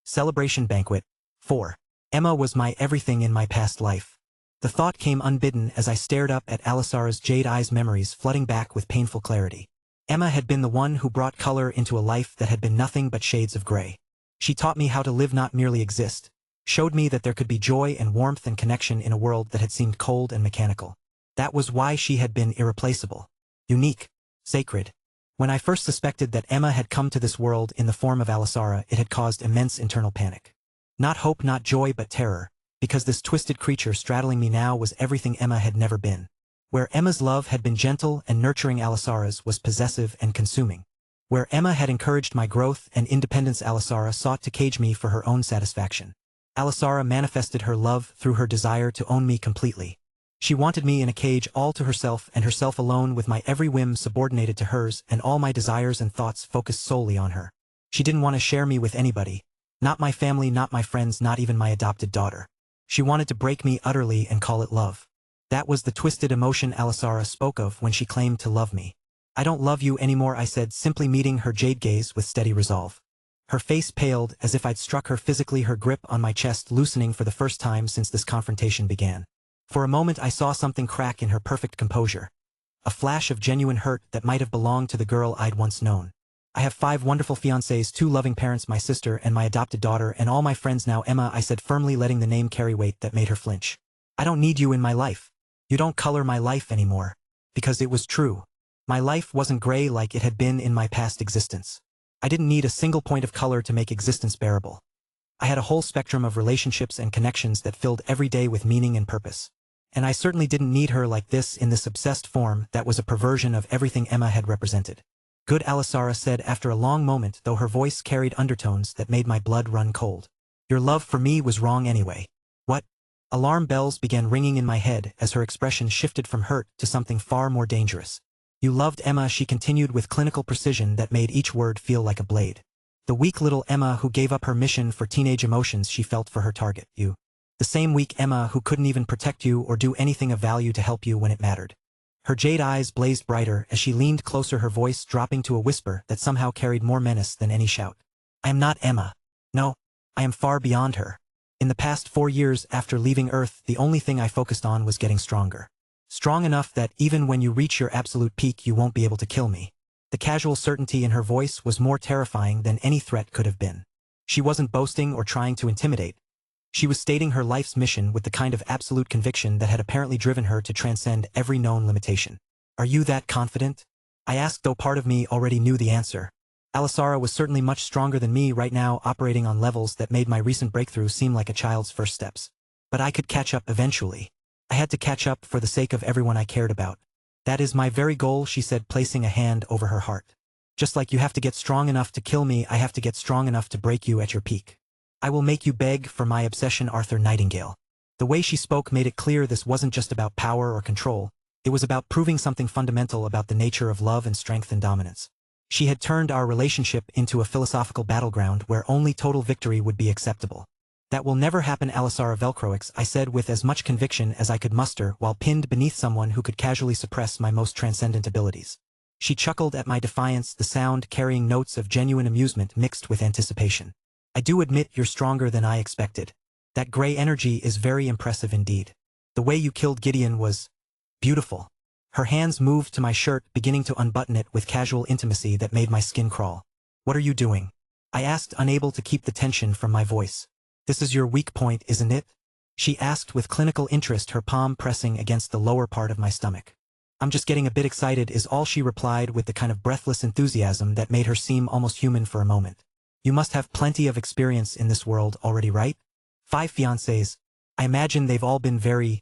Celebration Banquet. 4. Emma was my everything in my past life. The thought came unbidden as I stared up at Alisara's jade eyes, memories flooding back with painful clarity. Emma had been the one who brought color into a life that had been nothing but shades of gray. She taught me how to live, not merely exist, showed me that there could be joy and warmth and connection in a world that had seemed cold and mechanical. That was why she had been irreplaceable, unique, sacred. When I first suspected that Emma had come to this world in the form of Alisara, it had caused immense internal panic. Not hope, not joy, but terror. Because this twisted creature straddling me now was everything Emma had never been. Where Emma's love had been gentle and nurturing, Alisara's was possessive and consuming. Where Emma had encouraged my growth and independence, Alisara sought to cage me for her own satisfaction. Alisara manifested her love through her desire to own me completely. She wanted me in a cage all to herself and herself alone, with my every whim subordinated to hers and all my desires and thoughts focused solely on her. She didn't want to share me with anybody. Not my family, not my friends, not even my adopted daughter. She wanted to break me utterly and call it love. That was the twisted emotion Alisara spoke of when she claimed to love me. "I don't love you anymore," I said, simply meeting her jade gaze with steady resolve. Her face paled as if I'd struck her physically, her grip on my chest loosening for the first time since this confrontation began. For a moment I saw something crack in her perfect composure. A flash of genuine hurt that might have belonged to the girl I'd once known. "I have 5 wonderful fiancés, 2 loving parents, my sister and my adopted daughter, and all my friends now, Emma," I said firmly, letting the name carry weight that made her flinch. "I don't need you in my life. You don't color my life anymore." Because it was true. My life wasn't gray like it had been in my past existence. I didn't need a single point of color to make existence bearable. I had a whole spectrum of relationships and connections that filled every day with meaning and purpose. And I certainly didn't need her like this, in this obsessed form that was a perversion of everything Emma had represented. "Good," Alisara said after a long moment, though her voice carried undertones that made my blood run cold. "Your love for me was wrong anyway." "What?" Alarm bells began ringing in my head as her expression shifted from hurt to something far more dangerous. "You loved Emma," she continued with clinical precision that made each word feel like a blade. "The weak little Emma who gave up her mission for teenage emotions she felt for her target, you. The same weak Emma who couldn't even protect you or do anything of value to help you when it mattered." Her jade eyes blazed brighter as she leaned closer, her voice dropping to a whisper that somehow carried more menace than any shout. "I am not Emma. No, I am far beyond her. In the past 4 years after leaving Earth, the only thing I focused on was getting stronger. Strong enough that even when you reach your absolute peak you won't be able to kill me." The casual certainty in her voice was more terrifying than any threat could have been. She wasn't boasting or trying to intimidate. She was stating her life's mission with the kind of absolute conviction that had apparently driven her to transcend every known limitation. "Are you that confident?" I asked, though part of me already knew the answer. Alisara was certainly much stronger than me right now, operating on levels that made my recent breakthrough seem like a child's first steps. But I could catch up eventually. I had to catch up for the sake of everyone I cared about. "That is my very goal," she said, placing a hand over her heart. "Just like you have to get strong enough to kill me, I have to get strong enough to break you at your peak. I will make you beg for my obsession, Arthur Nightingale." The way she spoke made it clear this wasn't just about power or control. It was about proving something fundamental about the nature of love and strength and dominance. She had turned our relationship into a philosophical battleground where only total victory would be acceptable. "That will never happen, Alisara Velcroix," I said with as much conviction as I could muster while pinned beneath someone who could casually suppress my most transcendent abilities. She chuckled at my defiance, the sound carrying notes of genuine amusement mixed with anticipation. "I do admit you're stronger than I expected. That gray energy is very impressive indeed. The way you killed Gideon was beautiful." Her hands moved to my shirt, beginning to unbutton it with casual intimacy that made my skin crawl. "What are you doing?" I asked, unable to keep the tension from my voice. "This is your weak point, isn't it?" she asked with clinical interest, her palm pressing against the lower part of my stomach. I'm just getting a bit excited, is all she replied with the kind of breathless enthusiasm that made her seem almost human for a moment. You must have plenty of experience in this world already, right? 5 fiancés. I imagine they've all been very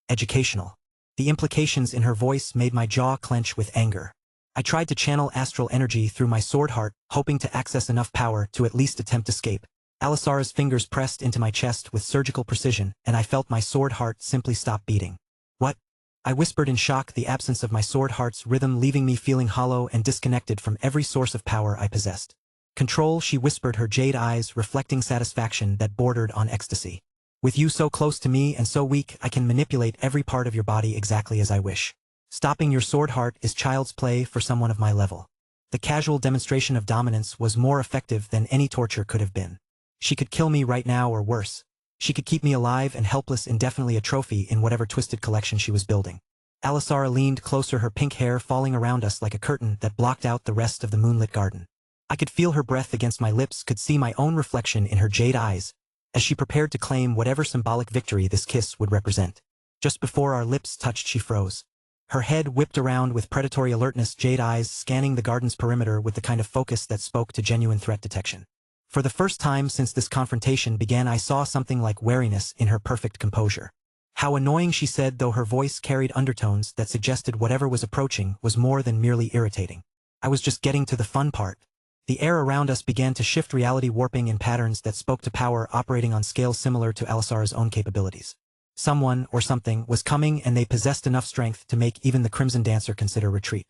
educational. The implications in her voice made my jaw clench with anger. I tried to channel astral energy through my sword heart, hoping to access enough power to at least attempt escape. Alisara's fingers pressed into my chest with surgical precision, and I felt my sword heart simply stop beating. What? I whispered in shock, the absence of my sword heart's rhythm leaving me feeling hollow and disconnected from every source of power I possessed. Control, she whispered, her jade eyes reflecting satisfaction that bordered on ecstasy. With you so close to me and so weak, I can manipulate every part of your body exactly as I wish. Stopping your sword heart is child's play for someone of my level. The casual demonstration of dominance was more effective than any torture could have been. She could kill me right now, or worse. She could keep me alive and helpless indefinitely, a trophy in whatever twisted collection she was building. Alisara leaned closer, her pink hair falling around us like a curtain that blocked out the rest of the moonlit garden. I could feel her breath against my lips, could see my own reflection in her jade eyes, as she prepared to claim whatever symbolic victory this kiss would represent. Just before our lips touched, she froze. Her head whipped around with predatory alertness, jade eyes scanning the garden's perimeter with the kind of focus that spoke to genuine threat detection. For the first time since this confrontation began, I saw something like wariness in her perfect composure. How annoying, she said, though her voice carried undertones that suggested whatever was approaching was more than merely irritating. I was just getting to the fun part. The air around us began to shift, reality warping in patterns that spoke to power operating on scales similar to Alisara's own capabilities. Someone, or something, was coming, and they possessed enough strength to make even the Crimson Dancer consider retreat.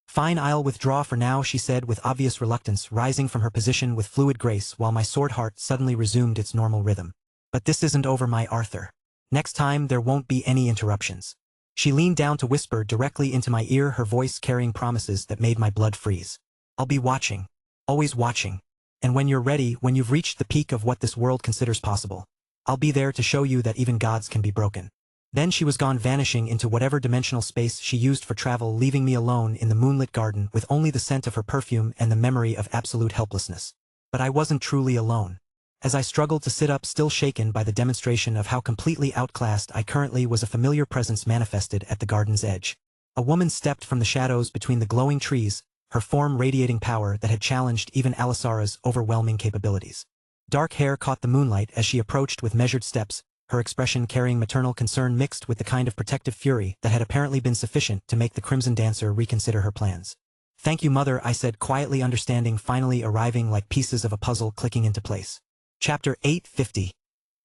Fine, I'll withdraw for now, she said with obvious reluctance, rising from her position with fluid grace while my sword heart suddenly resumed its normal rhythm. But this isn't over, my Arthur. Next time there won't be any interruptions. She leaned down to whisper directly into my ear, her voice carrying promises that made my blood freeze. I'll be watching. Always watching. And when you're ready, when you've reached the peak of what this world considers possible, I'll be there to show you that even gods can be broken. Then she was gone, vanishing into whatever dimensional space she used for travel, leaving me alone in the moonlit garden with only the scent of her perfume and the memory of absolute helplessness. But I wasn't truly alone. As I struggled to sit up, still shaken by the demonstration of how completely outclassed I currently was, a familiar presence manifested at the garden's edge. A woman stepped from the shadows between the glowing trees, her form radiating power that had challenged even Alisara's overwhelming capabilities. Dark hair caught the moonlight as she approached with measured steps, her expression carrying maternal concern mixed with the kind of protective fury that had apparently been sufficient to make the Crimson Dancer reconsider her plans. Thank you, Mother, I said, quietly, understanding finally arriving like pieces of a puzzle clicking into place. Chapter 850.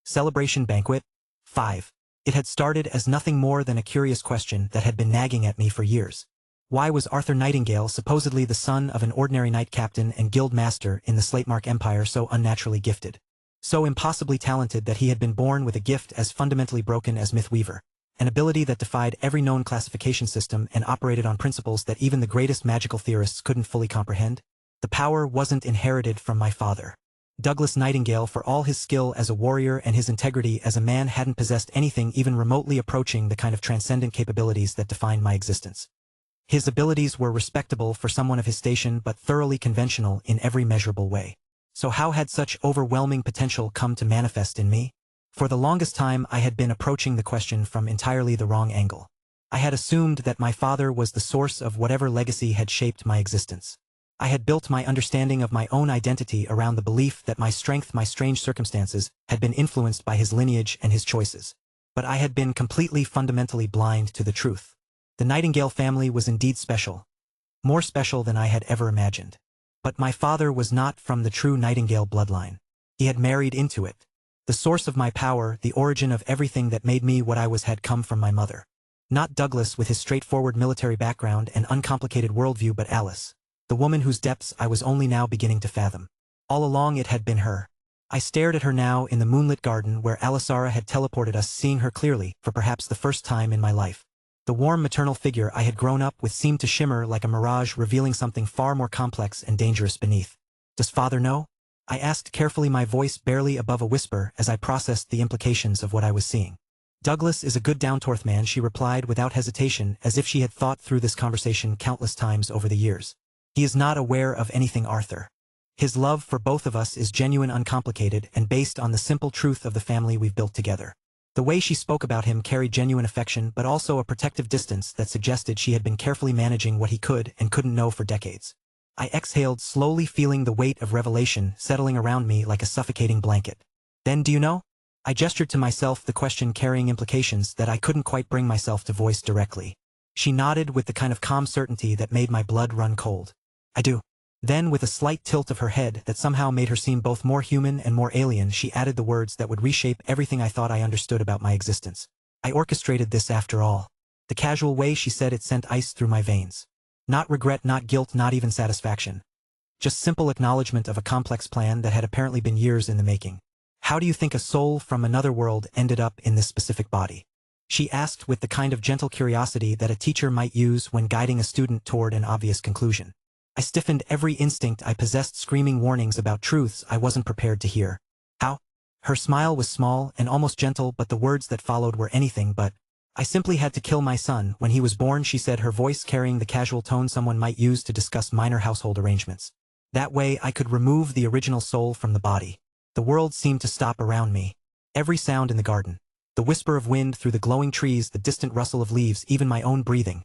Celebration Banquet. 5. It had started as nothing more than a curious question that had been nagging at me for years. Why was Arthur Nightingale, supposedly the son of an ordinary knight captain and guild master in the Slatemark Empire, so unnaturally gifted? So impossibly talented that he had been born with a gift as fundamentally broken as Mythweaver, an ability that defied every known classification system and operated on principles that even the greatest magical theorists couldn't fully comprehend? The power wasn't inherited from my father. Douglas Nightingale, for all his skill as a warrior and his integrity as a man, hadn't possessed anything even remotely approaching the kind of transcendent capabilities that defined my existence. His abilities were respectable for someone of his station, but thoroughly conventional in every measurable way. So how had such overwhelming potential come to manifest in me? For the longest time I had been approaching the question from entirely the wrong angle. I had assumed that my father was the source of whatever legacy had shaped my existence. I had built my understanding of my own identity around the belief that my strength, my strange circumstances, had been influenced by his lineage and his choices. But I had been completely fundamentally blind to the truth. The Nightingale family was indeed special. More special than I had ever imagined. But my father was not from the true Nightingale bloodline. He had married into it. The source of my power, the origin of everything that made me what I was, had come from my mother. Not Douglas with his straightforward military background and uncomplicated worldview, but Alice, the woman whose depths I was only now beginning to fathom. All along it had been her. I stared at her now in the moonlit garden where Alisara had teleported us, seeing her clearly for perhaps the first time in my life. The warm maternal figure I had grown up with seemed to shimmer like a mirage, revealing something far more complex and dangerous beneath. Does father know? I asked carefully, my voice barely above a whisper as I processed the implications of what I was seeing. Douglas is a good down-to-earth man, she replied without hesitation, as if she had thought through this conversation countless times over the years. He is not aware of anything, Arthur. His love for both of us is genuine, uncomplicated, and based on the simple truth of the family we've built together. The way she spoke about him carried genuine affection but also a protective distance that suggested she had been carefully managing what he could and couldn't know for decades. I exhaled, slowly feeling the weight of revelation settling around me like a suffocating blanket. Then, do you know? I gestured to myself, the question carrying implications that I couldn't quite bring myself to voice directly. She nodded with the kind of calm certainty that made my blood run cold. I do. Then, with a slight tilt of her head that somehow made her seem both more human and more alien, she added the words that would reshape everything I thought I understood about my existence. I orchestrated this after all. The casual way she said it sent ice through my veins. Not regret, not guilt, not even satisfaction. Just simple acknowledgement of a complex plan that had apparently been years in the making. How do you think a soul from another world ended up in this specific body? She asked with the kind of gentle curiosity that a teacher might use when guiding a student toward an obvious conclusion. I stiffened, every instinct I possessed screaming warnings about truths I wasn't prepared to hear. How? Her smile was small and almost gentle, but the words that followed were anything but. I simply had to kill my son when he was born, she said, her voice carrying the casual tone someone might use to discuss minor household arrangements. That way I could remove the original soul from the body. The world seemed to stop around me. Every sound in the garden, the whisper of wind through the glowing trees, the distant rustle of leaves, even my own breathing,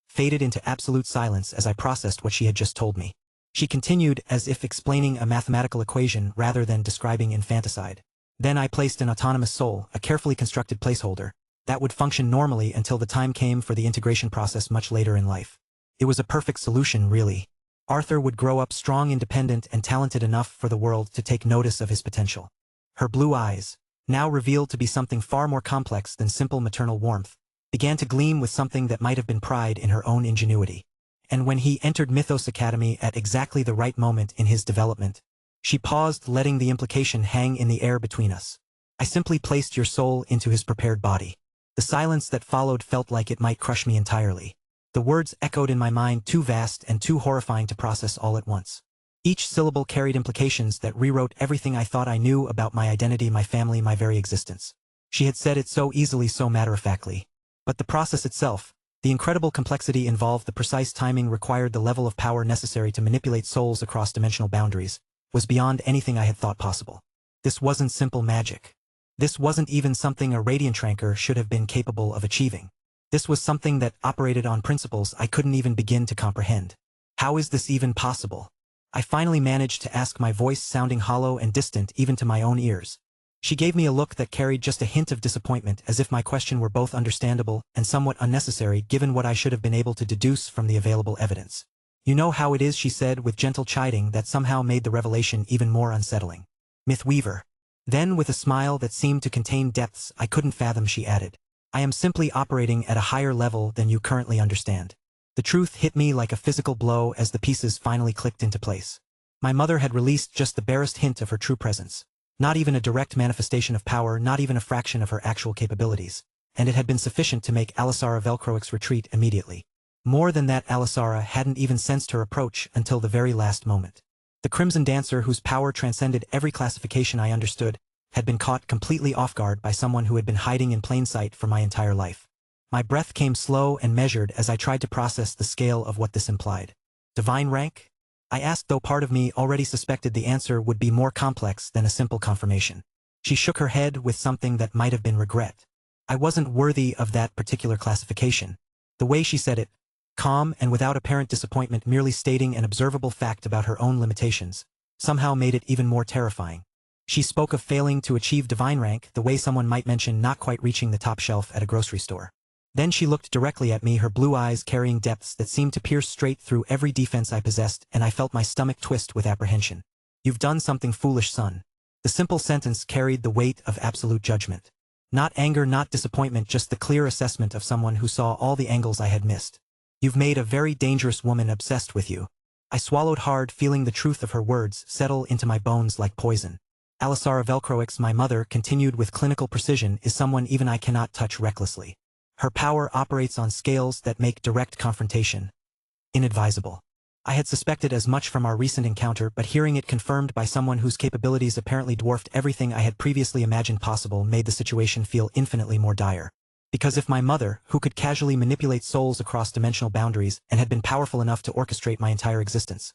faded into absolute silence as I processed what she had just told me. She continued, as if explaining a mathematical equation rather than describing infanticide. Then I placed an autonomous soul, a carefully constructed placeholder, that would function normally until the time came for the integration process much later in life. It was a perfect solution, really. Arthur would grow up strong, independent, and talented enough for the world to take notice of his potential. Her blue eyes, now revealed to be something far more complex than simple maternal warmth, began to gleam with something that might have been pride in her own ingenuity. And when he entered Mythos Academy at exactly the right moment in his development, she paused, letting the implication hang in the air between us. I simply placed your soul into his prepared body. The silence that followed felt like it might crush me entirely. The words echoed in my mind, too vast and too horrifying to process all at once. Each syllable carried implications that rewrote everything I thought I knew about my identity, my family, my very existence. She had said it so easily, so matter-of-factly. But the process itself, the incredible complexity involved, the precise timing required, the level of power necessary to manipulate souls across dimensional boundaries, was beyond anything I had thought possible. This wasn't simple magic. This wasn't even something a radiantranker should have been capable of achieving. This was something that operated on principles I couldn't even begin to comprehend. How is this even possible? I finally managed to ask, my voice sounding hollow and distant even to my own ears. She gave me a look that carried just a hint of disappointment, as if my question were both understandable and somewhat unnecessary given what I should have been able to deduce from the available evidence. You know how it is, she said with gentle chiding that somehow made the revelation even more unsettling. Mythweaver. Then, with a smile that seemed to contain depths I couldn't fathom, she added, I am simply operating at a higher level than you currently understand. The truth hit me like a physical blow as the pieces finally clicked into place. My mother had released just the barest hint of her true presence. Not even a direct manifestation of power, not even a fraction of her actual capabilities. And it had been sufficient to make Alisara Velcroix retreat immediately. More than that, Alisara hadn't even sensed her approach until the very last moment. The Crimson Dancer, whose power transcended every classification I understood, had been caught completely off guard by someone who had been hiding in plain sight for my entire life. My breath came slow and measured as I tried to process the scale of what this implied. Divine rank? I asked, though part of me already suspected the answer would be more complex than a simple confirmation. She shook her head with something that might have been regret. I wasn't worthy of that particular classification. The way she said it, calm and without apparent disappointment, merely stating an observable fact about her own limitations, somehow made it even more terrifying. She spoke of failing to achieve divine rank the way someone might mention not quite reaching the top shelf at a grocery store. Then she looked directly at me, her blue eyes carrying depths that seemed to pierce straight through every defense I possessed, and I felt my stomach twist with apprehension. You've done something foolish, son. The simple sentence carried the weight of absolute judgment. Not anger, not disappointment, just the clear assessment of someone who saw all the angles I had missed. You've made a very dangerous woman obsessed with you. I swallowed hard, feeling the truth of her words settle into my bones like poison. Alisara Velcroix, my mother, continued with clinical precision, is someone even I cannot touch recklessly. Her power operates on scales that make direct confrontation inadvisable. I had suspected as much from our recent encounter, but hearing it confirmed by someone whose capabilities apparently dwarfed everything I had previously imagined possible made the situation feel infinitely more dire. Because if my mother, who could casually manipulate souls across dimensional boundaries and had been powerful enough to orchestrate my entire existence,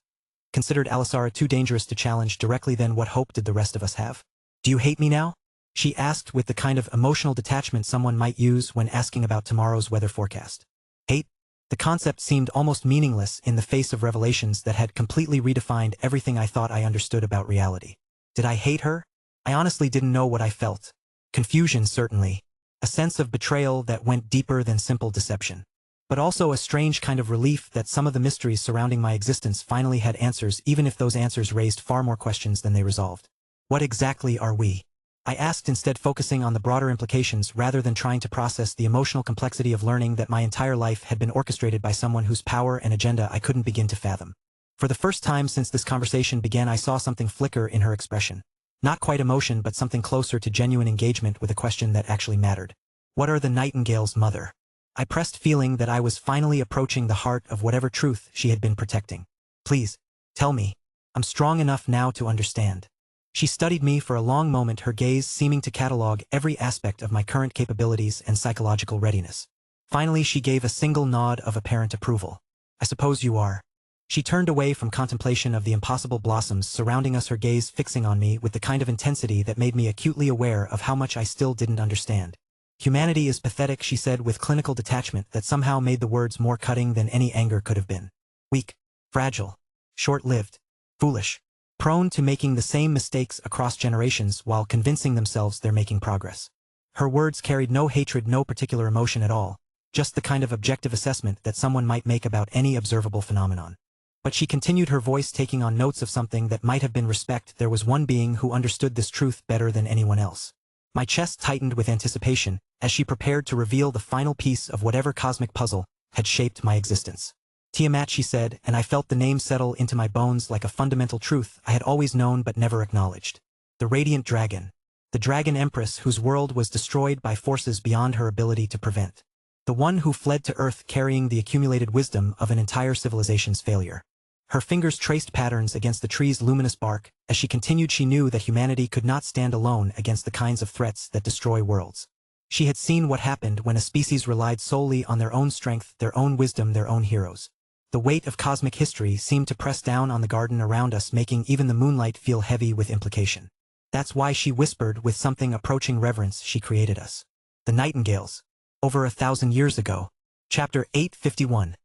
considered Alisara too dangerous to challenge directly, then what hope did the rest of us have? Do you hate me now? she asked with the kind of emotional detachment someone might use when asking about tomorrow's weather forecast. Hate? The concept seemed almost meaningless in the face of revelations that had completely redefined everything I thought I understood about reality. Did I hate her? I honestly didn't know what I felt. Confusion, certainly. A sense of betrayal that went deeper than simple deception. But also a strange kind of relief that some of the mysteries surrounding my existence finally had answers, even if those answers raised far more questions than they resolved. What exactly are we? I asked, instead focusing on the broader implications rather than trying to process the emotional complexity of learning that my entire life had been orchestrated by someone whose power and agenda I couldn't begin to fathom. For the first time since this conversation began, I saw something flicker in her expression. Not quite emotion, but something closer to genuine engagement with a question that actually mattered. What are the nightingales, mother? I pressed, feeling that I was finally approaching the heart of whatever truth she had been protecting. Please, tell me. I'm strong enough now to understand. She studied me for a long moment, her gaze seeming to catalog every aspect of my current capabilities and psychological readiness. Finally, she gave a single nod of apparent approval. I suppose you are. She turned away from contemplation of the impossible blossoms surrounding us, her gaze fixing on me with the kind of intensity that made me acutely aware of how much I still didn't understand. Humanity is pathetic, she said with clinical detachment that somehow made the words more cutting than any anger could have been. Weak, fragile, short-lived, foolish. Prone to making the same mistakes across generations while convincing themselves they're making progress. Her words carried no hatred, no particular emotion at all, just the kind of objective assessment that someone might make about any observable phenomenon. But she continued, her voice taking on notes of something that might have been respect. There was one being who understood this truth better than anyone else. My chest tightened with anticipation as she prepared to reveal the final piece of whatever cosmic puzzle had shaped my existence. Tiamat, she said, and I felt the name settle into my bones like a fundamental truth I had always known but never acknowledged. The Radiant Dragon. The Dragon Empress whose world was destroyed by forces beyond her ability to prevent. The one who fled to Earth carrying the accumulated wisdom of an entire civilization's failure. Her fingers traced patterns against the tree's luminous bark. As she continued, she knew that humanity could not stand alone against the kinds of threats that destroy worlds. She had seen what happened when a species relied solely on their own strength, their own wisdom, their own heroes. The weight of cosmic history seemed to press down on the garden around us, making even the moonlight feel heavy with implication. That's why, she whispered with something approaching reverence, she created us. The nightingales. Over 1,000 years ago. Chapter 851.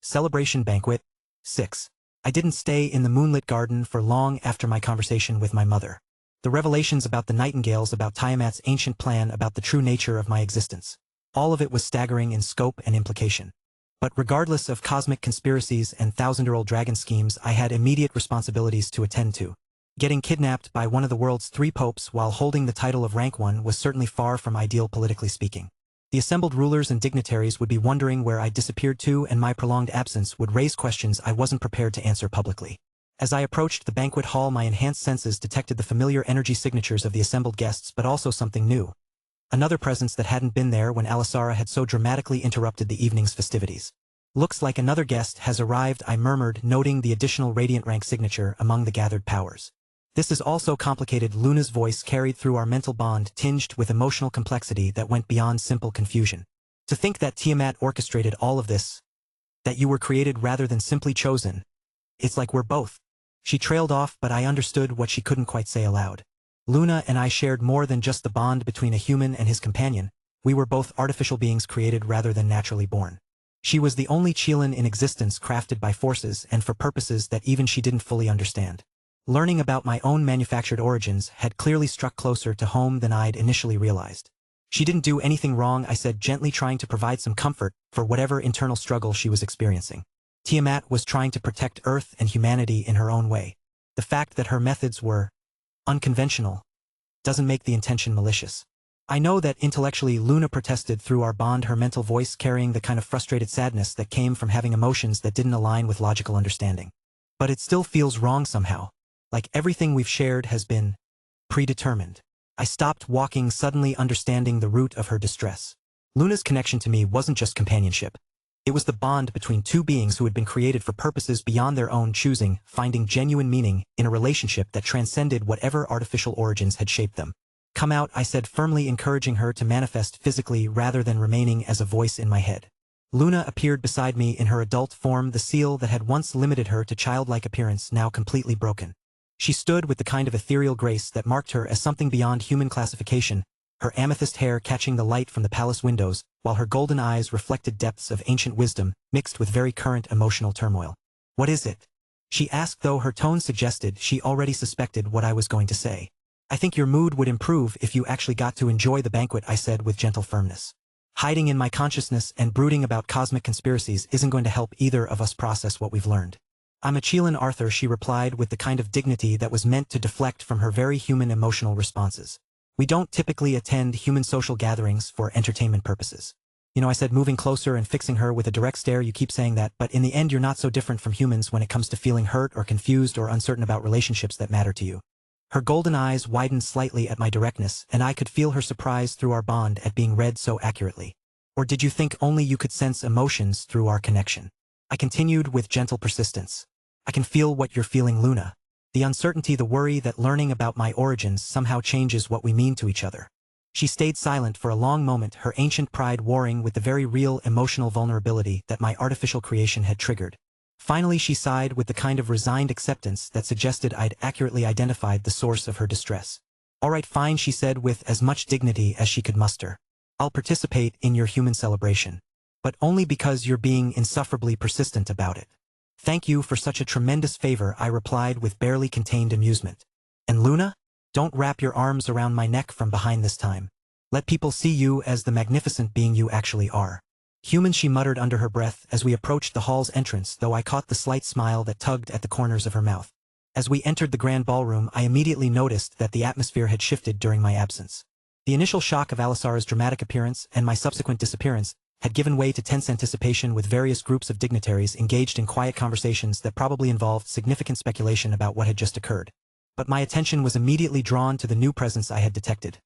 Celebration Banquet. 6. I didn't stay in the moonlit garden for long after my conversation with my mother. The revelations about the nightingales, about Tiamat's ancient plan, about the true nature of my existence. All of it was staggering in scope and implication. But regardless of cosmic conspiracies and thousand-year-old dragon schemes, I had immediate responsibilities to attend to. Getting kidnapped by one of the world's 3 popes while holding the title of rank 1 was certainly far from ideal, politically speaking. The assembled rulers and dignitaries would be wondering where I disappeared to, and my prolonged absence would raise questions I wasn't prepared to answer publicly. As I approached the banquet hall, my enhanced senses detected the familiar energy signatures of the assembled guests, but also something new. Another presence that hadn't been there when Alisara had so dramatically interrupted the evening's festivities. Looks like another guest has arrived, I murmured, noting the additional radiant rank signature among the gathered powers. This is also complicated, Luna's voice carried through our mental bond, tinged with emotional complexity that went beyond simple confusion. To think that Tiamat orchestrated all of this, that you were created rather than simply chosen. It's like we're both. She trailed off, but I understood what she couldn't quite say aloud. Luna and I shared more than just the bond between a human and his companion. We were both artificial beings created rather than naturally born. She was the only Qilin in existence, crafted by forces and for purposes that even she didn't fully understand. Learning about my own manufactured origins had clearly struck closer to home than I'd initially realized. She didn't do anything wrong, I said, gently, trying to provide some comfort for whatever internal struggle she was experiencing. Tiamat was trying to protect Earth and humanity in her own way. The fact that her methods were unconventional doesn't make the intention malicious. I know that intellectually, Luna protested through our bond, her mental voice carrying the kind of frustrated sadness that came from having emotions that didn't align with logical understanding. But it still feels wrong somehow, like everything we've shared has been predetermined. I stopped walking, suddenly understanding the root of her distress. Luna's connection to me wasn't just companionship. It was the bond between 2 beings who had been created for purposes beyond their own choosing, finding genuine meaning in a relationship that transcended whatever artificial origins had shaped them. Come out, I said firmly, encouraging her to manifest physically rather than remaining as a voice in my head. Luna appeared beside me in her adult form, the seal that had once limited her to childlike appearance now completely broken. She stood with the kind of ethereal grace that marked her as something beyond human classification, her amethyst hair catching the light from the palace windows, while her golden eyes reflected depths of ancient wisdom, mixed with very current emotional turmoil. "What is it?" she asked, though her tone suggested she already suspected what I was going to say. "I think your mood would improve if you actually got to enjoy the banquet," I said with gentle firmness. "Hiding in my consciousness and brooding about cosmic conspiracies isn't going to help either of us process what we've learned." "I'm a Chelan Arthur," she replied with the kind of dignity that was meant to deflect from her very human emotional responses. "We don't typically attend human social gatherings for entertainment purposes." I said, moving closer and fixing her with a direct stare. "You keep saying that, but in the end you're not so different from humans when it comes to feeling hurt or confused or uncertain about relationships that matter to you." Her golden eyes widened slightly at my directness, and I could feel her surprise through our bond at being read so accurately. "Or did you think only you could sense emotions through our connection?" I continued with gentle persistence. "I can feel what you're feeling, Luna. The uncertainty, the worry that learning about my origins somehow changes what we mean to each other." She stayed silent for a long moment, her ancient pride warring with the very real emotional vulnerability that my artificial creation had triggered. Finally she sighed with the kind of resigned acceptance that suggested I'd accurately identified the source of her distress. "All right, fine," she said with as much dignity as she could muster. "I'll participate in your human celebration. But only because you're being insufferably persistent about it." "Thank you for such a tremendous favor," I replied with barely contained amusement. "And Luna? Don't wrap your arms around my neck from behind this time. Let people see you as the magnificent being you actually are." "Human," she muttered under her breath as we approached the hall's entrance, though I caught the slight smile that tugged at the corners of her mouth. As we entered the grand ballroom, I immediately noticed that the atmosphere had shifted during my absence. The initial shock of Alisara's dramatic appearance and my subsequent disappearance had given way to tense anticipation, with various groups of dignitaries engaged in quiet conversations that probably involved significant speculation about what had just occurred. But my attention was immediately drawn to the new presence I had detected.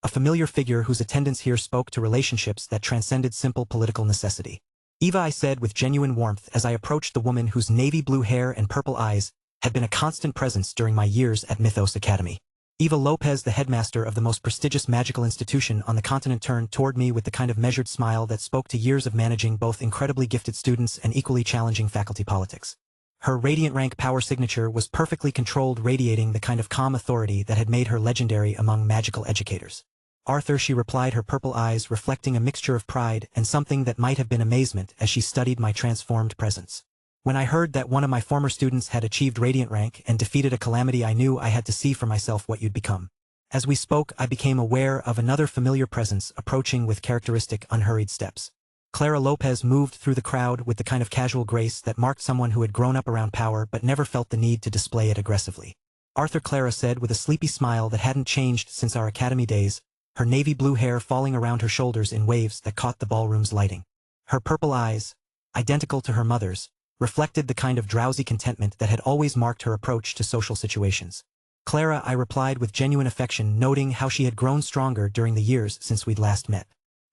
A familiar figure whose attendance here spoke to relationships that transcended simple political necessity. "Eva," I said with genuine warmth as I approached the woman whose navy blue hair and purple eyes had been a constant presence during my years at Mythos Academy. Eva Lopez, the headmaster of the most prestigious magical institution on the continent, turned toward me with the kind of measured smile that spoke to years of managing both incredibly gifted students and equally challenging faculty politics. Her radiant rank power signature was perfectly controlled, radiating the kind of calm authority that had made her legendary among magical educators. "Arthur," she replied, her purple eyes reflecting a mixture of pride and something that might have been amazement as she studied my transformed presence. "When I heard that one of my former students had achieved radiant rank and defeated a calamity, I knew I had to see for myself what you'd become." As we spoke, I became aware of another familiar presence approaching with characteristic unhurried steps. Clara Lopez moved through the crowd with the kind of casual grace that marked someone who had grown up around power but never felt the need to display it aggressively. "Arthur," Clara said with a sleepy smile that hadn't changed since our academy days, her navy blue hair falling around her shoulders in waves that caught the ballroom's lighting. Her purple eyes, identical to her mother's, reflected the kind of drowsy contentment that had always marked her approach to social situations. "Clara," I replied with genuine affection, noting how she had grown stronger during the years since we'd last met.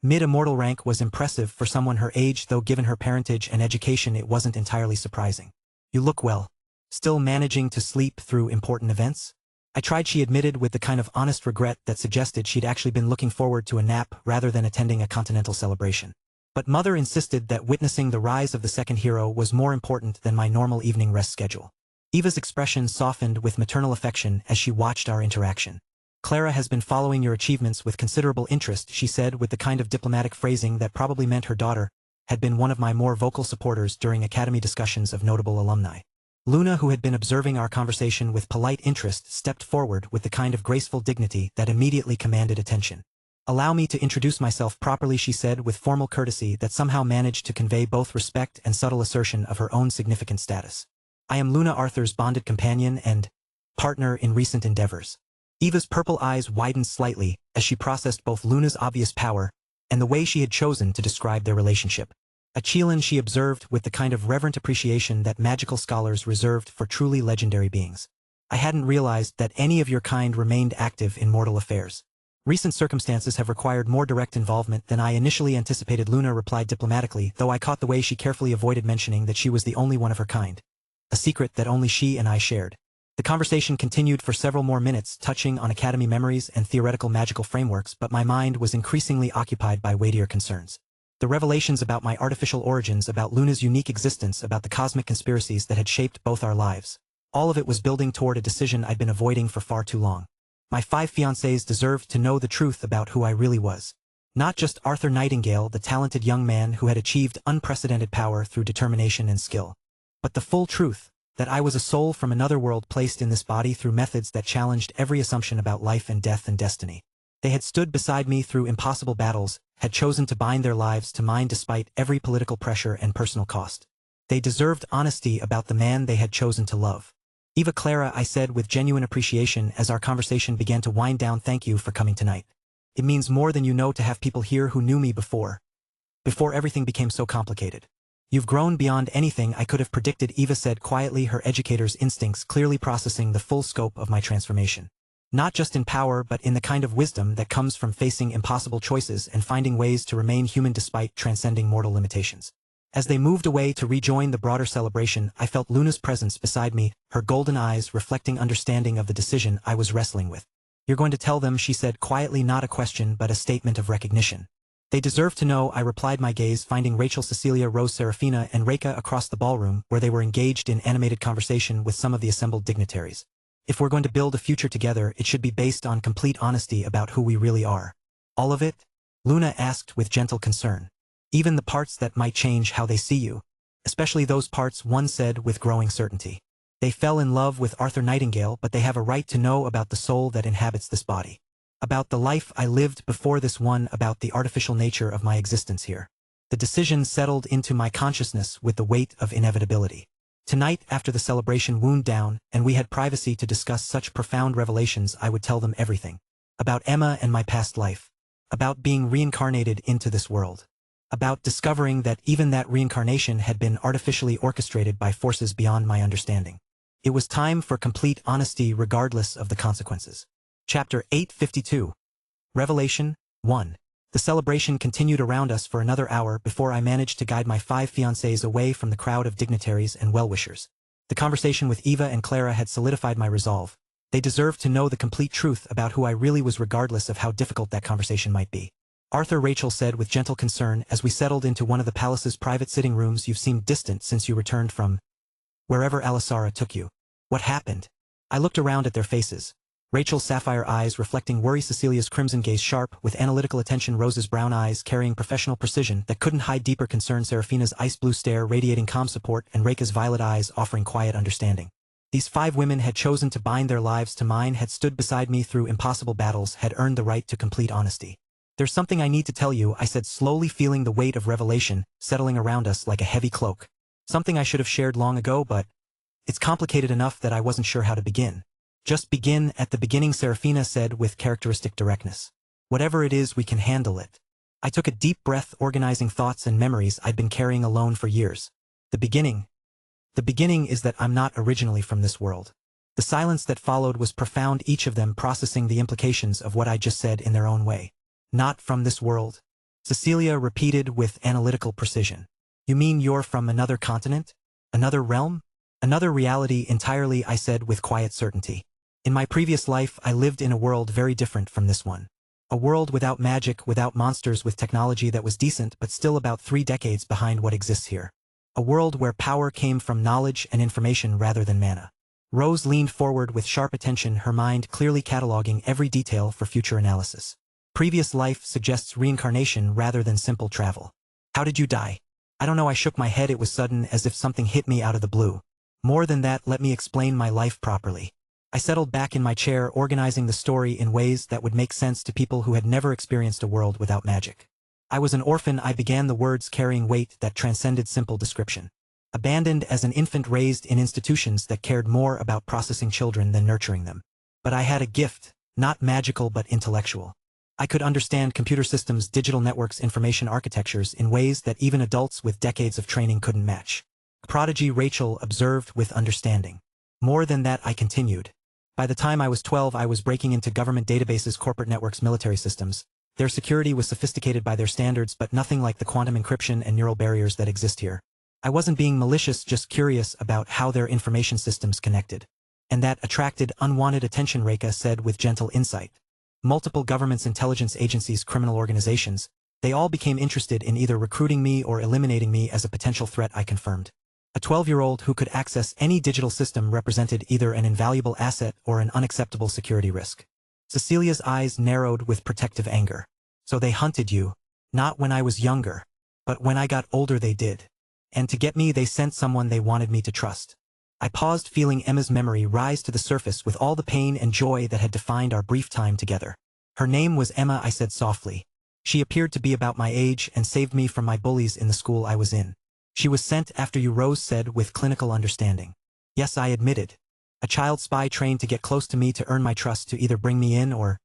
Mid-immortal rank was impressive for someone her age, though given her parentage and education it wasn't entirely surprising. "You look well. Still managing to sleep through important events?" I tried, she admitted with the kind of honest regret that suggested she'd actually been looking forward to a nap rather than attending a continental celebration. But Mother insisted that witnessing the rise of the second hero was more important than my normal evening rest schedule. Eva's expression softened with maternal affection as she watched our interaction. "Clara has been following your achievements with considerable interest," she said with the kind of diplomatic phrasing that probably meant her daughter had been one of my more vocal supporters during academy discussions of notable alumni. Luna, who had been observing our conversation with polite interest, stepped forward with the kind of graceful dignity that immediately commanded attention. "Allow me to introduce myself properly," she said with formal courtesy that somehow managed to convey both respect and subtle assertion of her own significant status. "I am Luna, Arthur's bonded companion and partner in recent endeavors." Eva's purple eyes widened slightly as she processed both Luna's obvious power and the way she had chosen to describe their relationship. "A Chelan," she observed with the kind of reverent appreciation that magical scholars reserved for truly legendary beings. "I hadn't realized that any of your kind remained active in mortal affairs. Recent circumstances have required more direct involvement than I initially anticipated," Luna replied diplomatically, though I caught the way she carefully avoided mentioning that she was the only one of her kind. A secret that only she and I shared. The conversation continued for several more minutes, touching on academy memories and theoretical magical frameworks, but my mind was increasingly occupied by weightier concerns. The revelations about my artificial origins, about Luna's unique existence, about the cosmic conspiracies that had shaped both our lives. All of it was building toward a decision I'd been avoiding for far too long. My 5 fiancés deserved to know the truth about who I really was. Not just Arthur Nightingale, the talented young man who had achieved unprecedented power through determination and skill, but the full truth, that I was a soul from another world placed in this body through methods that challenged every assumption about life and death and destiny. They had stood beside me through impossible battles, had chosen to bind their lives to mine despite every political pressure and personal cost. They deserved honesty about the man they had chosen to love. Eva Clara, I said with genuine appreciation as our conversation began to wind down, thank you for coming tonight. It means more than you know to have people here who knew me before everything became so complicated. You've grown beyond anything I could have predicted, Eva said quietly, her educator's instincts clearly processing the full scope of my transformation. Not just in power but in the kind of wisdom that comes from facing impossible choices and finding ways to remain human despite transcending mortal limitations. As they moved away to rejoin the broader celebration, I felt Luna's presence beside me, her golden eyes reflecting understanding of the decision I was wrestling with. You're going to tell them, she said quietly, not a question but a statement of recognition. They deserve to know, I replied, my gaze finding Rachel, Cecilia, Rose, Serafina, and Reka across the ballroom where they were engaged in animated conversation with some of the assembled dignitaries. If we're going to build a future together, it should be based on complete honesty about who we really are. All of it? Luna asked with gentle concern. Even the parts that might change how they see you. Especially those parts, one said with growing certainty. They fell in love with Arthur Nightingale, but they have a right to know about the soul that inhabits this body. About the life I lived before this one, about the artificial nature of my existence here. The decision settled into my consciousness with the weight of inevitability. Tonight, after the celebration wound down, and we had privacy to discuss such profound revelations, I would tell them everything. About Emma and my past life. About being reincarnated into this world. About discovering that even that reincarnation had been artificially orchestrated by forces beyond my understanding. It was time for complete honesty regardless of the consequences. Chapter 852. Revelation 1. The celebration continued around us for another hour before I managed to guide my 5 fiancés away from the crowd of dignitaries and well-wishers. The conversation with Eva and Clara had solidified my resolve. They deserved to know the complete truth about who I really was regardless of how difficult that conversation might be. Arthur, Rachel said with gentle concern as we settled into one of the palace's private sitting rooms, you've seemed distant since you returned from wherever Alisara took you. What happened? I looked around at their faces. Rachel's sapphire eyes reflecting worry, Cecilia's crimson gaze sharp with analytical attention, Rose's brown eyes carrying professional precision that couldn't hide deeper concern, Serafina's ice blue stare radiating calm support, and Reka's violet eyes offering quiet understanding. These 5 women had chosen to bind their lives to mine, had stood beside me through impossible battles, had earned the right to complete honesty. There's something I need to tell you, I said, slowly feeling the weight of revelation settling around us like a heavy cloak. Something I should have shared long ago, but it's complicated enough that I wasn't sure how to begin. Just begin at the beginning, Serafina said with characteristic directness. Whatever it is, we can handle it. I took a deep breath, organizing thoughts and memories I'd been carrying alone for years. The beginning is that I'm not originally from this world. The silence that followed was profound, each of them processing the implications of what I just said in their own way. Not from this world? Cecilia repeated with analytical precision. You mean you're from another continent? Another realm? Another reality entirely, I said with quiet certainty. In my previous life, I lived in a world very different from this one. A world without magic, without monsters, with technology that was decent but still about 3 decades behind what exists here. A world where power came from knowledge and information rather than mana. Rose leaned forward with sharp attention, her mind clearly cataloging every detail for future analysis. Previous life suggests reincarnation rather than simple travel. How did you die? I don't know, I shook my head. It was sudden, as if something hit me out of the blue. More than that, let me explain my life properly. I settled back in my chair, organizing the story in ways that would make sense to people who had never experienced a world without magic. I was an orphan, I began, the words carrying weight that transcended simple description. Abandoned as an infant, raised in institutions that cared more about processing children than nurturing them. But I had a gift, not magical but intellectual. I could understand computer systems, digital networks, information architectures in ways that even adults with decades of training couldn't match. Prodigy, Rachel observed with understanding. More than that, I continued. By the time I was 12, I was breaking into government databases, corporate networks, military systems. Their security was sophisticated by their standards, but nothing like the quantum encryption and neural barriers that exist here. I wasn't being malicious, just curious about how their information systems connected. And that attracted unwanted attention, Reka said with gentle insight. Multiple governments, intelligence agencies, criminal organizations, they all became interested in either recruiting me or eliminating me as a potential threat, I confirmed. A 12-year-old who could access any digital system represented either an invaluable asset or an unacceptable security risk. Cecilia's eyes narrowed with protective anger. So they hunted you. Not when I was younger. But when I got older they did. And to get me they sent someone they wanted me to trust. I paused, feeling Emma's memory rise to the surface with all the pain and joy that had defined our brief time together. Her name was Emma, I said softly. She appeared to be about my age and saved me from my bullies in the school I was in. She was sent after you, Rose said with clinical understanding. Yes, I admitted. A child spy trained to get close to me to earn my trust, to either bring me in or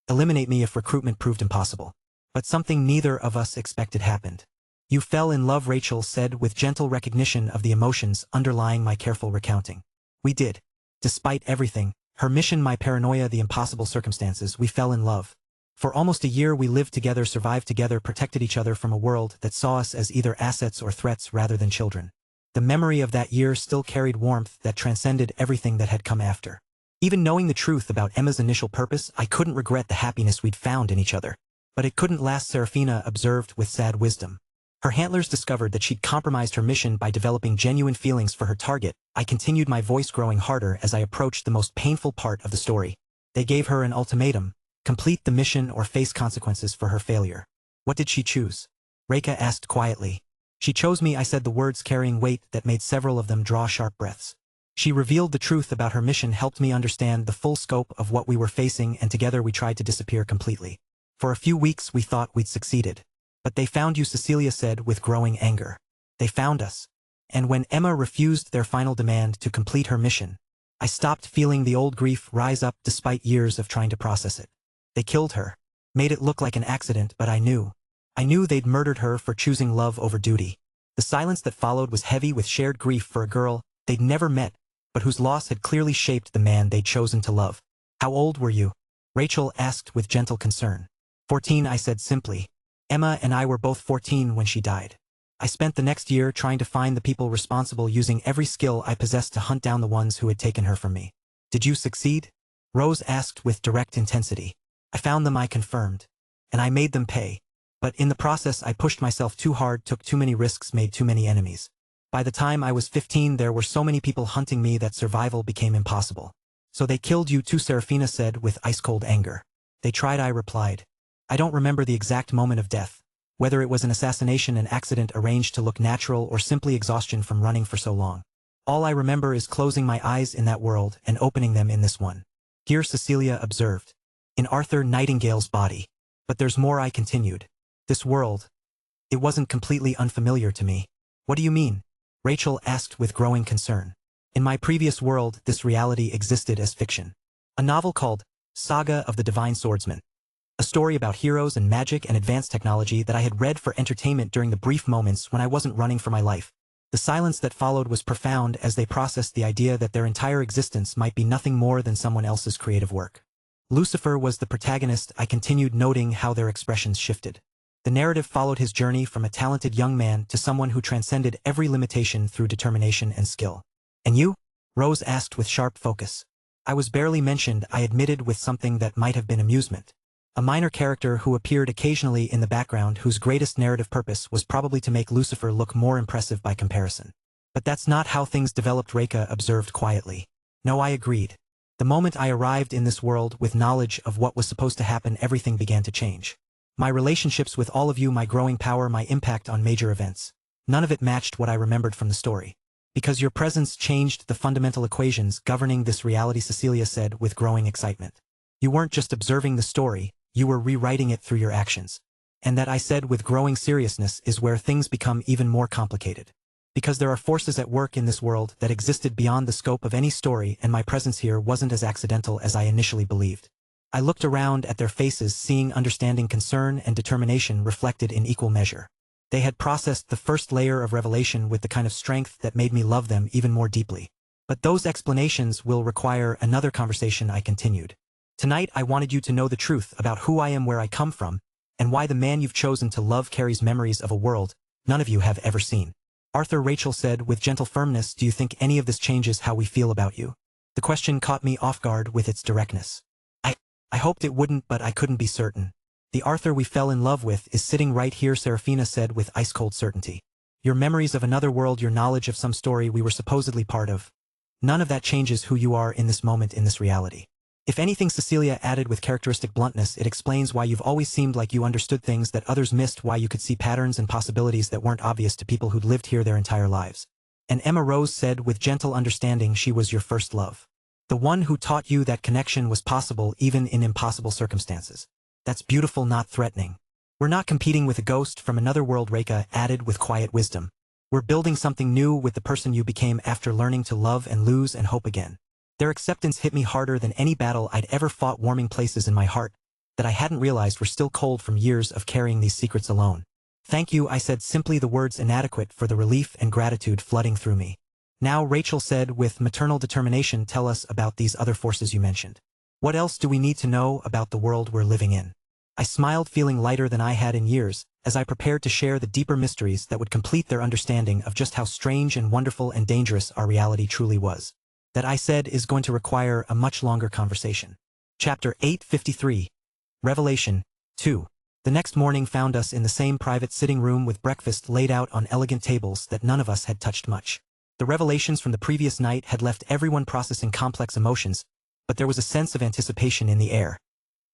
eliminate me if recruitment proved impossible. But something neither of us expected happened. You fell in love, Rachel said with gentle recognition of the emotions underlying my careful recounting. We did. Despite everything, her mission, my paranoia, the impossible circumstances, we fell in love. For almost a year we lived together, survived together, protected each other from a world that saw us as either assets or threats rather than children. The memory of that year still carried warmth that transcended everything that had come after. Even knowing the truth about Emma's initial purpose, I couldn't regret the happiness we'd found in each other. But it couldn't last, Serafina observed with sad wisdom. Her handlers discovered that she'd compromised her mission by developing genuine feelings for her target. I continued, my voice growing harder as I approached the most painful part of the story. They gave her an ultimatum: complete the mission or face consequences for her failure. What did she choose? Reka asked quietly. She chose me, I said, the words carrying weight that made several of them draw sharp breaths. She revealed the truth about her mission, helped me understand the full scope of what we were facing, and together we tried to disappear completely. For a few weeks we thought we'd succeeded. But they found you, Cecilia said with growing anger. They found us. And when Emma refused their final demand to complete her mission, I stopped feeling the old grief rise up despite years of trying to process it. They killed her. Made it look like an accident, but I knew. I knew they'd murdered her for choosing love over duty. The silence that followed was heavy with shared grief for a girl they'd never met, but whose loss had clearly shaped the man they'd chosen to love. How old were you? Rachel asked with gentle concern. 14, I said simply. Emma and I were both 14 when she died. I spent the next year trying to find the people responsible, using every skill I possessed to hunt down the ones who had taken her from me. Did you succeed? Rose asked with direct intensity. I found them, I confirmed. And I made them pay. But in the process I pushed myself too hard, took too many risks, made too many enemies. By the time I was 15 there were so many people hunting me that survival became impossible. So they killed you too, Serafina said with ice-cold anger. They tried, I replied. I don't remember the exact moment of death, whether it was an assassination, an accident arranged to look natural, or simply exhaustion from running for so long. All I remember is closing my eyes in that world and opening them in this one. Here, Cecilia observed. In Arthur Nightingale's body. But there's more, I continued. This world. It wasn't completely unfamiliar to me. What do you mean? Rachel asked with growing concern. In my previous world, this reality existed as fiction. A novel called Saga of the Divine Swordsman. A story about heroes and magic and advanced technology that I had read for entertainment during the brief moments when I wasn't running for my life. The silence that followed was profound as they processed the idea that their entire existence might be nothing more than someone else's creative work. Lucifer was the protagonist, I continued, noting how their expressions shifted. The narrative followed his journey from a talented young man to someone who transcended every limitation through determination and skill. And you? Rose asked with sharp focus. I was barely mentioned, I admitted with something that might have been amusement. A minor character who appeared occasionally in the background, whose greatest narrative purpose was probably to make Lucifer look more impressive by comparison. But that's not how things developed, Reka observed quietly. No, I agreed. The moment I arrived in this world with knowledge of what was supposed to happen, everything began to change. My relationships with all of you, my growing power, my impact on major events. None of it matched what I remembered from the story. Because your presence changed the fundamental equations governing this reality, Cecilia said with growing excitement. You weren't just observing the story, you were rewriting it through your actions. And that, I said with growing seriousness, is where things become even more complicated. Because there are forces at work in this world that existed beyond the scope of any story, and my presence here wasn't as accidental as I initially believed. I looked around at their faces, seeing understanding, concern, and determination reflected in equal measure. They had processed the first layer of revelation with the kind of strength that made me love them even more deeply. But those explanations will require another conversation, I continued. Tonight I wanted you to know the truth about who I am, where I come from, and why the man you've chosen to love carries memories of a world none of you have ever seen. Arthur, Rachel said with gentle firmness, do you think any of this changes how we feel about you? The question caught me off guard with its directness. I hoped it wouldn't, but I couldn't be certain. The Arthur we fell in love with is sitting right here, Serafina said with ice-cold certainty. Your memories of another world, your knowledge of some story we were supposedly part of. None of that changes who you are in this moment in this reality. If anything, Cecilia added with characteristic bluntness, it explains why you've always seemed like you understood things that others missed, why you could see patterns and possibilities that weren't obvious to people who'd lived here their entire lives. And Emma Rose said with gentle understanding, she was your first love. The one who taught you that connection was possible even in impossible circumstances. That's beautiful, not threatening. We're not competing with a ghost from another world, Rekha added with quiet wisdom. We're building something new with the person you became after learning to love and lose and hope again. Their acceptance hit me harder than any battle I'd ever fought, warming places in my heart that I hadn't realized were still cold from years of carrying these secrets alone. Thank you, I said simply, the words inadequate for the relief and gratitude flooding through me. Now, Rachel said with maternal determination, tell us about these other forces you mentioned. What else do we need to know about the world we're living in? I smiled, feeling lighter than I had in years, as I prepared to share the deeper mysteries that would complete their understanding of just how strange and wonderful and dangerous our reality truly was. That, I said, is going to require a much longer conversation. Chapter 853. Revelation 2. The next morning found us in the same private sitting room with breakfast laid out on elegant tables that none of us had touched much. The revelations from the previous night had left everyone processing complex emotions, but there was a sense of anticipation in the air.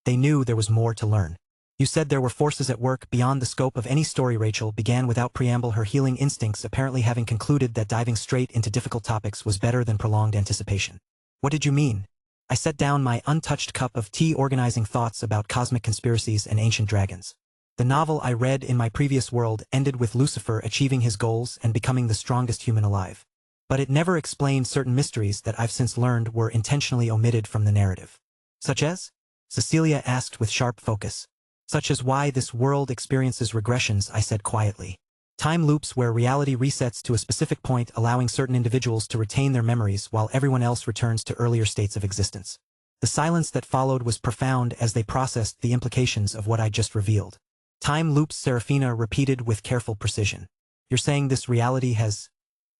They knew there was more to learn. You said there were forces at work beyond the scope of any story. Rachel began without preamble, her healing instincts apparently having concluded that diving straight into difficult topics was better than prolonged anticipation. What did you mean? I set down my untouched cup of tea, organizing thoughts about cosmic conspiracies and ancient dragons. The novel I read in my previous world ended with Lucifer achieving his goals and becoming the strongest human alive. But it never explained certain mysteries that I've since learned were intentionally omitted from the narrative. Such as? Cecilia asked with sharp focus. Such as why this world experiences regressions, I said quietly. Time loops where reality resets to a specific point, allowing certain individuals to retain their memories while everyone else returns to earlier states of existence. The silence that followed was profound as they processed the implications of what I just revealed. Time loops, Serafina repeated with careful precision. You're saying this reality has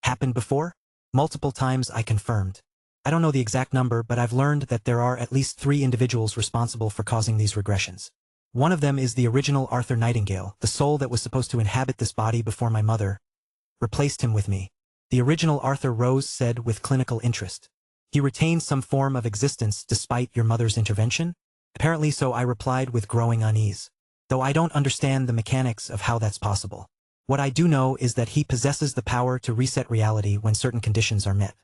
happened before? Multiple times, I confirmed. I don't know the exact number, but I've learned that there are at least 3 individuals responsible for causing these regressions. One of them is the original Arthur Nightingale, the soul that was supposed to inhabit this body before my mother replaced him with me. The original Arthur, Rose said with clinical interest. He retained some form of existence despite your mother's intervention? Apparently so, I replied with growing unease. Though I don't understand the mechanics of how that's possible. What I do know is that he possesses the power to reset reality when certain conditions are met.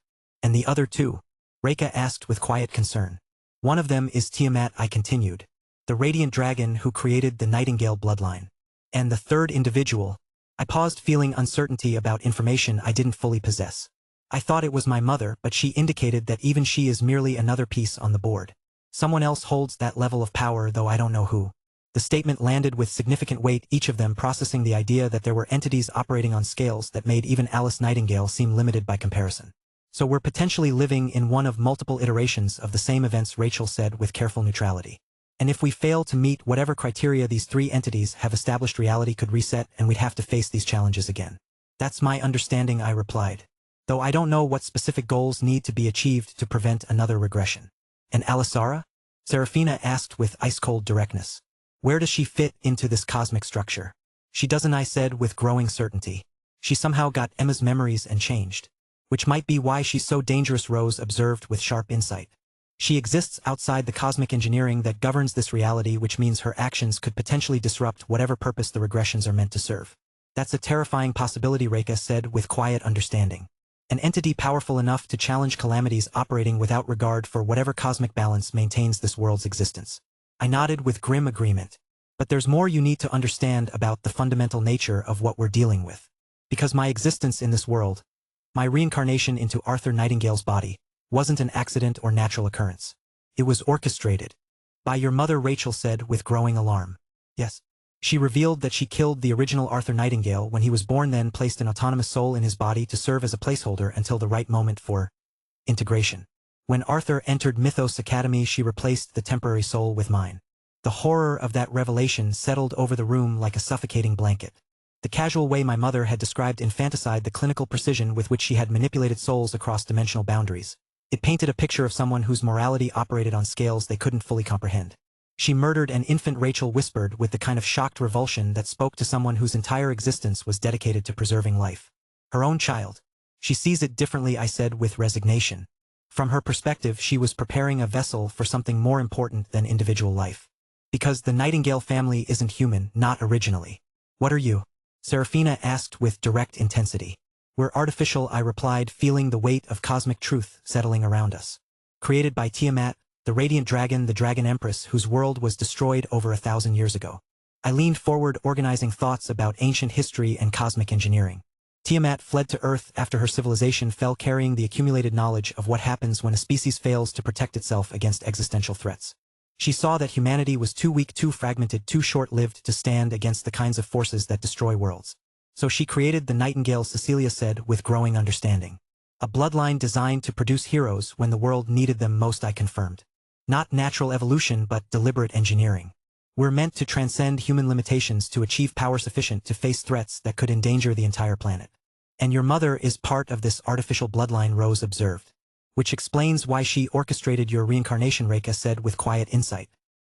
And the other 2? Rekha asked with quiet concern. One of them is Tiamat, I continued. The radiant dragon who created the Nightingale bloodline. And the third individual? I paused, feeling uncertainty about information I didn't fully possess. I thought it was my mother, but she indicated that even she is merely another piece on the board. Someone else holds that level of power, though I don't know who. The statement landed with significant weight, each of them processing the idea that there were entities operating on scales that made even Alice Nightingale seem limited by comparison. So we're potentially living in one of multiple iterations of the same events, Rachel said with careful neutrality. And if we fail to meet whatever criteria these 3 entities have established, reality could reset and we'd have to face these challenges again. That's my understanding, I replied. Though I don't know what specific goals need to be achieved to prevent another regression. And Alisara? Serafina asked with ice-cold directness. Where does she fit into this cosmic structure? She doesn't, I said with growing certainty. She somehow got Emma's memories and changed. Which might be why she's so dangerous, Rose observed with sharp insight. She exists outside the cosmic engineering that governs this reality, which means her actions could potentially disrupt whatever purpose the regressions are meant to serve. That's a terrifying possibility, Rekha said with quiet understanding. An entity powerful enough to challenge calamities, operating without regard for whatever cosmic balance maintains this world's existence. I nodded with grim agreement. But there's more you need to understand about the fundamental nature of what we're dealing with. Because my existence in this world, my reincarnation into Arthur Nightingale's body, wasn't an accident or natural occurrence. It was orchestrated. By your mother, Rachel said with growing alarm. Yes. She revealed that she killed the original Arthur Nightingale when he was born, then placed an autonomous soul in his body to serve as a placeholder until the right moment for integration. When Arthur entered Mythos Academy, she replaced the temporary soul with mine. The horror of that revelation settled over the room like a suffocating blanket. The casual way my mother had described infanticide, the clinical precision with which she had manipulated souls across dimensional boundaries. It painted a picture of someone whose morality operated on scales they couldn't fully comprehend. She murdered an infant, Rachel whispered with the kind of shocked revulsion that spoke to someone whose entire existence was dedicated to preserving life. Her own child. She sees it differently, I said with resignation. From her perspective, she was preparing a vessel for something more important than individual life. Because the Nightingale family isn't human, not originally. What are you? Serafina asked with direct intensity. We're artificial, I replied, feeling the weight of cosmic truth settling around us. Created by Tiamat, the radiant dragon, the dragon empress whose world was destroyed over 1,000 years ago. I leaned forward, organizing thoughts about ancient history and cosmic engineering. Tiamat fled to Earth after her civilization fell, carrying the accumulated knowledge of what happens when a species fails to protect itself against existential threats. She saw that humanity was too weak, too fragmented, too short-lived to stand against the kinds of forces that destroy worlds. So she created the Nightingale, Cecilia said with growing understanding. A bloodline designed to produce heroes when the world needed them most, I confirmed. Not natural evolution, but deliberate engineering. We're meant to transcend human limitations to achieve power sufficient to face threats that could endanger the entire planet. And your mother is part of this artificial bloodline, Rose observed. Which explains why she orchestrated your reincarnation, Rekha said with quiet insight.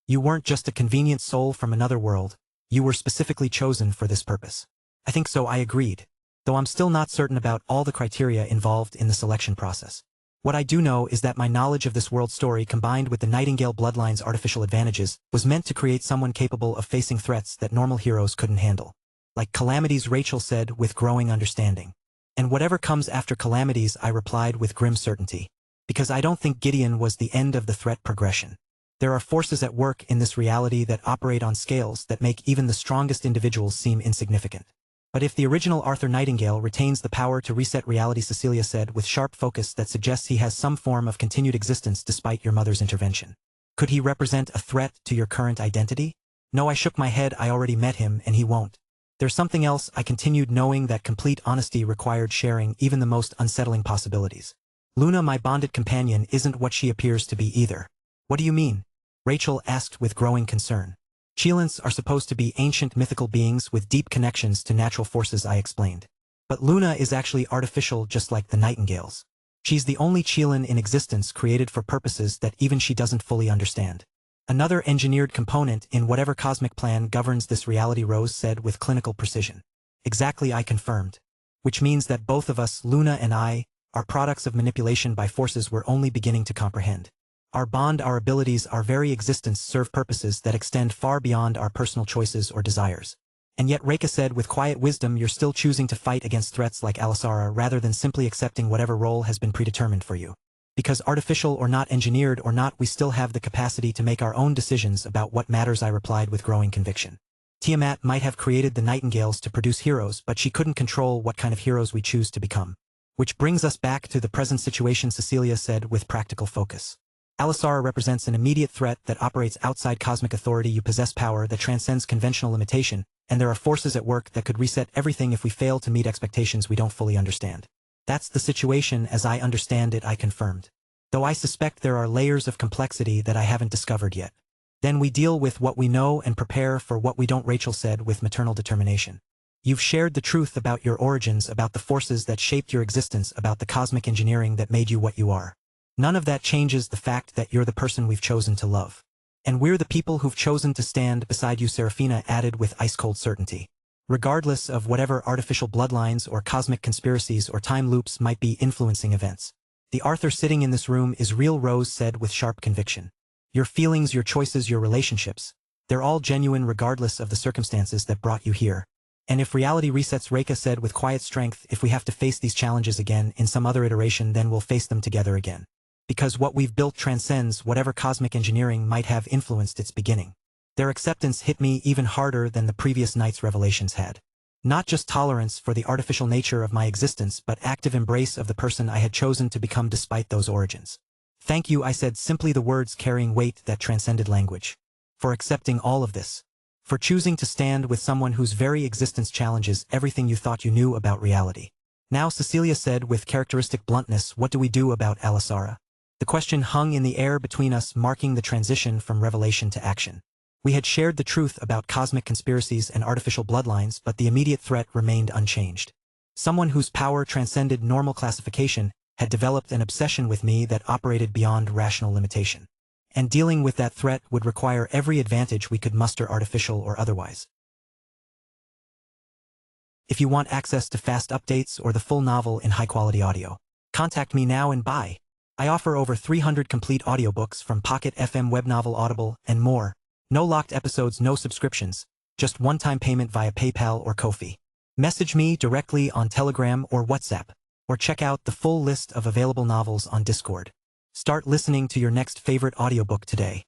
You weren't just a convenient soul from another world, you were specifically chosen for this purpose. I think so, I agreed. Though I'm still not certain about all the criteria involved in the selection process. What I do know is that my knowledge of this world story combined with the Nightingale bloodline's artificial advantages was meant to create someone capable of facing threats that normal heroes couldn't handle. Like calamities, Rachel said with growing understanding. And whatever comes after calamities, I replied with grim certainty. Because I don't think Gideon was the end of the threat progression. There are forces at work in this reality that operate on scales that make even the strongest individuals seem insignificant. But if the original Arthur Nightingale retains the power to reset reality, Cecilia said with sharp focus that suggests he has some form of continued existence despite your mother's intervention. Could he represent a threat to your current identity? No, I shook my head. I already met him and he won't. There's something else, I continued, knowing that complete honesty required sharing even the most unsettling possibilities. Luna, my bonded companion, isn't what she appears to be either. What do you mean? Rachel asked with growing concern. Cheelants are supposed to be ancient mythical beings with deep connections to natural forces, I explained. But Luna is actually artificial, just like the Nightingales. She's the only Cheelan in existence created for purposes that even she doesn't fully understand. Another engineered component in whatever cosmic plan governs this reality, Rose said with clinical precision. Exactly, I confirmed. Which means that both of us, Luna and I, are products of manipulation by forces we're only beginning to comprehend. Our bond, our abilities, our very existence serve purposes that extend far beyond our personal choices or desires. And yet, Rekha said with quiet wisdom, you're still choosing to fight against threats like Alisara rather than simply accepting whatever role has been predetermined for you. Because artificial or not, engineered or not, we still have the capacity to make our own decisions about what matters, I replied with growing conviction. Tiamat might have created the Nightingales to produce heroes, but she couldn't control what kind of heroes we choose to become. Which brings us back to the present situation, Cecilia said with practical focus. Alisara represents an immediate threat that operates outside cosmic authority. You possess power that transcends conventional limitation, and there are forces at work that could reset everything if we fail to meet expectations we don't fully understand. That's the situation as I understand it, I confirmed. Though I suspect there are layers of complexity that I haven't discovered yet. Then we deal with what we know and prepare for what we don't, Rachel said with maternal determination. You've shared the truth about your origins, about the forces that shaped your existence, about the cosmic engineering that made you what you are. None of that changes the fact that you're the person we've chosen to love. And we're the people who've chosen to stand beside you, Serafina added with ice-cold certainty. Regardless of whatever artificial bloodlines or cosmic conspiracies or time loops might be influencing events. The Arthur sitting in this room is real, Rose said with sharp conviction. Your feelings, your choices, your relationships, they're all genuine regardless of the circumstances that brought you here. And if reality resets, Rekha said with quiet strength, if we have to face these challenges again in some other iteration, then we'll face them together again. Because what we've built transcends whatever cosmic engineering might have influenced its beginning. Their acceptance hit me even harder than the previous night's revelations had. Not just tolerance for the artificial nature of my existence, but active embrace of the person I had chosen to become despite those origins. Thank you, I said, simply, the words carrying weight that transcended language. For accepting all of this. For choosing to stand with someone whose very existence challenges everything you thought you knew about reality. Now, Cecilia said with characteristic bluntness, what do we do about Alisara? The question hung in the air between us, marking the transition from revelation to action. We had shared the truth about cosmic conspiracies and artificial bloodlines, but the immediate threat remained unchanged. Someone whose power transcended normal classification had developed an obsession with me that operated beyond rational limitation. and dealing with that threat would require every advantage we could muster, artificial or otherwise. If you want access to fast updates or the full novel in high-quality audio, contact me now and buy. I offer over 300 complete audiobooks from Pocket FM, Webnovel, Audible, and more. No locked episodes, no subscriptions, just one-time payment via PayPal or Ko-fi. Message me directly on Telegram or WhatsApp, or check out the full list of available novels on Discord. Start listening to your next favorite audiobook today.